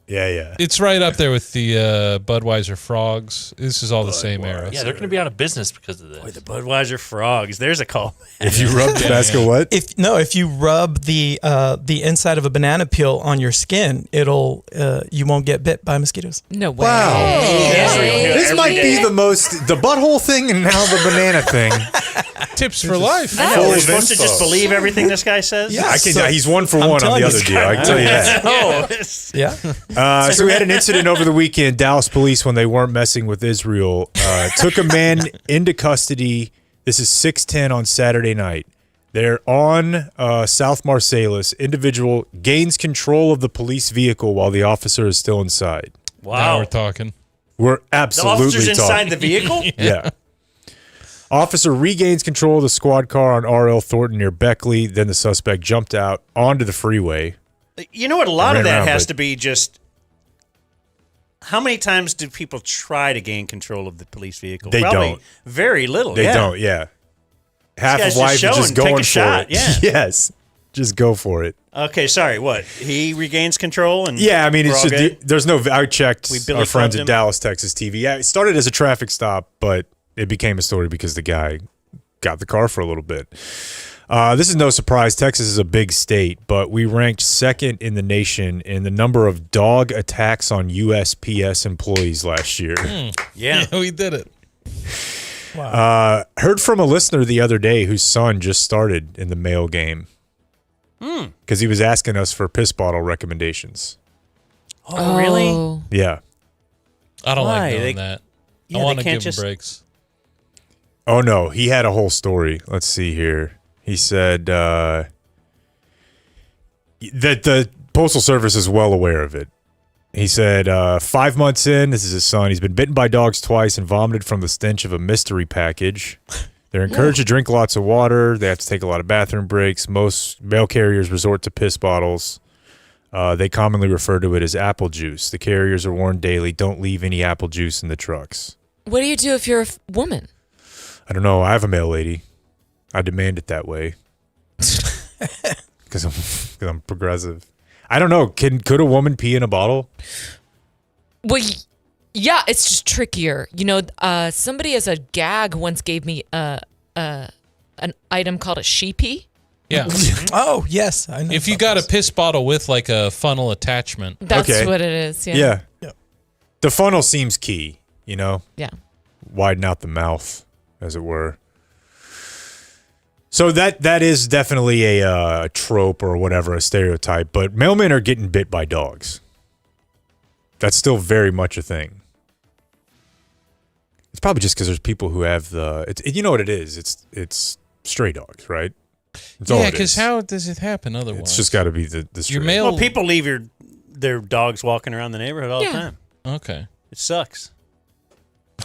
Yeah. It's right up there with the Budweiser Frogs. This is all the same era. Yeah, they're going to be out of business because of this. Boy, the Budweiser Frogs. There's a call. If you rub Tabasco, what? If you rub the inside of a banana peel on your skin, you won't get bit by mosquitoes. No way. Wow. This might be the butthole thing and now the banana thing. Tips for life. I know. We're supposed to just believe everything this guy says? Yeah, he's 1 for 1 on the other deal. I can tell you that. Yeah. So we had an incident over the weekend. Dallas police, when they weren't messing with Israel, took a man into custody. This is 6:10 on Saturday night. They're on South Marsalis. Individual gains control of the police vehicle while the officer is still inside. Wow. Now we're talking. We're absolutely The officer's inside talking. the vehicle? Yeah. Officer regains control of the squad car on R.L. Thornton near Beckley. Then the suspect jumped out onto the freeway. You know what? A lot of that around, has but- to be just... How many times do people try to gain control of the police vehicle? They Probably don't. Very little. They don't, yeah. Half guy's of life is just just showing, going take a shot, for it. yeah. Yes. Just go for it. Okay, sorry. What? He regains control? And Yeah, I mean, we're it's all just, good? there's no, I checked We Billy our friends Clubbed at him? Dallas, Texas TV. Yeah, it started as a traffic stop, but it became a story because the guy got the car for a little bit. This is no surprise. Texas is a big state, but we ranked second in the nation in the number of dog attacks on USPS employees last year. Yeah, we did it. Heard from a listener the other day whose son just started in the male game because he was asking us for piss bottle recommendations. Oh, really? Yeah. I don't Why? like knowing They- that. yeah, I they want to can't give just- him breaks. Oh, no. He had a whole story. Let's see here. He said that the Postal Service is well aware of it. He said 5 months in, this is his son, he's been bitten by dogs twice and vomited from the stench of a mystery package. They're encouraged to drink lots of water. They have to take a lot of bathroom breaks. Most mail carriers resort to piss bottles. They commonly refer to it as apple juice. The carriers are warned daily, don't leave any apple juice in the trucks. What do you do if you're a woman? I don't know. I have a mail lady. I demand it that way because I'm progressive. I don't know. Could a woman pee in a bottle? Well, yeah, it's just trickier. You know, somebody as a gag once gave me a an item called a sheepy. Yeah. Oh, yes. I know if you got a piss bottle with like a funnel attachment. That's what it is. Yeah. Yeah. The funnel seems key, you know? Yeah. Widen out the mouth, as it were. So that is definitely a trope or whatever, a stereotype, but mailmen are getting bit by dogs. That's still very much a thing. It's probably just because there's people who have you know what it is? It's stray dogs, right? Yeah, because how does it happen otherwise? It's just got to be the stray. Your mail. Well, people leave their dogs walking around the neighborhood all the time. Okay. It sucks.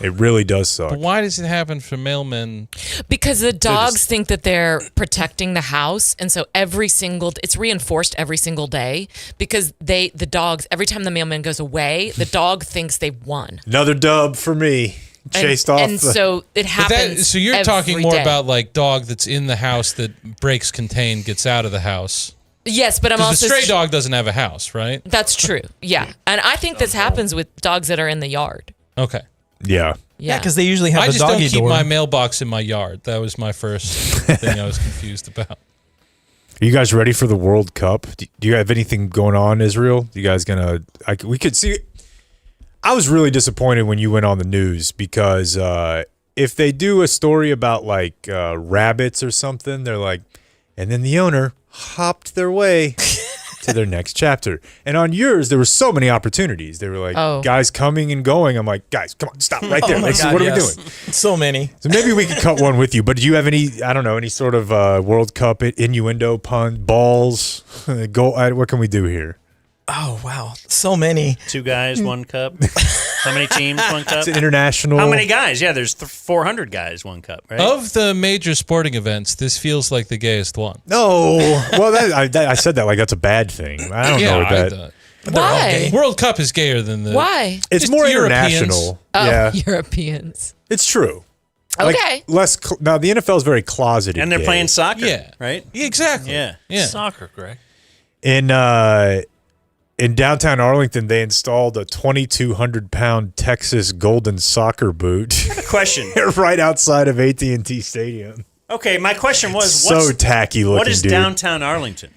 It really does suck. But why does it happen for mailmen? Because the dogs think that they're protecting the house, and so it's reinforced every single day because the dogs, every time the mailman goes away, the dog thinks they've won. Another dub for me. Chased off. And so it happens. So you're talking more day. about like dog that's in the house that breaks contained, gets out of the house. Yes, but I'm also the stray dog doesn't have a house, right? That's true. Yeah, and I think this happens with dogs that are in the yard. Okay. Yeah. Yeah, because they usually have I a just doggy don't keep door. my mailbox in my yard. That was my first thing I was confused about. Are you guys ready for the World Cup? Do you have anything going on, Israel? You guys we could see. I was really disappointed when you went on the news because if they do a story about like rabbits or something, they're like, and then the owner hopped their way to their next chapter. And on yours, there were so many opportunities. They were like, guys coming and going. I'm like, guys, come on, stop right there. What are we doing? So many. So maybe we could cut one with you. But do you have any, I don't know, any sort of World Cup innuendo, pun, balls, goal? What can we do here? Oh, wow. So many. 2 guys, 1 cup. How many teams, 1 cup? It's international. How many guys? Yeah, there's 400 guys, 1 cup, right? Of the major sporting events, this feels like the gayest one. No. Well, I said that like that's a bad thing. I don't know that. Why? World Cup is gayer than the... Why? It's more international. Oh, yeah. Europeans. It's true. Okay. Now, the NFL is very closeted. And they're gay. playing soccer, Yeah. right? Yeah, exactly. Yeah. Soccer, Greg. In downtown Arlington, they installed a 2,200-pound Texas Golden soccer boot. I have a question. Right outside of AT&T Stadium. Okay, my question was, So tacky looking, what is dude. downtown Arlington?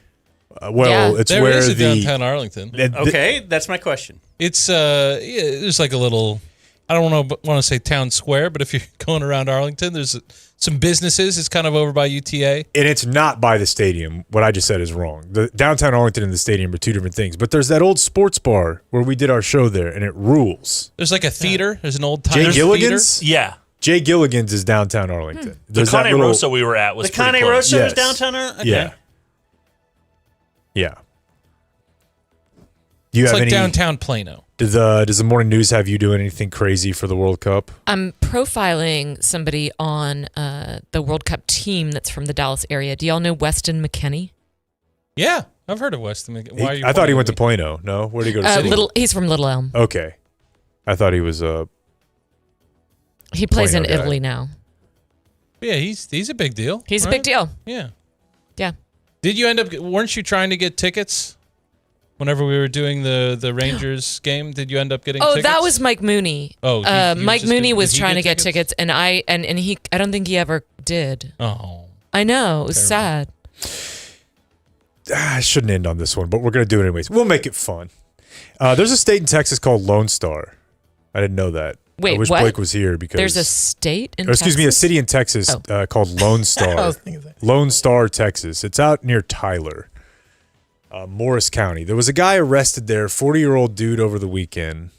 It's there where is a the downtown Arlington. Okay, that's my question. It's there's like a little, I don't want to say town square, but if you're going around Arlington, there's some businesses. It's kind of over by UTA. And it's not by the stadium. What I just said is wrong. The downtown Arlington and the stadium are 2 different things. But there's that old sports bar where we did our show there, and it rules. There's like a theater. There's an old Jay Times Gilligan's? theater. Yeah. Jay Gilligan's is downtown Arlington. The There's that Cane little- Rosa we were at was The pretty Cane close. Rosa Yes. is downtown Arlington? Yeah. Yeah. Do you It's have like any downtown Plano. Does the morning news have you doing anything crazy for the World Cup? I'm profiling somebody on the World Cup team that's from the Dallas area. Do y'all know Weston McKennie? Yeah, I've heard of Weston. Why are you? I thought he pointing went to at me? Plano. No, where did he go to school? He's from Little Elm. Okay, I thought he was He plays in Plano guy. Italy now. Yeah, he's a big deal. He's a right? big deal. Yeah. Yeah. Did you end up? Weren't you trying to get tickets? Whenever we were doing the Rangers game, did you end up getting tickets? That was Mike Mooney. Oh, Mike Mooney was did he trying to get tickets, and I don't think he ever did. Oh, I know, it was sad. I shouldn't end on this one, but we're gonna do it anyways. We'll make it fun. There's a state in Texas called Lone Star. I didn't know that. Wait, I wish what? Blake was here because There's a state in excuse me, a Texas? city in Texas called Lone Star. I was thinking that. Lone Star, Texas. It's out near Tyler, Morris County. There was a guy arrested there, 40-year-old dude over the weekend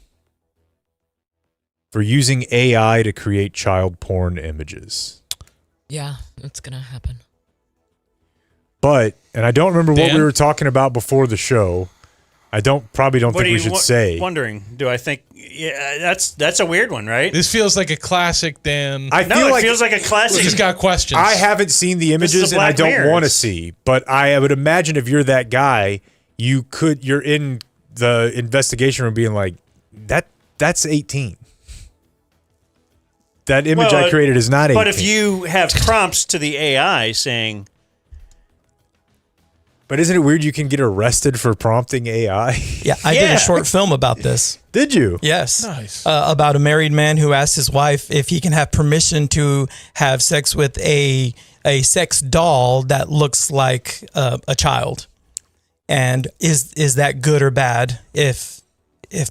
for using AI to create child porn images. Yeah, that's gonna happen. But, and I don't remember what Dan? we were talking about before the show. I probably don't What think are we you should say. Wondering, do I think? Yeah, that's a weird one, right? This feels like a classic, Dan. I feel like it feels like a classic. He's got questions. I haven't seen the This is images a and I Black don't Mirror. want to see, but I would imagine if you're that guy, you're in the investigation room being like, that's 18. That image I created is not 18. But if you have prompts to the AI saying, but isn't it weird you can get arrested for prompting AI? Yeah, I did a short film about this. Did you? Yes. Nice. About a married man who asked his wife if he can have permission to have sex with a sex doll that looks like a child. And is that good or bad if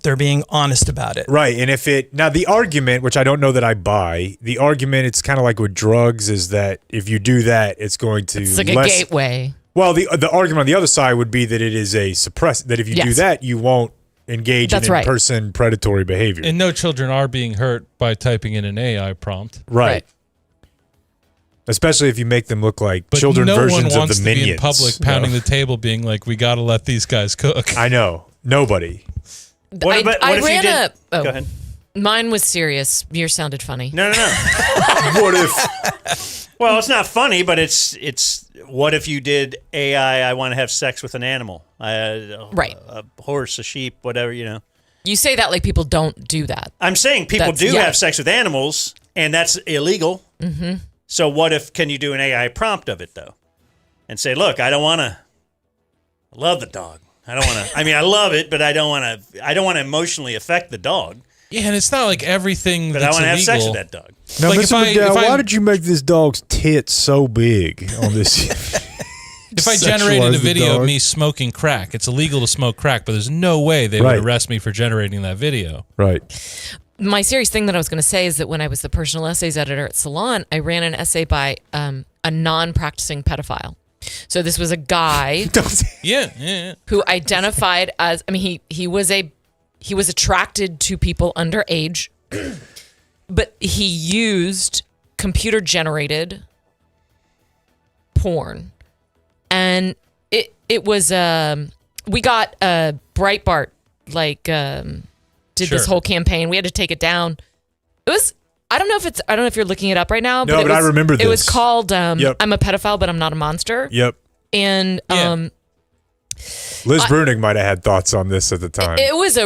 they're being honest about it? Right. And now the argument, which I don't know that I buy, the argument, it's kind of like with drugs, is that if you do that, it's going to It's like a gateway. Well, the argument on the other side would be that it is a that if you do that, you won't engage in in-person predatory behavior. And no children are being hurt by typing in an AI prompt. Right. Especially if you make them look like But children no versions one of wants the to Minions. be in public pounding the table being like, we got to let these guys cook. I know. Nobody. I if you ran did? a. Go ahead. Mine was serious. Yours sounded funny. No. What if? Well, it's not funny, but it's. What if you did AI? I want to have sex with an animal, Right. A horse, a sheep, whatever, you know. You say that like people don't do that. I'm saying people do have sex with animals, and that's illegal. Mm-hmm. So what if, can you do an AI prompt of it, though? And say, look, I love the dog. I don't want to, I love it, but I don't want to emotionally affect the dog. Yeah, and it's not like everything But that's I want to have sex illegal. with that dog. Now, Like, Mr. McDowell, why did you make this dog's tits so big on this? If I generated Sexualize a the video of dog? me smoking crack, it's illegal to smoke crack, but there's no way they would Right. arrest me for generating that video. Right. My serious thing that I was going to say is that when I was the personal essays editor at Salon, I ran an essay by a non-practicing pedophile. So this was a guy Yeah. who identified as, he was attracted to people underage, but he used computer-generated porn. And it was, we got Breitbart, did this whole campaign. We had to take it down. It was, I don't know if you're looking it up right now. No, but I remember It was this. called, Yep. I'm a pedophile, but I'm not a monster. Yep. And, Liz Bruning might have had thoughts on this at the time. It was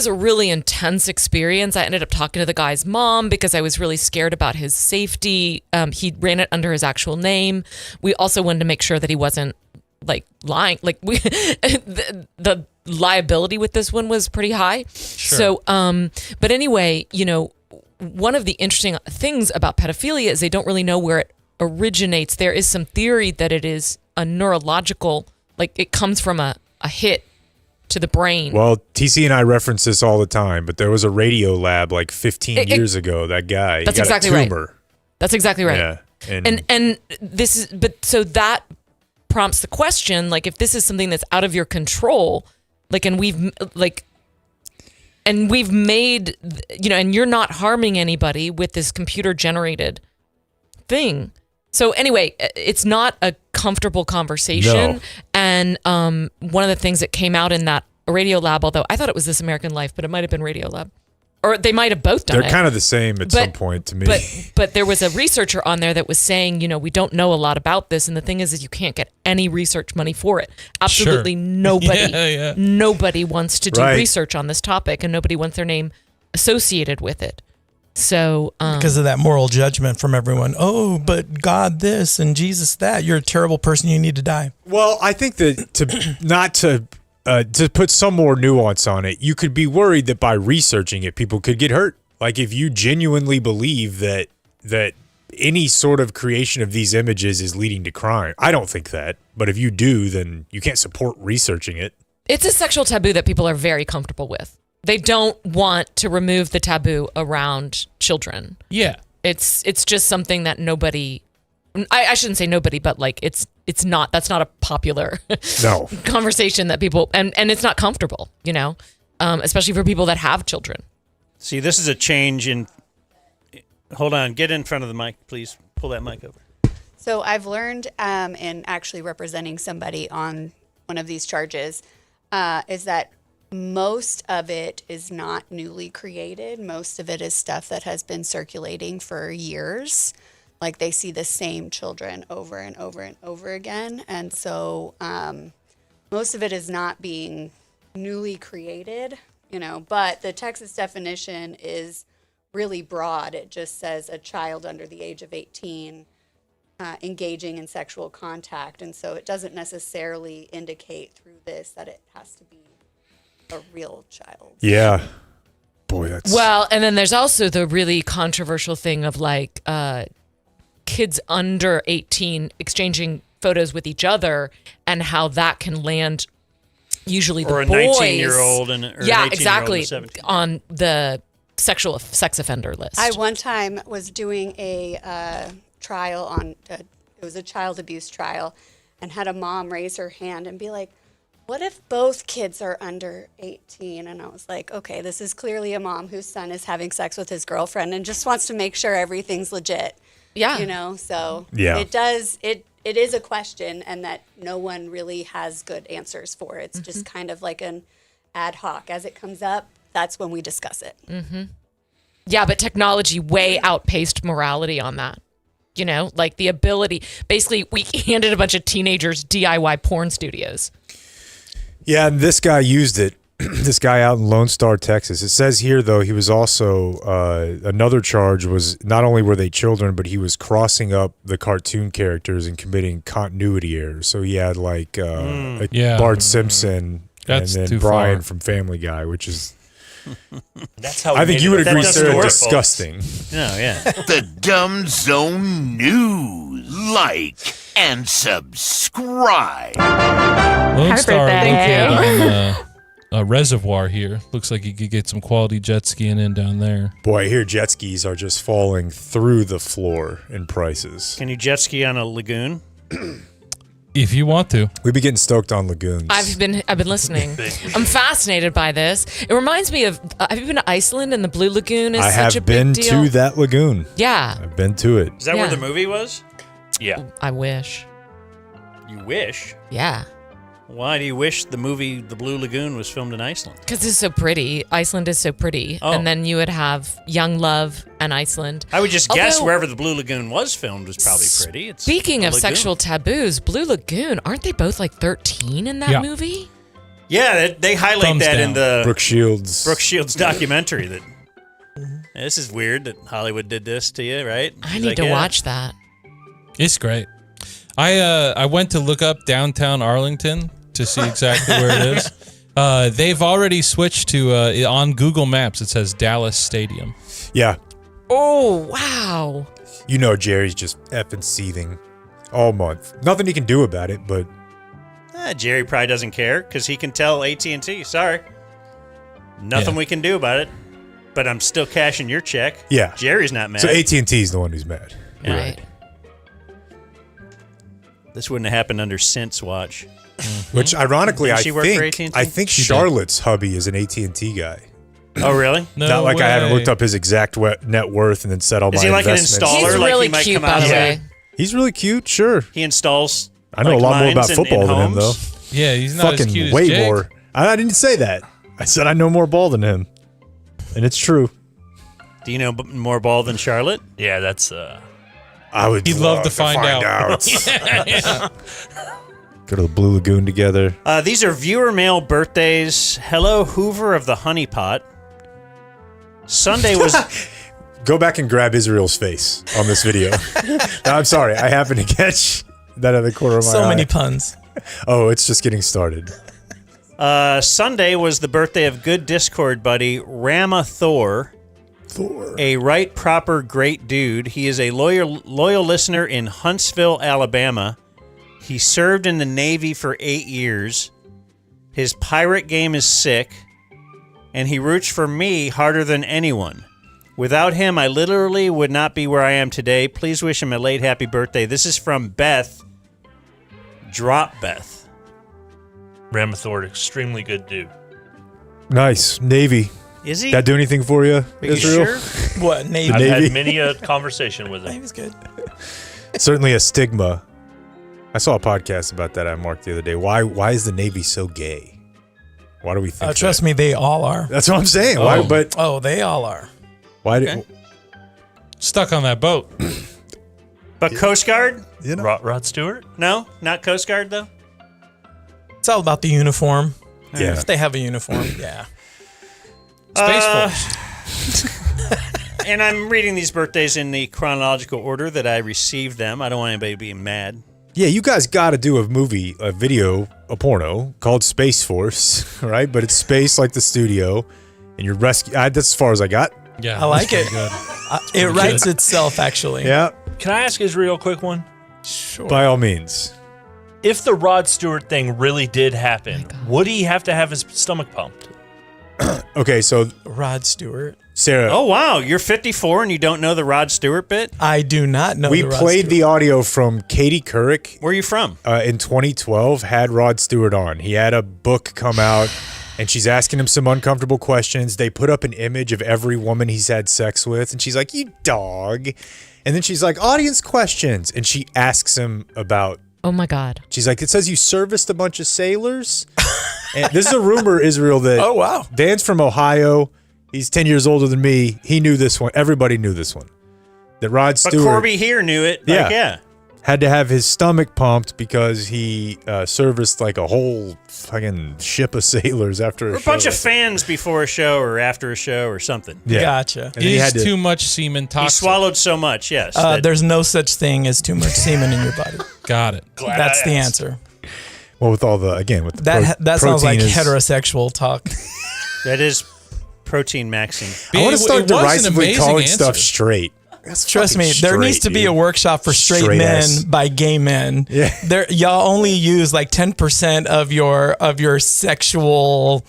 a really intense experience. I ended up talking to the guy's mom because I was really scared about his safety. He ran it under his actual name. We also wanted to make sure that he wasn't lying. The liability with this one was pretty high. Sure. So, but anyway, one of the interesting things about pedophilia is they don't really know where it originates. There is some theory that it is a neurological, it comes from a hit to the brain. Well, TC and I reference this all the time, but there was a radio lab 15 years ago. That guy, That's he got exactly a right. tumor. That's exactly right. Yeah. And this is, but so that prompts the question, if this is something that's out of your control, and we've made, and you're not harming anybody with this computer generated thing. So anyway, it's not a comfortable conversation. No. And one of the things that came out in that radio lab, although I thought it was This American Life, but it might have been Radio Lab, or they might have both done They're it. kind of the same at some point to me. But there was a researcher on there that was saying, we don't know a lot about this, and the thing is you can't get any research money for it. Absolutely Sure. nobody, nobody wants to do Right. research on this topic, and nobody wants their name associated with it. So Because of that moral judgment from everyone. Oh, but God this and Jesus that. You're a terrible person. You need to die. Well, I think that to put some more nuance on it, you could be worried that by researching it, people could get hurt. If you genuinely believe that any sort of creation of these images is leading to crime. I don't think that, but if you do, then you can't support researching it. it's a sexual taboo that people are very comfortable with. They don't want to remove the taboo around children. Yeah. It's just something that nobody, I shouldn't say nobody, but that's not a popular No. conversation that people, and it's not comfortable, especially for people that have children. See, this is a change in. Hold on, get in front of the mic, please. Pull that mic over. So I've learned in actually representing somebody on one of these charges is that most of it is not newly created. Most of it is stuff that has been circulating for years. They see the same children over and over and over again. And so most of it is not being newly created, but the Texas definition is really broad. It just says a child under the age of 18 engaging in sexual contact. And so it doesn't necessarily indicate through this that it has to be a real child. Yeah. Boy, that's... Well, and then there's also the really controversial thing of like kids under 18 exchanging photos with each other and how that can land usually the or a boys. 19-year-old and or yeah, an 18-year-old exactly, and a 17. on the sexual sex offender list. I one time was doing a trial on, it was a child abuse trial, and had a mom raise her hand and be like, what if both kids are under 18? And I was like, okay, this is clearly a mom whose son is having sex with his girlfriend and just wants to make sure everything's legit. Yeah. You know, so Yeah. it is a question, and that no one really has good answers for. It's just kind of like an ad hoc. As it comes up, that's when we discuss it. Mm-hmm. Yeah, but technology way outpaced morality on that. You know, like the ability, basically we handed a bunch of teenagers DIY porn studios. Yeah, and this guy used it. This guy out in Lone Star, Texas. It says here, though, he was also, another charge was not only were they children, but he was crossing up the cartoon characters and committing continuity errors. So he had like Bart Simpson That's and too then Brian far. from Family Guy, which is... That's how I think you would agree, That sir, doesn't work, disgusting. No, yeah. The Dumb Zone News. Like and subscribe. Lone Star birthday. located on a reservoir here. Looks like you could get some quality jet skiing in down there. Boy, I hear jet skis are just falling through the floor in prices. Can you jet ski on a lagoon? If you want to. We'd be getting stoked on lagoons. I've been listening. I'm fascinated by this. It reminds me of, have you been to Iceland, and the Blue Lagoon is I such a have been big deal? to that lagoon. Yeah. I've been to it. Is that where Yeah. the movie was? Yeah. I wish. You wish? Yeah. Why do you wish the movie The Blue Lagoon was filmed in Iceland? Because it's so pretty. Iceland is so pretty. Oh. And then you would have Young Love and Iceland. I would just guess Although- wherever the Blue Lagoon was filmed was probably pretty. It's Speaking a of lagoon. sexual taboos, Blue Lagoon, aren't they both like 13 in that Yeah. movie? Yeah, they highlight Thumbs that in down. the Brooke Shields documentary. That this is weird that Hollywood did this to you, right? I She's need like, to yeah. watch that. It's great. I went to look up downtown Arlington to see exactly where it is. They've already switched to on Google Maps. It says Dallas Stadium. Yeah. Oh, wow. You know Jerry's just effing seething all month. Nothing he can do about it, but Jerry probably doesn't care because he can tell AT&T, sorry, nothing Yeah. we can do about it, but I'm still cashing your check. yeah. Jerry's not mad. So AT&T's the one who's mad. Yeah. Right. This wouldn't have happened under Cint's watch. Which ironically, Didn't I she work for think AT&T? She did. Charlotte's hubby is an AT&T guy. Oh, really? Not like I haven't looked up his exact net worth and then said all Is my he like an investments. installer? He's Like really he might cute, come out by the and- way. He's really cute, sure. He installs. I know like, a lot more lines about in football than him, though. homes. Yeah, he's not Fucking as cute way as Jake. more. I didn't say that. I said I know more ball than him, and it's true. Do you know more ball than Charlotte? Yeah, that's. I would. He'd love to find out. Yeah. Go to the Blue Lagoon together. These are viewer mail birthdays. Hello, Hoover of the Honey Pot. Sunday was. Go back and grab Israel's face on this video. No, I'm sorry. I happened to catch that at the corner of my eye. So many puns. Oh, it's just getting started. Sunday was the birthday of good Discord buddy Rama Thor. A right proper great dude. He is a loyal listener in Huntsville, Alabama. He served in the Navy for 8 years. His pirate game is sick, and he roots for me harder than anyone. Without him, I literally would not be where I am today. Please wish him a late happy birthday. This is from Beth. Drop Beth. Ramathor, extremely good dude. Nice. Navy. Is he? That do anything for you, Are you Israel? sure? What, Navy? I've Navy? had many a conversation with him. Navy's good. Certainly a stigma. I saw a podcast about that I marked the other day. Why is the Navy so gay? Why do we think Trust me, they all are. That's what I'm saying. Why? But they all are. why do Stuck on that boat. But Coast Guard? You know? Rod Stewart? No? Not Coast Guard, though? It's all about the uniform. Yeah. If they have a uniform, yeah. Space Force. And I'm reading these birthdays in the chronological order that I received them. I don't want anybody being mad. Yeah, you guys got to do a porno called Space Force, right? But it's space like the studio, and you're rescue. That's as far as I got. Yeah, I like it. Good. It writes itself, actually. Yeah. Can I ask Israel a quick one? Sure. By all means. If the Rod Stewart thing really did happen, would he have to have his stomach pumped? Okay, so Rod Stewart. Sarah. Oh, wow. You're 54 and you don't know the Rod Stewart bit? I do not know We the Rod played Stewart. the audio from Katie Couric. Where are you from? In 2012, had Rod Stewart on. He had a book come out, and she's asking him some uncomfortable questions. They put up an image of every woman he's had sex with, and she's like, "You dog." And then she's like, "Audience questions." And she asks him about... Oh, my God. She's like, "It says you serviced a bunch of sailors?" And this is a rumor, Israel, that... Oh, wow. Dan's from Ohio. He's 10 years older than me. He knew this one. Everybody knew this one. That Rod Stewart... But Corby here knew it. Yeah. Had to have his stomach pumped because he serviced like a whole fucking ship of sailors after Or a bunch of fans before a show or after a show or something. Yeah. Gotcha. And he had to- too much semen toxin. He swallowed so much, yes. There's no such thing as too much semen in your body. Got it. That's the answer. Well, with all the with the That sounds like protein is- heterosexual talk. That is protein maxing. I want to start It was an derisively amazing calling answer. stuff straight. Trust me, there needs to be a workshop for straight men ass. by gay men. Yeah. Y'all only use like 10% of your sexual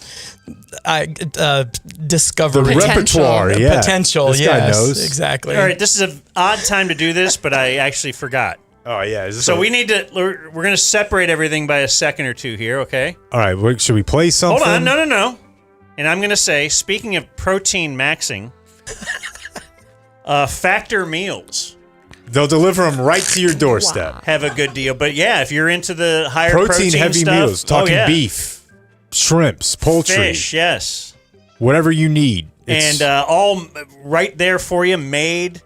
discovery. The repertoire, yeah. Potential, This guy yes. knows. Exactly. All right, this is an odd time to do this, but I actually forgot. Oh, yeah. Is this So a- we need to, we're going to separate everything by a second or two here, okay? All right, should we play something? Hold on, no. And I'm going to say, speaking of protein maxing, Factor Meals. They'll deliver them right to your doorstep. Have a good deal. But yeah, if you're into the higher Protein heavy stuff, meals. Talking yeah. beef, shrimps, poultry, Fish, yes. whatever you need. It's- And all right there for you, made.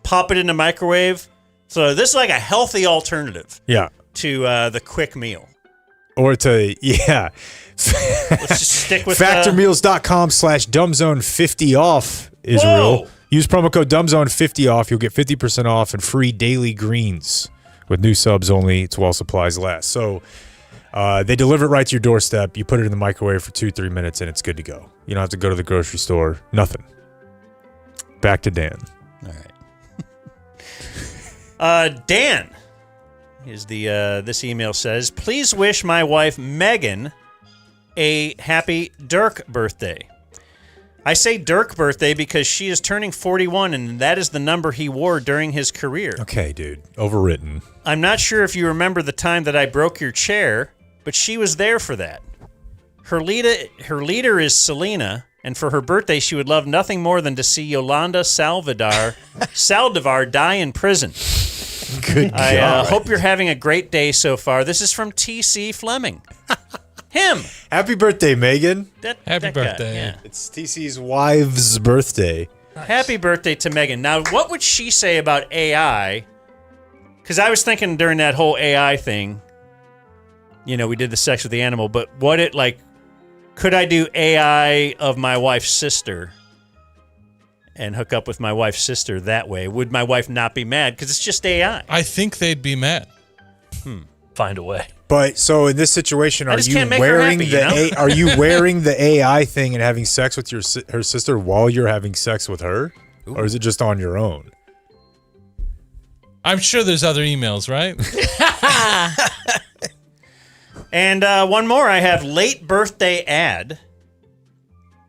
Pop it in the microwave. So this is like a healthy alternative yeah. to the quick meal. Or to, yeah. Let's just stick with Factormeals.com/dumbzone50 off, Israel. Whoa. Use promo code dumbzone50 off. You'll get 50% off and free daily greens with new subs only. It's while supplies last. So they deliver it right to your doorstep. You put it in the microwave for 2-3 minutes and it's good to go. You don't have to go to the grocery store. Nothing. Back to Dan. All right. Dan is this email says, please wish my wife Megan a happy Dirk birthday. I say Dirk birthday because she is turning 41 and that is the number he wore during his career. Okay, dude. Overwritten. I'm not sure if you remember the time that I broke your chair, but she was there for that. Her leader is Selena, and for her birthday, she would love nothing more than to see Yolanda Saldivar die in prison. Good I God. hope you're having a great day so far. This is from TC Fleming. Him. Happy birthday, Megan. Happy that guy, birthday. yeah. It's TC's wife's birthday. Happy birthday to Megan. Now, what would she say about AI? Because I was thinking during that whole AI thing, we did the sex with the animal, but what could I do AI of my wife's sister and hook up with my wife's sister that way? Would my wife not be mad? Because it's just AI. I think they'd be mad. Find a way. But so in this situation, I are just you can't make her wearing happy, are you wearing the AI thing and having sex with her sister while you're having sex with her, or is it just on your own? I'm sure there's other emails, right? And one more. I have late birthday ad.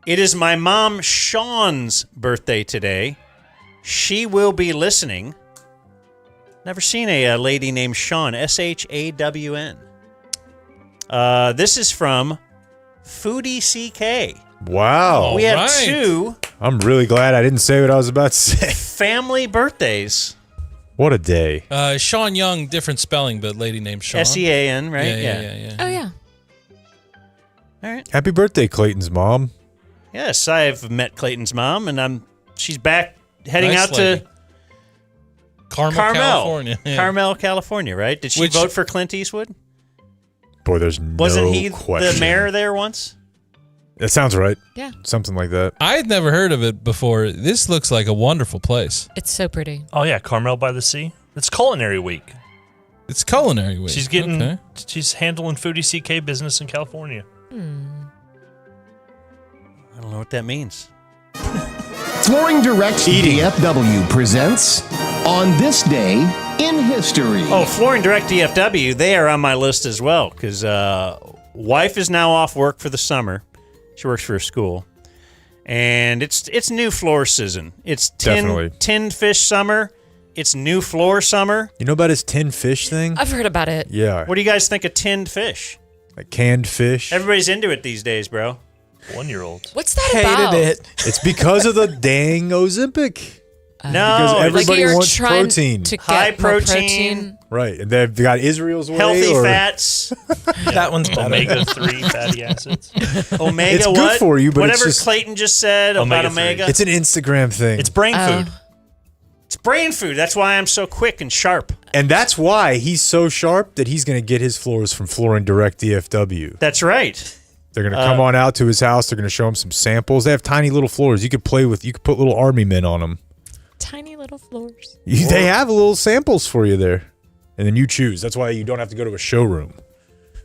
It is my mom Sean's birthday today. She will be listening. Never seen a lady named Sean. SHAWN. This is from Foodie CK. Wow. We have two I'm really glad I didn't say what I was about to say. family birthdays. What a day. Sean Young, different spelling, but lady named Sean. SEAN, right? Yeah. Oh, yeah. All right. Happy birthday, Clayton's mom. Yes, I've met Clayton's mom, and she's back heading Nice out lady. to Carmel, California. Yeah. Carmel, California, right? Did she vote for Clint Eastwood? Boy, there's Wasn't no he question. the mayor there once? That sounds right. Yeah. Something like that. I had never heard of it before. This looks like a wonderful place. It's so pretty. Oh, yeah, Carmel by the Sea. It's culinary week. It's culinary weight. She's getting. She's handling Foodie CK business in California. I don't know what that means. Flooring Direct's DFW presents On This Day in History. Oh, Flooring Direct DFW, they are on my list as well because wife is now off work for the summer. She works for a school. And it's new floor season. It's tinned fish summer. It's new floor summer. You know about his tinned fish thing? I've heard about it. Yeah. What do you guys think of tinned fish? Like canned fish? Everybody's into it these days, bro. 1-year-old. What's that about? Hated it. It's because of the dang Ozempic. No, because everybody you're wants trying protein. to get high more protein. Right. And they've got Israel's way. Healthy or fats. That one's better. Omega-3 fatty acids. Omega It's what? good for you, but whatever it's just Clayton just said about Omega-3. omega. It's an Instagram thing. It's brain food. It's brain food. That's why I'm so quick and sharp. And that's why he's so sharp that he's going to get his floors from Flooring Direct DFW. That's right. They're going to come on out to his house. They're going to show him some samples. They have tiny little floors. You could play with. You could put little army men on them. Tiny little floors. They have little samples for you there. And then you choose. That's why you don't have to go to a showroom. You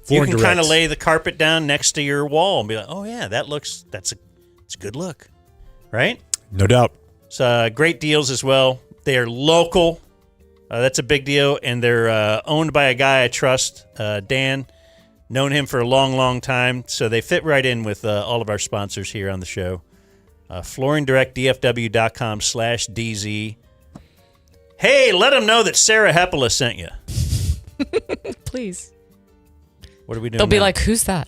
Flooring can Direct. kind of lay the carpet down next to your wall and be like, oh, yeah, it's a good look. Right? No doubt. So great deals as well. They are local. That's a big deal. And they're owned by a guy I trust, Dan. Known him for a long, long time. So they fit right in with all of our sponsors here on the show. FlooringDirectDFW.com/DZ. Hey, let them know that Sarah Hepola sent you. Please. What are we doing They'll be now? like, who's that?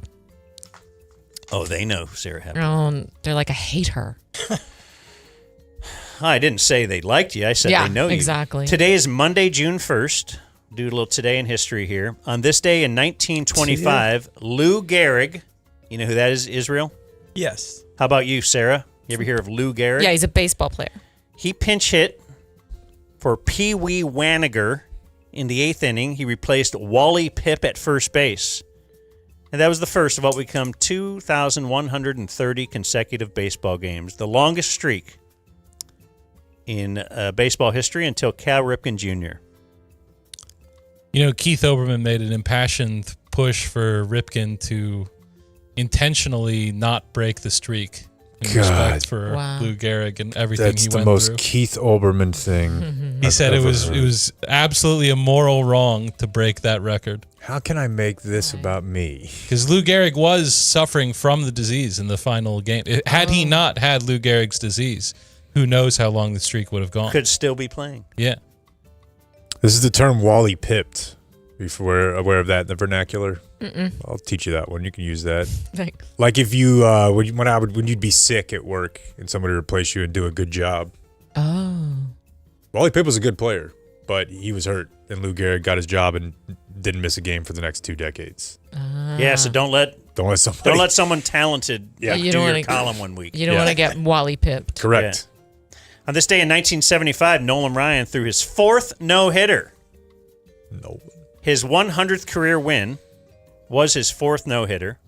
Oh, they know Sarah Hepola. Oh, they're like, I hate her. I didn't say they liked you. I said Yeah, they know you. exactly. Today is Monday, June 1st. Do a little today in history here. On this day in 1925, Lou Gehrig, you know who that is, Israel? Yes. How about you, Sarah? You ever hear of Lou Gehrig? Yeah, he's a baseball player. He pinch hit for Pee Wee Waniger in the 8th inning. He replaced Wally Pipp at first base. And that was the first of what would become 2,130 consecutive baseball games, the longest streak in baseball history until Cal Ripken Jr. You know, Keith Olbermann made an impassioned push for Ripken to intentionally not break the streak in respect for Lou Gehrig and everything That's he the went most through. Keith Olbermann thing. He I've said it ever was heard. it was absolutely a moral wrong to break that record. How can I make this about me? Because Lou Gehrig was suffering from the disease in the final game. Had he not had Lou Gehrig's disease, who knows how long the streak would have gone. Could still be playing. Yeah. This is the term Wally pipped. Are you aware of that in the vernacular? Mm-mm. I'll teach you that one. You can use that. Thanks. Like if you when you'd be sick at work and somebody would replace you and do a good job. Oh. Wally Pipp was a good player, but he was hurt, and Lou Gehrig got his job and didn't miss a game for the next 2 decades. Yeah, so don't let someone talented do your column one week. You don't want to get Wally pipped. Correct. Yeah. On this day in 1975, Nolan Ryan threw his 4th no-hitter. No. His 100th career win was his 4th no-hitter.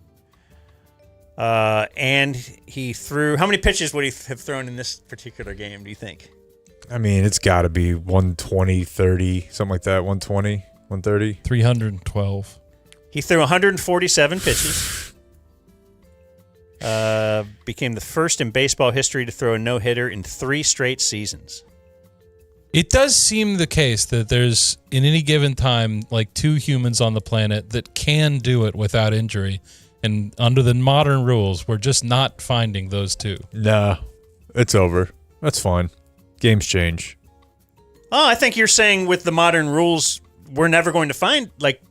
And he threw... How many pitches would he have thrown in this particular game, do you think? I mean, it's got to be 120, 30, something like that, 120, 130. 312. He threw 147 pitches. Became the first in baseball history to throw a no-hitter in 3 straight seasons. It does seem the case that there's, in any given time, like 2 humans on the planet that can do it without injury. And under the modern rules, we're just not finding those 2. Nah, it's over. That's fine. Games change. Oh, I think you're saying with the modern rules, we're never going to find, like...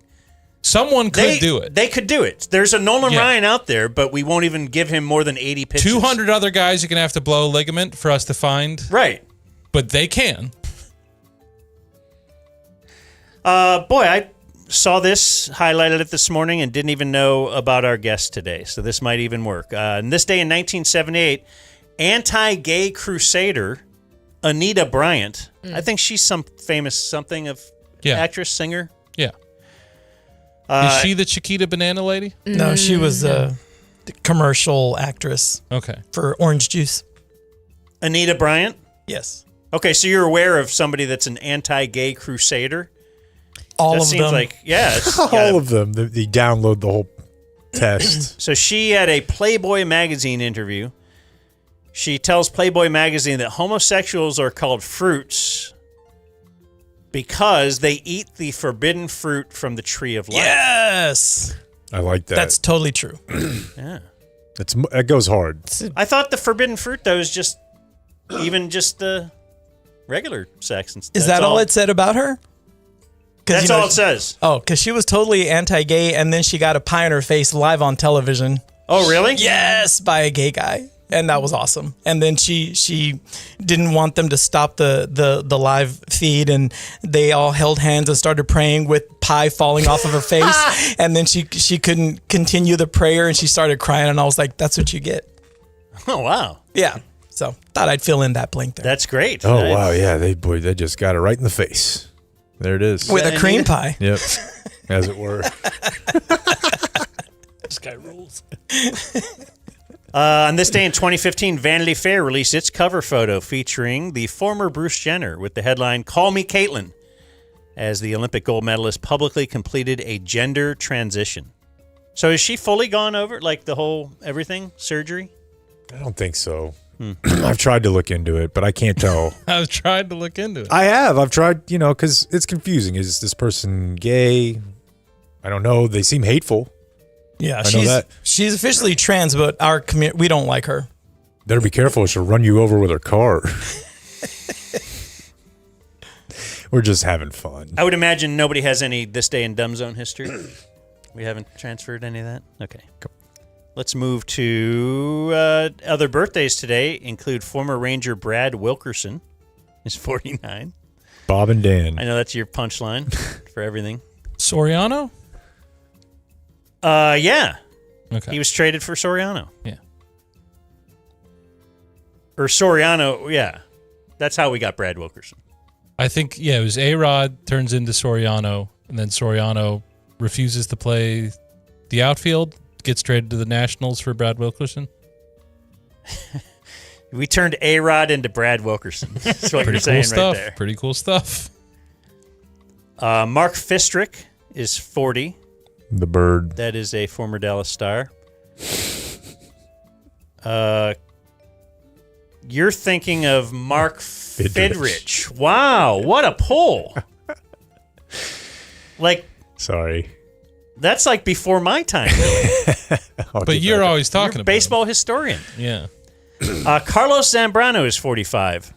Someone could do it. They could do it. There's a Nolan Ryan out there, but we won't even give him more than 80 pitches. 200 other guys you're going to have to blow a ligament for us to find. Right. But they can. Boy, I saw this, highlighted it this morning, and didn't even know about our guest today, so this might even work. And this day in 1978, anti-gay crusader Anita Bryant, I think she's some famous actress, singer. Yeah. Is she the Chiquita Banana lady? No, she was a commercial actress. Okay. For orange juice. Anita Bryant? Yes. Okay, so you're aware of somebody that's an anti-gay crusader? All That of seems them. like, yeah. It's All of them. They download the whole test. So she had a Playboy magazine interview. She tells Playboy magazine that homosexuals are called fruits because they eat the forbidden fruit from the tree of life. Yes. I like that. That's totally true. Yeah. That goes hard. I thought the forbidden fruit, though, is just the regular sex. And Is that all it said about her? That's all it says. Oh, because she was totally anti-gay, and then she got a pie in her face live on television. Oh, really? Yes, by a gay guy, and that was awesome. And then she didn't want them to stop the live feed, and they all held hands and started praying with pie falling off of her face. And then she couldn't continue the prayer, and she started crying. And I was like, "That's what you get." Oh, wow. Yeah. So thought I'd fill in that blank there. That's great. Oh, wow. Yeah, they just got it right in the face. There it is. With a cream pie. Yep. As it were. This guy rules. On this day in 2015, Vanity Fair released its cover photo featuring the former Bruce Jenner with the headline, "Call Me Caitlin," as the Olympic gold medalist publicly completed a gender transition. So is she fully gone over, like the whole everything surgery? I don't think so. I've tried to look into it, but I can't tell. I've tried to look into it. I have. I've tried, because it's confusing. Is this person gay? I don't know. They seem hateful. Yeah, I know that. she's officially trans, but our community, we don't like her. Better be careful. She'll run you over with her car. We're just having fun. I would imagine nobody has any This Day in Dumb Zone history. We haven't transferred any of that? Okay. Let's move to other birthdays today include former Ranger Brad Wilkerson. He's 49. Bob and Dan. I know that's your punchline for everything. Soriano? Yeah. Okay. He was traded for Soriano. Yeah. Or Soriano, yeah. That's how we got Brad Wilkerson. I think, it was A-Rod turns into Soriano, and then Soriano refuses to play the outfield, gets traded to the Nationals for Brad Wilkerson. We turned A-Rod into Brad Wilkerson. That's what you're saying right there. Pretty cool stuff. Mark Fistrick is 40. The bird. That is a former Dallas Star. You're thinking of Mark Fidrich. Wow, what a pull. Sorry. That's like before my time, really. But you're always talking You're a about baseball historian. Yeah. Carlos Zambrano is 45.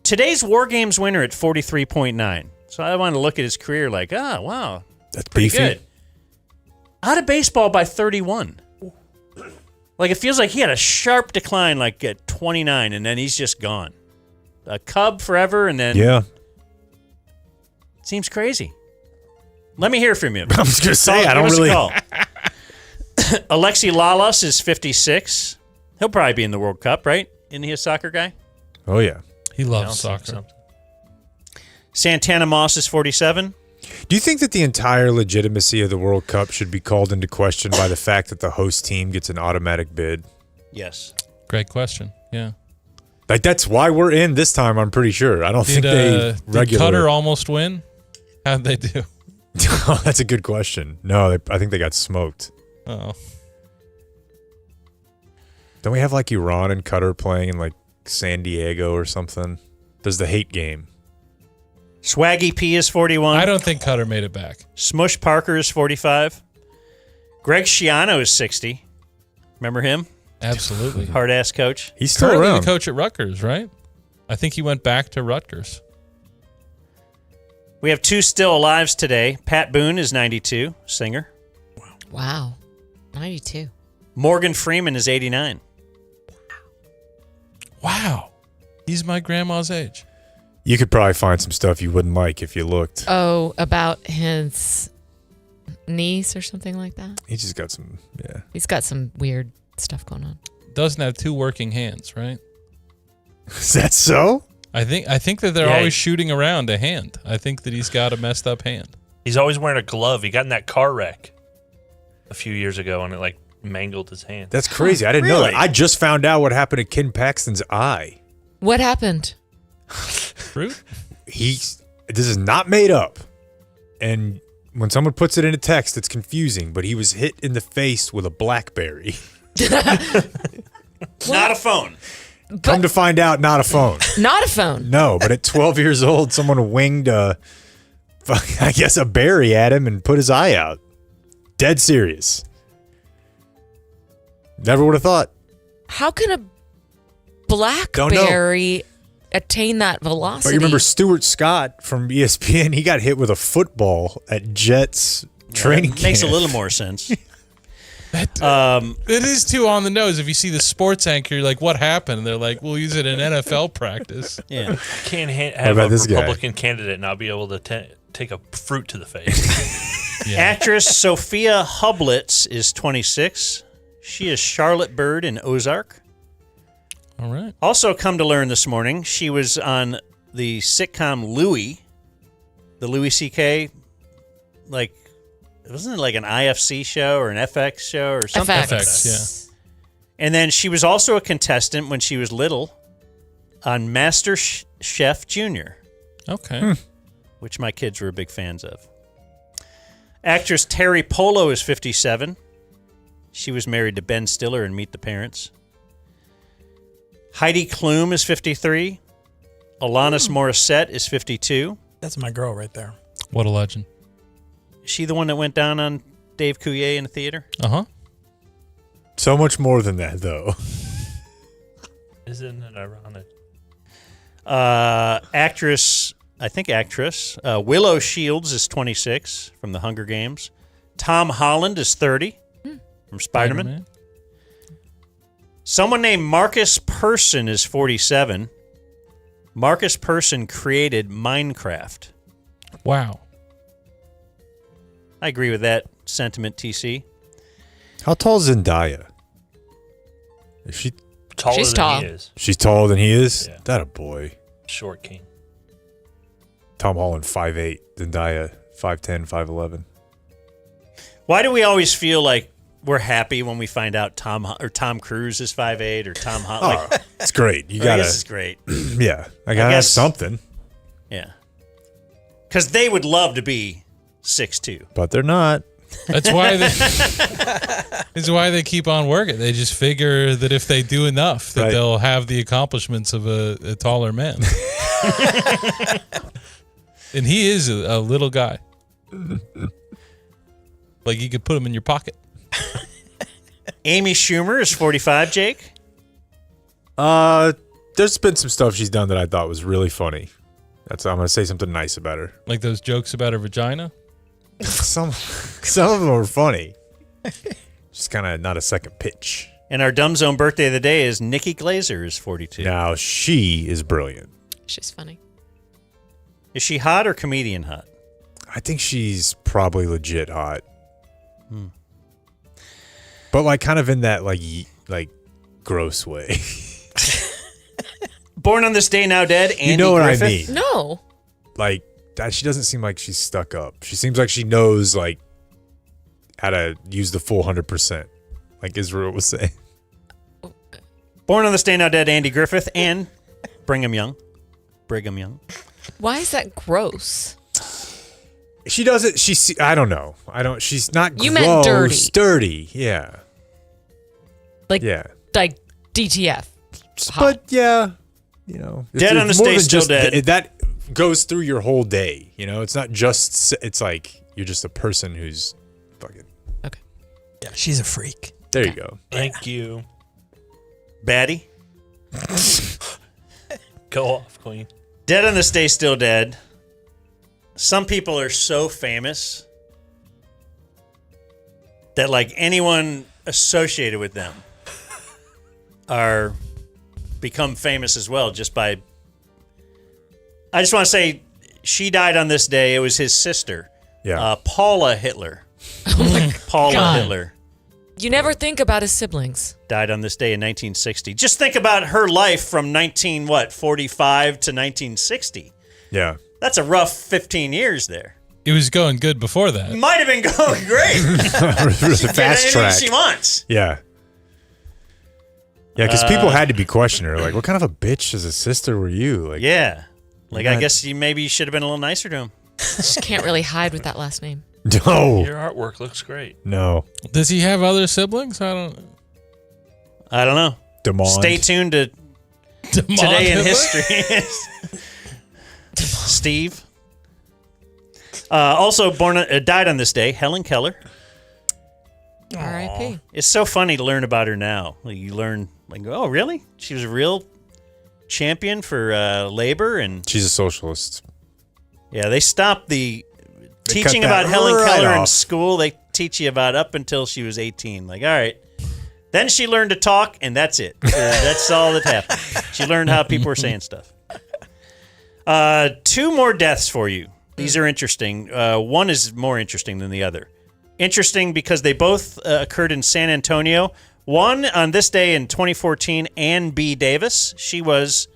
Today's War Games winner at 43.9. So I want to look at his career like, wow. That's pretty beefy. good. Out of baseball by 31. Like, it feels like he had a sharp decline like at 29, and then he's just gone. A Cub forever, and then... Yeah. Seems crazy. Let me hear from you. I was going to say, I Give don't us a really... call. Alexi Lalas is 56. He'll probably be in the World Cup, right? Isn't he a soccer guy? Oh, yeah. He loves soccer. Santana Moss is 47. Do you think that the entire legitimacy of the World Cup should be called into question by the fact that the host team gets an automatic bid? Yes. Great question. Yeah. Like, that's why we're in this time, I'm pretty sure. I don't think they regularly... Did Qatar almost win? How'd they do? Oh, that's a good question. No, I think they got smoked. Oh. Don't we have like Iran and Qatar playing in like San Diego or something? There's the hate game. Swaggy P is 41. I don't think Qatar made it back. Smush Parker is 45. Greg Schiano is 60. Remember him? Absolutely. Hard-ass coach. He's still currently around. the coach at Rutgers, right? I think he went back to Rutgers. We have two still alives today. Pat Boone is 92, singer. Wow. 92. Morgan Freeman is 89. Wow. He's my grandma's age. You could probably find some stuff you wouldn't like if you looked. Oh, about his niece or something like that? He just got some, yeah. He's got some weird stuff going on. Doesn't have two working hands, right? Is that so? I think that they're always shooting around a hand. I think that he's got a messed up hand. He's always wearing a glove. He got in that car wreck a few years ago, and it mangled his hand. That's crazy. I didn't know that. I just found out what happened to Ken Paxton's eye. What happened? Fruit? This is not made up. and when someone puts it into text, it's confusing, but he was hit in the face with a BlackBerry. Not a phone. Come to find out, not a phone. Not a phone. No, but at 12 years old, someone winged a berry at him and put his eye out. Dead serious. Never would have thought. How can a BlackBerry attain that velocity? But you remember Stuart Scott from ESPN? He got hit with a football at Jets training camp. Makes a little more sense. It is too on the nose. If you see the sports anchor, you're like, what happened? And they're like, we'll use it in NFL practice. Yeah. Can't have a Republican candidate not be able to take a fruit to the face. Actress Sophia Hublitz is 26. She is Charlotte Bird in Ozark. All right. Also come to learn this morning, she was on the sitcom Louie, the Louis C.K., wasn't it like an IFC show or an FX show or something? FX, yeah. And then she was also a contestant when she was little on Master Chef Junior. Okay. Which my kids were big fans of. Actress Terry Polo is 57. She was married to Ben Stiller in Meet the Parents. Heidi Klum is 53. Alanis Morissette is 52. That's my girl right there. What a legend. Is she the one that went down on Dave Coulier in the theater? Uh-huh. So much more than that, though. Isn't it ironic? Actress, Willow Shields is 26 from The Hunger Games. Tom Holland is 30 from Spider-Man. Someone named Marcus Persson is 47. Marcus Persson created Minecraft. Wow. I agree with that sentiment, TC. How tall is Zendaya? Is she taller She's than tall. he is? She's taller than he is? Yeah. That a boy. Short king. Tom Holland 5'8", Zendaya 5'10", 5'11". Why do we always feel like we're happy when we find out Tom Cruise is 5'8" or Tom Holland? Oh, it's great. You gotta. This is great. Yeah, I gotta have something. Yeah, because they would love to be 6'2", but they're not. That's why they keep on working. They just figure that if they do enough, that they'll have the accomplishments of a taller man. And he is a little guy. Like you could put him in your pocket. Amy Schumer is 45, Jake. There's been some stuff she's done that I thought was really funny. I'm gonna say something nice about her. Like those jokes about her vagina? Some of them are funny. Just kind of not a second pitch. And our Dumb Zone birthday of the day is Nikki Glaser is 42. Now she is brilliant. She's funny. Is she hot or comedian hot? I think she's probably legit hot. But like kind of in that like gross way. Born on this day, now dead. Andy You know what Griffith? I mean? No. Like that, she doesn't seem like she's stuck up. She seems like she knows like how to use the full 100%, like Israel was saying. Born on this day, now dead. Andy Griffith and Brigham Young. Why is that gross? She does it. I don't know. She's not. You gross, meant dirty. Dirty. Yeah. Like DTF. But yeah, you know, Dead on this day, still dead. That goes through your whole day. You know, it's not just. It's like you're just a person who's fucking. Okay. Yeah, she's a freak. There you go. Thank you. Baddie. Go off, Queen. Dead on this day, still dead. Some people are so famous that like anyone associated with them are become famous as well just by. I just want to say she died on this day. It was his sister. Yeah. Paula Hitler. Paula God. Hitler You never think about his siblings. died on this day in 1960. Just think about her life from 45 to 1960. Yeah. That's a rough 15 years there. It was going good before that. Might have been going great. She can get Fast anything track. she wants. Yeah. Yeah, because people had to be questioning her. Like, what kind of a bitch as a sister were you? Like, Yeah. Like, you're I not- guess maybe you should have been a little nicer to him. Just can't really hide with that last name. No. Your artwork looks great. No. Does he have other siblings? I don't know. Demond. Stay tuned to Today in History. Steve. Also died on this day, Helen Keller. R.I.P. It's so funny to learn about her now. You learn, like, oh, really? She was a real champion for labor, and she's a socialist. Yeah, they stopped the They teaching cut that about Helen right Keller in off. school. They teach you about up until she was 18. Like, all right. Then she learned to talk, and that's it. That's all that happened. She learned how people were saying stuff. 2 more deaths for you. These are interesting. One is more interesting than the other. Interesting because they both occurred in San Antonio. One on this day in 2014, Ann B. Davis. She was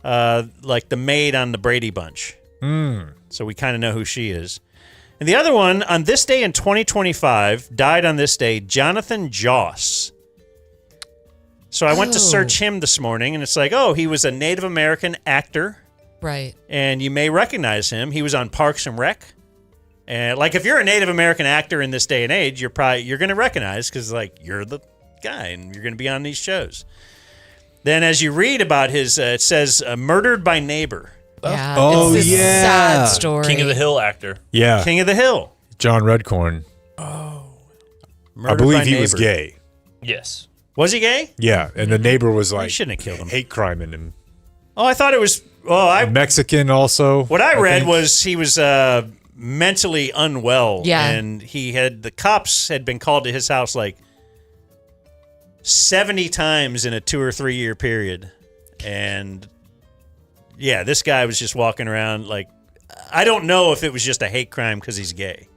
like the maid on the Brady Bunch. So we kind of know who she is. And the other one, on this day in 2025, died on this day, Jonathan Joss. So I went to search him this morning, and it's like, oh, he was a Native American actor. Right. And you may recognize him. He was on Parks and Rec. And like, if you're a Native American actor in this day and age, you're going to recognize, because like, you're the guy, and you're going to be on these shows. Then as you read about his, it says, murdered by neighbor. Yeah. Oh, it's this sad story. King of the Hill actor. Yeah. King of the Hill. John Redcorn. Oh. I believe he was gay. Yes. Was he gay? Yeah, and the neighbor was like, shouldn't have killed him. Hate criming him. Oh, I thought it was. Well, Mexican also. What I read think. was he was mentally unwell. Yeah. And the cops had been called to his house like 70 times in a 2 or 3 year period. And yeah, this guy was just walking around like, I don't know if it was just a hate crime because he's gay.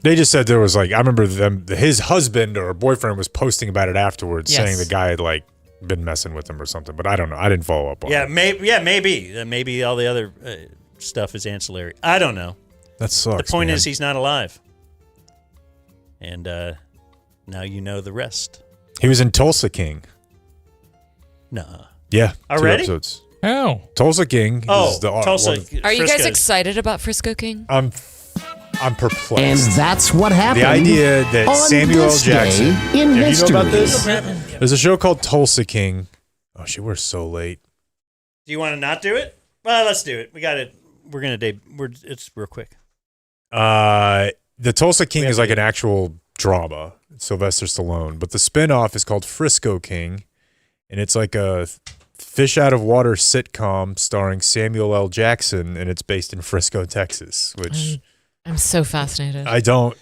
They just said there was like, I remember his husband or boyfriend was posting about it afterwards, saying the guy had like been messing with him or something. But I don't know. I didn't follow up on it. Maybe. Maybe all the other stuff is ancillary. I don't know. That sucks. The point man. is he's not alive. And now you know the rest. He was in Tulsa King. Nuh-uh. Yeah. Already? 2 episodes. How? Tulsa King. Oh, is the, Tulsa. Are you guys excited about Frisco King? I'm perplexed. And that's what happened. The idea that on Samuel L. this Jackson. day in Have you know about history. this? There's a show called Tulsa King. Oh shit, we're so late. Do you want to not do it? Well, let's do it. We got it. It's real quick. The Tulsa King is like an actual drama. Sylvester Stallone, but the spinoff is called Frisco King, and it's like a fish out of water sitcom starring Samuel L. Jackson, and it's based in Frisco, Texas. Which I'm so fascinated. I don't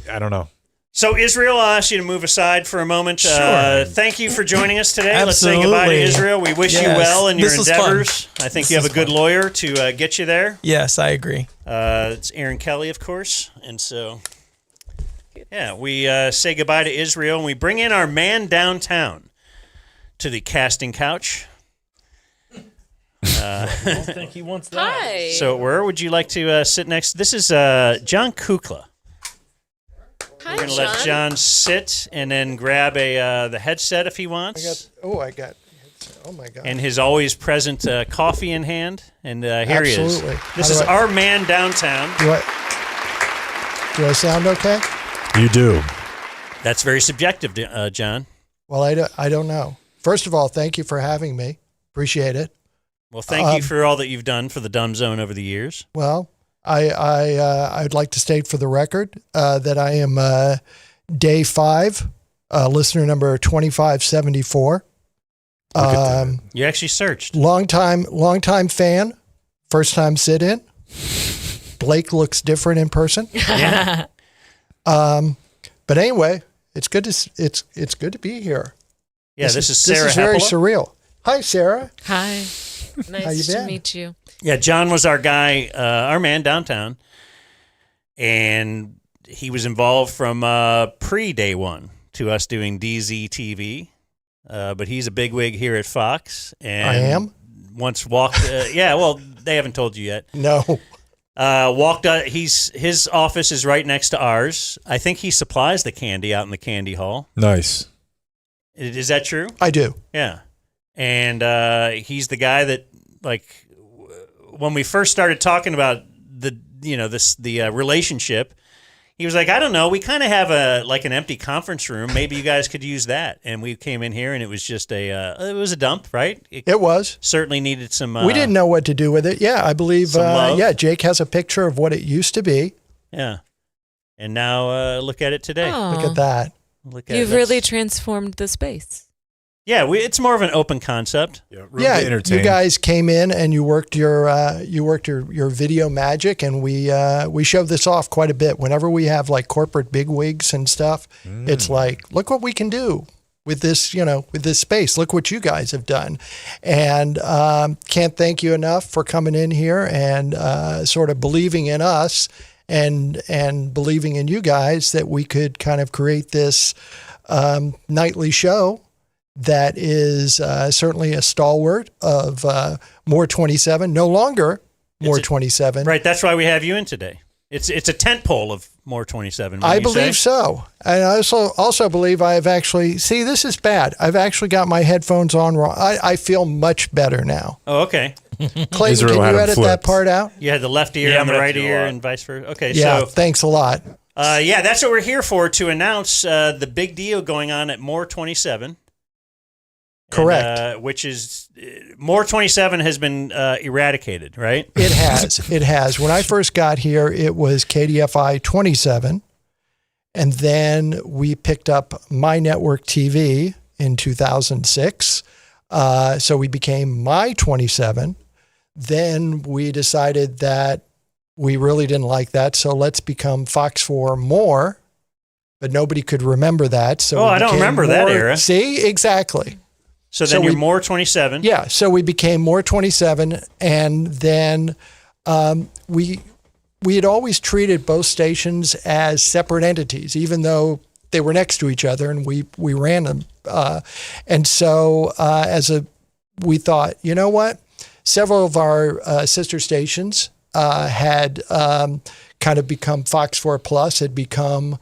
know. So Israel, I'll ask you to move aside for a moment. Sure. Thank you for joining us today. Let's Absolutely. say goodbye to Israel. We wish you Yes. well in your This was fun. endeavors. I think you have a good lawyer to get you there. Yes, I agree. It's Aaron Kelly, of course. And so, yeah, we say goodbye to Israel, and we bring in our man downtown to the casting couch. I don't think he wants that. Hi. So where would you like to sit next? This is John Kukla. Hi, We're going to let John sit and then grab the headset if he wants. I got. Oh my God. And his always present coffee in hand. And here Absolutely. he is. This is our man downtown. Do I sound okay? You do. That's very subjective, John. Well, I don't know. First of all, thank you for having me. Appreciate it. Well, thank you for all that you've done for the Dumb Zone over the years. Well, I'd like to state for the record that I am day 5, listener number 2574. You actually searched. Long time fan, first time sit in. Blake looks different in person. Yeah. But anyway, it's good to be here. Yeah, this is Sarah. This is very Hepola. surreal. Hi, Sarah. Hi. How you Nice to been? meet you. Yeah, John was our guy, our man downtown, and he was involved from pre-day one to us doing DZ TV. But he's a bigwig here at Fox. And I am? Once walked, yeah, well, they haven't told you yet. No. Walked, his office is right next to ours. I think he supplies the candy out in the candy hall. Nice. Is that true? I do. Yeah. And he's the guy that, like, when we first started talking about the the relationship. He was like, I don't know, we kind of have an empty conference room. Maybe you guys could use that. And we came in here, and it was just it was a dump, right? It was. Certainly needed some. We didn't know what to do with it. Yeah, I believe. Jake has a picture of what it used to be. Yeah, and now look at it today. Aw. Look at that. You've really transformed the space. Yeah, it's more of an open concept. Yeah, you guys came in and you worked your video magic, and we show this off quite a bit. Whenever we have like corporate bigwigs and stuff, it's like, look what we can do with this, with this space. Look what you guys have done, and can't thank you enough for coming in here and sort of believing in us and believing in you guys that we could kind of create this nightly show that is certainly a stalwart of More 27, no longer More 27. Right, that's why we have you in today. It's a tent pole of More 27. I believe so. And I also believe I've actually, see, this is bad. I've actually got my headphones on wrong. I feel much better now. Oh, okay. Clayton, can you edit that part out? You had the left ear and the right ear and vice versa. Okay, yeah, thanks a lot. That's what we're here for, to announce the big deal going on at More 27. Correct. And, which is, More 27 has been eradicated, right? It has. It has. When I first got here, it was KDFI 27. And then we picked up My Network TV in 2006. So we became My 27. Then we decided that we really didn't like that. So let's become Fox 4 More. But nobody could remember that. So I don't remember that era. See, exactly. So then you're More 27. Yeah, so we became More 27, and then we had always treated both stations as separate entities, even though they were next to each other, and we ran them. And so we thought, you know what? Several of our sister stations had kind of become Fox 4 Plus, had become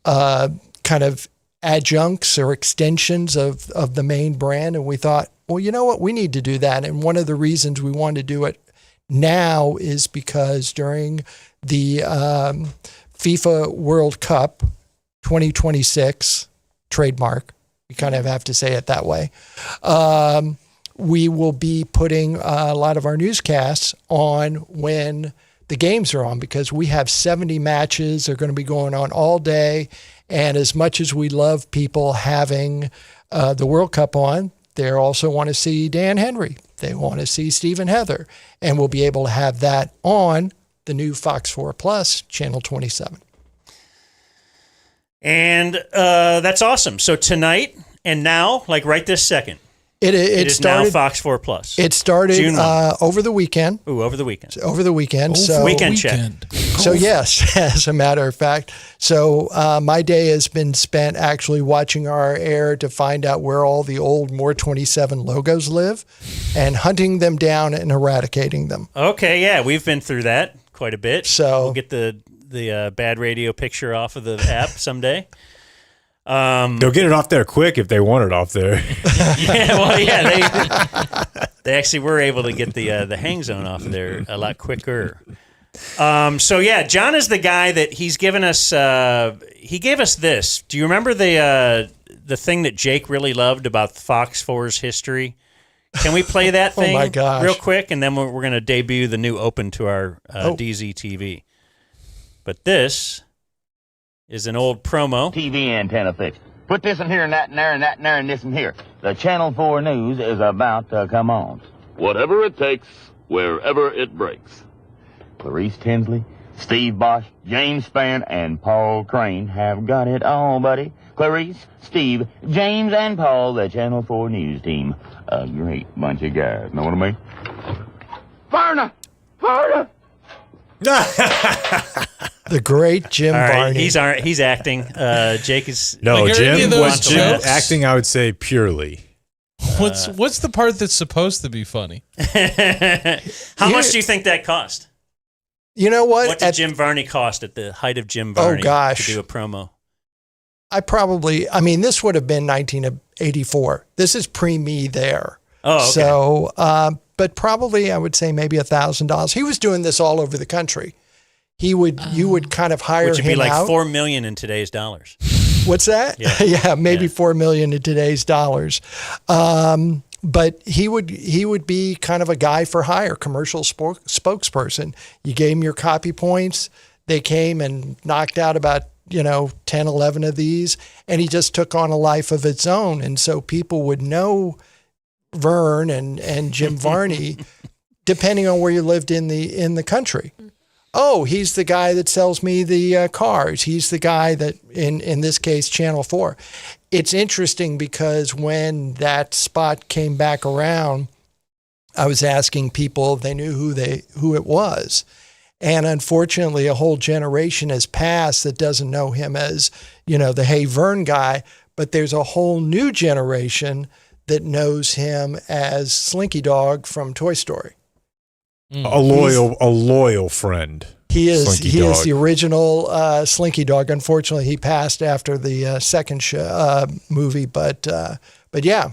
kind of adjuncts or extensions of the main brand. And we thought, well, you know what? We need to do that. And one of the reasons we wanted to do it now is because during the FIFA World Cup 2026 trademark, we kind of have to say it that way, we will be putting a lot of our newscasts on when the games are on, because we have 70 matches. They're going to be going on all day. And as much as we love people having the World Cup on, they also want to see Dan Henry. They want to see Stephen Heather. And we'll be able to have that on the new Fox 4 Plus, Channel 27. And that's awesome. So tonight and now, like right this second, it is started, now Fox 4 Plus. It started over the weekend. Ooh, over the weekend. Over the weekend. Weekend check. So yes, as a matter of fact. So my day has been spent actually watching our air to find out where all the old More 27 logos live and hunting them down and eradicating them. Okay, yeah, we've been through that quite a bit. So we'll get the bad radio picture off of the app someday. They'll get it off there quick if they want it off there. They actually were able to get the hang zone off of there a lot quicker. John is the guy that he's given us. He gave us this. Do you remember the thing that Jake really loved about Fox 4's history? Can we play that thing my gosh. real quick, and then we're going to debut the new open to our DZ TV. But this is an old promo. TV antenna fixed. Put this in here and that in there and that in there and this in here. The Channel 4 news is about to come on. Whatever it takes, wherever it breaks. Clarice Tinsley, Steve Bosch, James Spann, and Paul Crane have got it all, buddy. Clarice, Steve, James, and Paul, the Channel 4 news team. A great bunch of guys. Know what I mean? Varna! Varna! The great Jim Varney. He's acting. Jake is Jim was acting. I would say purely. What's the part that's supposed to be funny? How much do you think that cost? You know what? What did Jim Varney cost at the height of Jim Varney to do a promo? This would have been 1984. This is pre-me there. Oh, okay. So, but probably I would say maybe $1,000. He was doing this all over the country. you would kind of hire Which would him be like out. $4 million in today's dollars. What's that? Yeah. Maybe $4 million in today's dollars. But he would be kind of a guy for hire, commercial spokesperson. You gave him your copy points. They came and knocked out about 10, 11 of these, and he just took on a life of its own. And so people would know Vern and Jim Varney, depending on where you lived in the country. Oh, he's the guy that sells me the cars. He's the guy that, in this case, Channel 4. It's interesting because when that spot came back around, I was asking people if they knew who it was. And unfortunately, a whole generation has passed that doesn't know him as, the Hey Vern guy, but there's a whole new generation that knows him as Slinky Dog from Toy Story. A loyal friend. He is Slinky he is Dog. the original Slinky Dog. Unfortunately, he passed after the second movie, but yeah.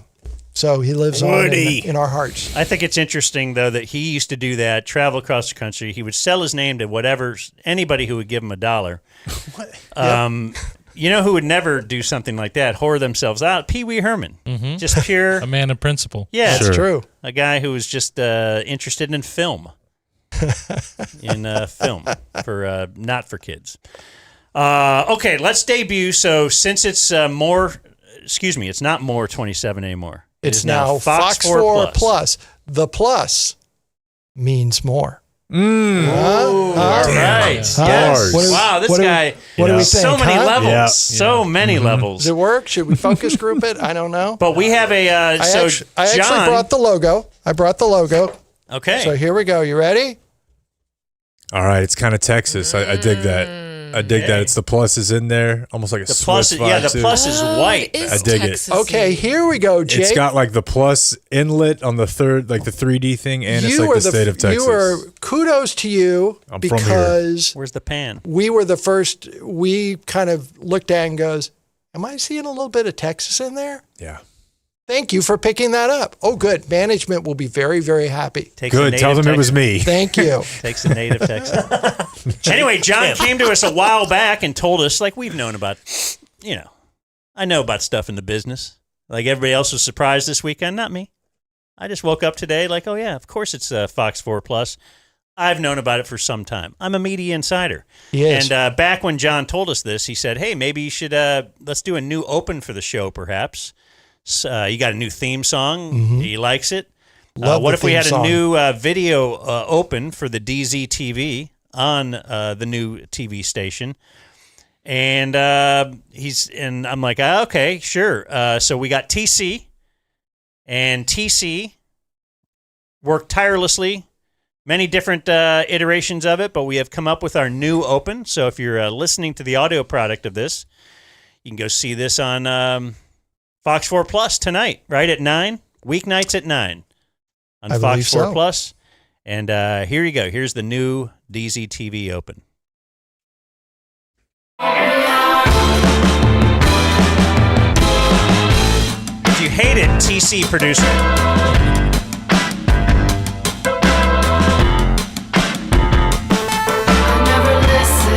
So he lives on in our hearts. I think it's interesting, though, that he used to do that, travel across the country. He would sell his name to anybody who would give him $1. You know who would never do something like that, whore themselves out? Pee Wee Herman. Mm-hmm. Just pure. A man of principle. Yeah. That's true. A guy who was just interested in film. Film for not for kids. Okay, let's debut. So since it's it's not more 27 anymore. It It's is now Fox 4 Plus. The plus means more. All right. Yes. Wow, this guy. What do we think? So many levels. Yeah. So many levels. Does it work? Should we focus group it? I don't know. But we have a. I actually brought the logo. Okay. So here we go. You ready? All right, it's kind of Texas. I dig that. I dig that. It's the plus is in there, almost like a Swiss vibe, too. plus is white. I dig it. Okay, here we go, Jake. It's got like the plus inlet on the third, like the 3D thing, and it's like the state of Texas. Kudos to you I'm from because where's the pan? We were the first. We kind of looked at and goes, "Am I seeing a little bit of Texas in there?" Yeah. Thank you for picking that up. Oh, good. Management will be very, very happy. Good. Tell them it was me. Thank you. Takes a native Texan. Anyway, John came to us a while back and told us, like we've known about, I know about stuff in the business. Like everybody else was surprised this weekend, not me. I just woke up today like, oh yeah, of course it's Fox 4 Plus. I've known about it for some time. I'm a media insider. Yes. And back when John told us this, he said, hey, maybe you should, let's do a new open for the show perhaps. You got a new theme song. Mm-hmm. He likes it. Love what the if we theme had song. a new video open for the DZ TV on the new TV station? And I'm like, okay, sure. So we got TC, and TC worked tirelessly, many different iterations of it, but we have come up with our new open. So if you're listening to the audio product of this, you can go see this on Fox 4 Plus tonight, right at 9, weeknights at 9 on I Fox 4 believe so. Plus. And here you go. Here's the new DZ TV open. If you hate it, TC producer.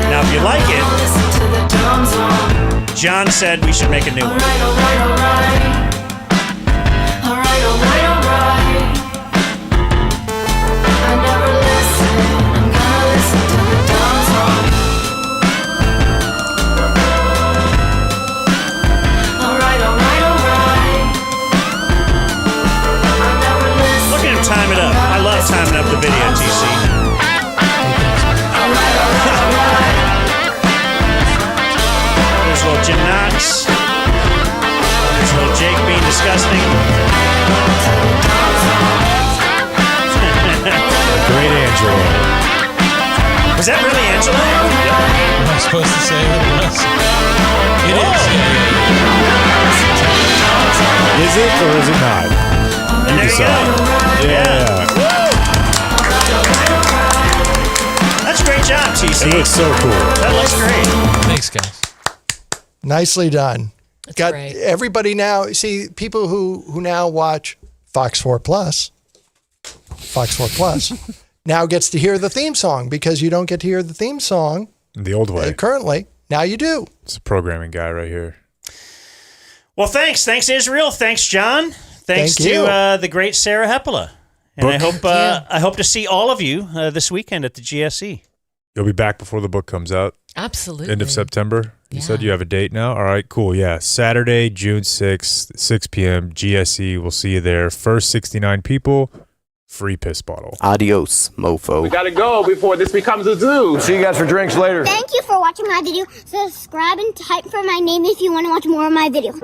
Now, if you like it, John said we should make a new one. Look at him time it up. I love timing up the video, TC. There's little Jim Knox. There's little Jake being disgusting. Great Angelo. Was that really Angelo? Am I supposed to say that it was? It is. Is it or is it not? And there you go. Yeah. That's a great job, TC. It looks so cool. That looks great. Thanks, guys. Nicely done. That's Got great. everybody now. See, people who now watch Fox 4 Plus, now gets to hear the theme song because you don't get to hear the theme song The old way. currently. Now you do. It's a programming guy right here. Well, thanks. Thanks, Israel. Thanks, John. Thanks Thank you. to the great Sarah Hepola. And I hope to see all of you this weekend at the GSE. You'll be back before the book comes out. Absolutely. End of September. You said you have a date now? All right, cool. Yeah. Saturday, June 6th, 6 p.m., GSE. We'll see you there. First 69 people, free piss bottle. Adios, mofo. We gotta go before this becomes a zoo. See you guys for drinks later. Thank you for watching my video. Subscribe and type for my name if you want to watch more of my videos.